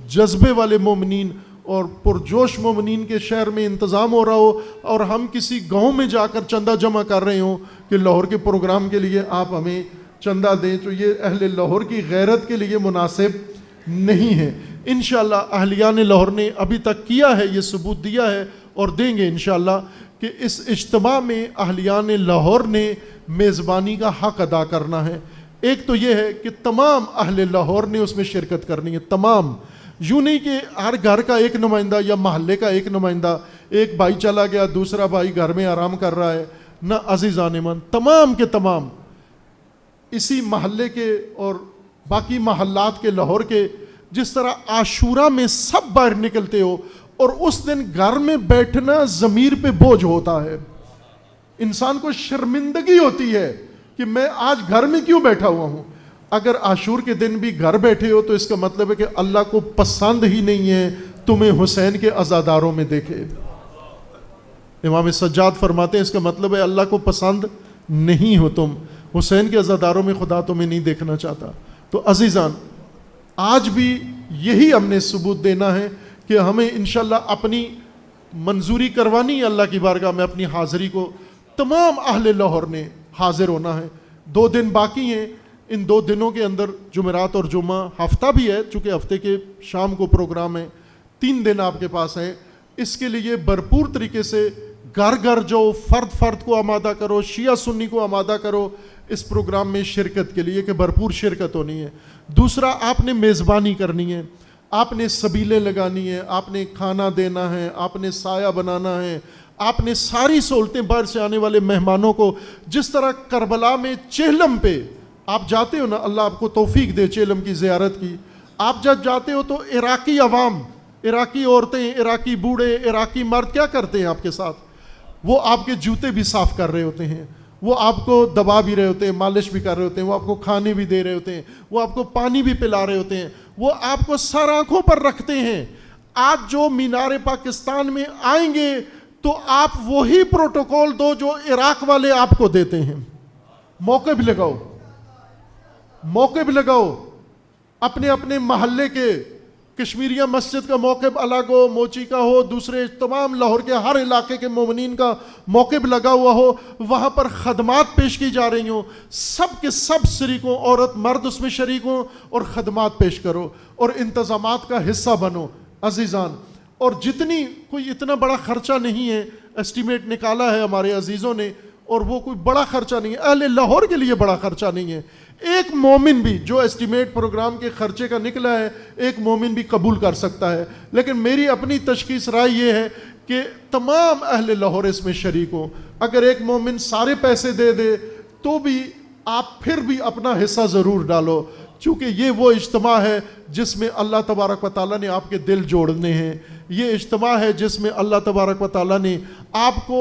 Speaker 1: جذبے والے مومنین اور پرجوش مومنین کے شہر میں انتظام ہو رہا ہو، اور ہم کسی گاؤں میں جا کر چندہ جمع کر رہے ہوں کہ لاہور کے پروگرام کے لیے آپ ہمیں چندہ دیں، تو یہ اہل لاہور کی غیرت کے لیے مناسب نہیں ہے۔ انشاءاللہ اہلیان لاہور نے ابھی تک کیا ہے، یہ ثبوت دیا ہے اور دیں گے انشاءاللہ کہ اس اجتماع میں اہلیان لاہور نے میزبانی کا حق ادا کرنا ہے۔ ایک تو یہ ہے کہ تمام اہل لاہور نے اس میں شرکت کرنی ہے، تمام، یوں نہیں کہ ہر گھر کا ایک نمائندہ یا محلے کا ایک نمائندہ، ایک بھائی چلا گیا دوسرا بھائی گھر میں آرام کر رہا ہے، نہ عزیزان من، تمام کے تمام اسی محلے کے اور باقی محلات کے لاہور کے، جس طرح عاشورہ میں سب باہر نکلتے ہو اور اس دن گھر میں بیٹھنا ضمیر پہ بوجھ ہوتا ہے، انسان کو شرمندگی ہوتی ہے کہ میں آج گھر میں کیوں بیٹھا ہوا ہوں۔ اگر عاشور کے دن بھی گھر بیٹھے ہو تو اس کا مطلب ہے کہ اللہ کو پسند ہی نہیں ہے تمہیں حسین کے عزاداروں میں دیکھے۔ امام سجاد فرماتے ہیں اس کا مطلب ہے اللہ کو پسند نہیں ہو تم، حسین کے عزاداروں میں خدا تمہیں نہیں دیکھنا چاہتا۔ تو عزیزان، آج بھی یہی ہم نے ثبوت دینا ہے کہ ہمیں انشاءاللہ اپنی منظوری کروانی ہے اللہ کی بارگاہ میں، اپنی حاضری کو تمام اہل لاہور نے حاضر ہونا ہے۔ 2 دن باقی ہیں، ان 2 دنوں کے اندر جمعرات اور جمعہ، ہفتہ بھی ہے چونکہ ہفتے کے شام کو پروگرام ہے، 3 دن آپ کے پاس ہیں، اس کے لیے بھرپور طریقے سے گھر گھر جو فرد فرد کو آمادہ کرو, شیعہ سنی کو آمادہ کرو اس پروگرام میں شرکت کے لیے کہ بھرپور شرکت ہونی ہے. دوسرا, آپ نے میزبانی کرنی ہے, آپ نے سبیلیں لگانی ہیں, آپ نے کھانا دینا ہے, آپ نے سایہ بنانا ہے, آپ نے ساری سہولتیں باہر سے آنے والے مہمانوں کو, جس طرح کربلا میں چہلم پہ آپ جاتے ہو نا, اللہ آپ کو توفیق دے چہلم کی زیارت کی, آپ جب جاتے ہو تو عراقی عوام, عراقی عورتیں, عراقی بوڑھے, عراقی مرد کیا کرتے ہیں آپ کے ساتھ؟ وہ آپ کے جوتے بھی صاف کر رہے ہوتے ہیں, وہ آپ کو دبا بھی رہے ہوتے ہیں, مالش بھی کر رہے ہوتے ہیں, وہ آپ کو کھانے بھی دے رہے ہوتے ہیں, وہ آپ کو پانی بھی پلا رہے ہوتے ہیں, وہ آپ کو سر آنکھوں پر رکھتے ہیں. آج جو مینار پاکستان میں آئیں گے تو آپ وہی پروٹوکول دو جو عراق والے آپ کو دیتے ہیں. موقع بھی لگاؤ, موقع بھی لگاؤ, اپنے اپنے محلے کے کشمیریہ مسجد کا موقف الگ ہو, موچی کا ہو, دوسرے تمام لاہور کے ہر علاقے کے مومنین کا موقف لگا ہوا ہو, وہاں پر خدمات پیش کی جا رہی ہوں, سب کے سب شریک ہوں, عورت مرد اس میں شریک ہوں اور خدمات پیش کرو اور انتظامات کا حصہ بنو عزیزان. اور جتنی کوئی اتنا بڑا خرچہ نہیں ہے, ایسٹیمیٹ نکالا ہے ہمارے عزیزوں نے, اور وہ کوئی بڑا خرچہ نہیں ہے, اہل لاہور کے لیے بڑا خرچہ نہیں ہے. ایک مومن بھی جو ایسٹیمیٹ پروگرام کے خرچے کا نکلا ہے, ایک مومن بھی قبول کر سکتا ہے. لیکن میری اپنی تشخیص رائے یہ ہے کہ تمام اہل لاہور اس میں شریک ہوں. اگر ایک مومن سارے پیسے دے دے تو بھی آپ پھر بھی اپنا حصہ ضرور ڈالو, چونکہ یہ وہ اجتماع ہے جس میں اللہ تبارک و تعالیٰ نے آپ کے دل جوڑنے ہیں. یہ اجتماع ہے جس میں اللہ تبارک و تعالیٰ نے آپ کو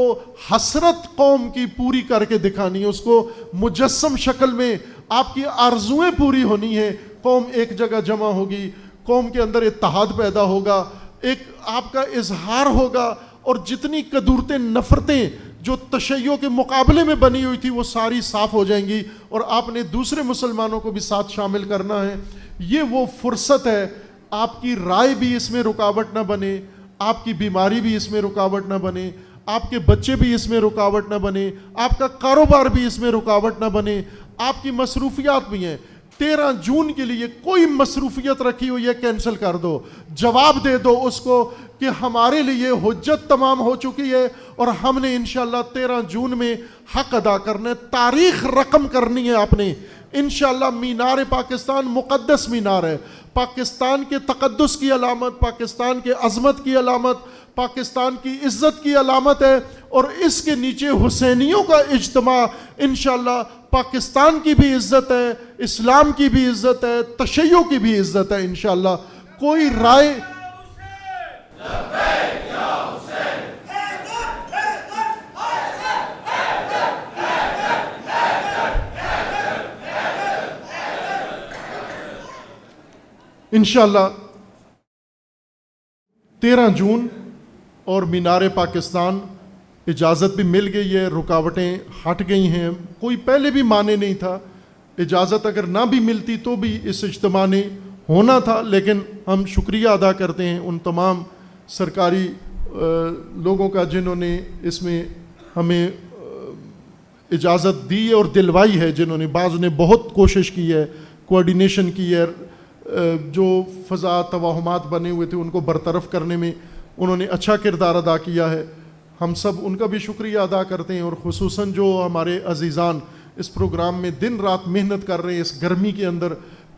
Speaker 1: حسرت قوم کی پوری کر کے دکھانی ہے, اس کو مجسم شکل میں آپ کی آرزویں پوری ہونی ہے. قوم ایک جگہ جمع ہوگی, قوم کے اندر اتحاد پیدا ہوگا, ایک آپ کا اظہار ہوگا, اور جتنی قدورتیں نفرتیں جو تشیع کے مقابلے میں بنی ہوئی تھی وہ ساری صاف ہو جائیں گی, اور آپ نے دوسرے مسلمانوں کو بھی ساتھ شامل کرنا ہے. یہ وہ فرصت ہے, آپ کی رائے بھی اس میں رکاوٹ نہ بنے, آپ کی بیماری بھی اس میں رکاوٹ نہ بنے, آپ کے بچے بھی اس میں رکاوٹ نہ بنے, آپ کا کاروبار بھی اس میں رکاوٹ نہ بنے, آپ کی مصروفیات بھی ہیں. 13 جون کے لیے کوئی مصروفیت رکھی ہوئی ہے کینسل کر دو, جواب دے دو اس کو کہ ہمارے لیے حجت تمام ہو چکی ہے اور ہم نے انشاءاللہ 13 جون میں حق ادا کرنا ہے, تاریخ رقم کرنی ہے آپ نے انشاءاللہ. مینار پاکستان مقدس مینار ہے, پاکستان کے تقدس کی علامت, پاکستان کے عظمت کی علامت, پاکستان کی عزت کی علامت ہے, اور اس کے نیچے حسینیوں کا اجتماع انشاءاللہ پاکستان کی بھی عزت ہے, اسلام کی بھی عزت ہے, تشیع کی بھی عزت ہے انشاءاللہ. کوئی رائے انشاءاللہ 13 جون اور مینار پاکستان اجازت بھی مل گئی ہے, رکاوٹیں ہٹ گئی ہیں. کوئی پہلے بھی مانے نہیں تھا, اجازت اگر نہ بھی ملتی تو بھی اس اجتماع نے ہونا تھا. لیکن ہم شکریہ ادا کرتے ہیں ان تمام سرکاری لوگوں کا جنہوں نے اس میں ہمیں اجازت دی اور دلوائی ہے, جنہوں نے بعض نے بہت کوشش کی ہے, کوارڈینیشن کی ہے, جو فضا توہمات بنے ہوئے تھے ان کو برطرف کرنے میں انہوں نے اچھا کردار ادا کیا ہے. ہم سب ان کا بھی شکریہ ادا کرتے ہیں, اور خصوصاً جو ہمارے عزیزان اس پروگرام میں دن رات محنت کر رہے ہیں اس گرمی کے اندر.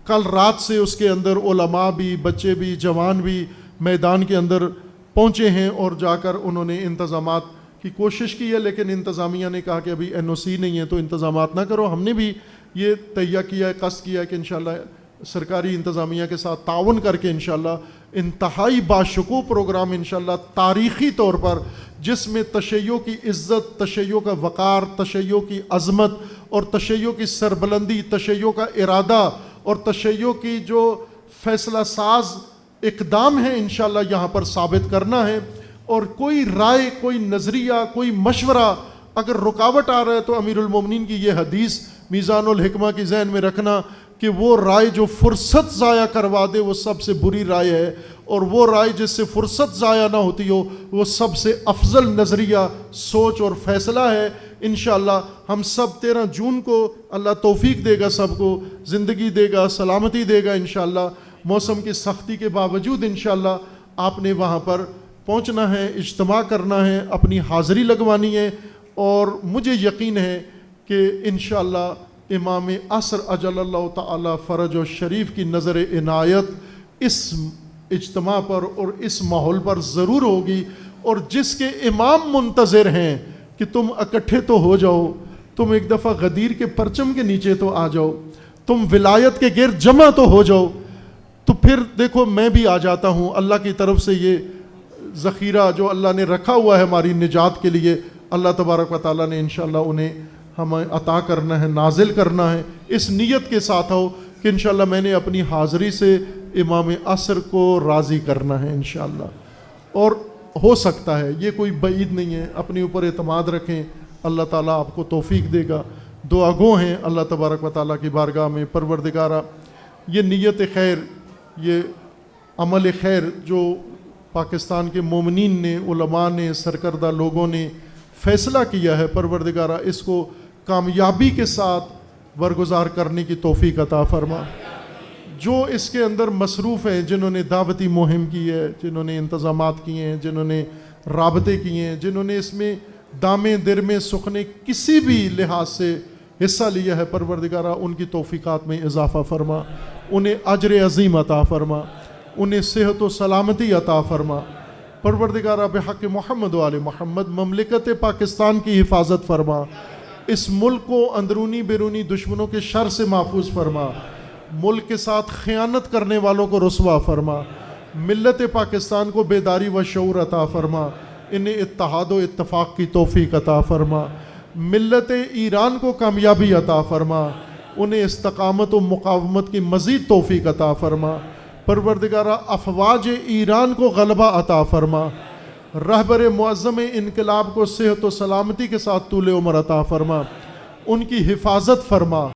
Speaker 1: کل رات سے اس کے اندر علماء بھی, بچے بھی, جوان بھی میدان کے اندر پہنچے ہیں, اور جا کر انہوں نے انتظامات کی کوشش کی ہے. لیکن انتظامیہ نے کہا کہ ابھی NOC نہیں ہے تو انتظامات نہ کرو. ہم نے بھی یہ تہیہ کیا ہے, قصد کیا ہے کہ انشاءاللہ سرکاری انتظامیہ کے ساتھ تعاون کر کے انشاءاللہ انتہائی باشکوہ پروگرام انشاءاللہ تاریخی طور پر, جس میں تشیع کی عزت, تشیع کا وقار, تشیع کی عظمت اور تشیع کی سربلندی, تشیع کا ارادہ اور تشیع کی جو فیصلہ ساز اقدام ہے انشاءاللہ یہاں پر ثابت کرنا ہے. اور کوئی رائے, کوئی نظریہ, کوئی مشورہ اگر رکاوٹ آ رہا ہے تو امیر المومنین کی یہ حدیث میزان الحکمہ کی ذہن میں رکھنا کہ وہ رائے جو فرصت ضائع کروا دے وہ سب سے بری رائے ہے, اور وہ رائے جس سے فرصت ضائع نہ ہوتی ہو وہ سب سے افضل نظریہ, سوچ اور فیصلہ ہے. انشاءاللہ ہم سب 13 جون کو اللہ توفیق دے گا, سب کو زندگی دے گا, سلامتی دے گا انشاءاللہ. موسم کی سختی کے باوجود انشاءاللہ آپ نے وہاں پر پہنچنا ہے، اجتماع کرنا ہے، اپنی حاضری لگوانی ہے، اور مجھے یقین ہے کہ انشاءاللہ امام عصر اجل اللہ تعالی فرج و شریف کی نظر عنایت اس اجتماع پر اور اس ماحول پر ضرور ہوگی، اور جس کے امام منتظر ہیں کہ تم اکٹھے تو ہو جاؤ، تم ایک دفعہ غدیر کے پرچم کے نیچے تو آ جاؤ، تم ولایت کے گرد جمع تو ہو جاؤ، تو پھر دیکھو میں بھی آ جاتا ہوں۔ اللہ کی طرف سے یہ ذخیرہ جو اللہ نے رکھا ہوا ہے ہماری نجات کے لیے، اللہ تبارک و تعالیٰ نے انشاءاللہ انہیں ہمیں عطا کرنا ہے، نازل کرنا ہے۔ اس نیت کے ساتھ ہو کہ انشاءاللہ میں نے اپنی حاضری سے امام عصر کو راضی کرنا ہے انشاءاللہ، اور ہو سکتا ہے، یہ کوئی بعید نہیں ہے، اپنے اوپر اعتماد رکھیں، اللہ تعالیٰ آپ کو توفیق دے گا۔ دعا گو ہیں اللہ تبارک و تعالیٰ کی بارگاہ میں، پروردگارہ یہ نیت خیر، یہ عمل خیر جو پاکستان کے مومنین نے، علماء نے، سرکردہ لوگوں نے فیصلہ کیا ہے، پروردگارہ اس کو کامیابی کے ساتھ برگزار کرنے کی توفیق عطا فرما۔ جو اس کے اندر مصروف ہیں، جنہوں نے دعوتی مہم کی ہے، جنہوں نے انتظامات کیے ہیں، جنہوں نے رابطے کیے ہیں، جنہوں نے اس میں دامے درمے سخنے کسی بھی لحاظ سے حصہ لیا ہے، پروردگارہ ان کی توفیقات میں اضافہ فرما، انہیں اجر عظیم عطا فرما، انہیں صحت و سلامتی عطا فرما۔ پروردگارہ بحق محمد و آل محمد مملکت پاکستان کی حفاظت فرما، اس ملک کو اندرونی بیرونی دشمنوں کے شر سے محفوظ فرما، ملک کے ساتھ خیانت کرنے والوں کو رسوا فرما، ملت پاکستان کو بیداری و شعور عطا فرما، انہیں اتحاد و اتفاق کی توفیق عطا فرما، ملت ایران کو کامیابی عطا فرما، انہیں استقامت و مقاومت کی مزید توفیق عطا فرما۔ پروردگارہ افواج ایران کو غلبہ عطا فرما، رہبر معظم انقلاب کو صحت و سلامتی کے ساتھ طول عمر عطا فرما، ان کی حفاظت فرما۔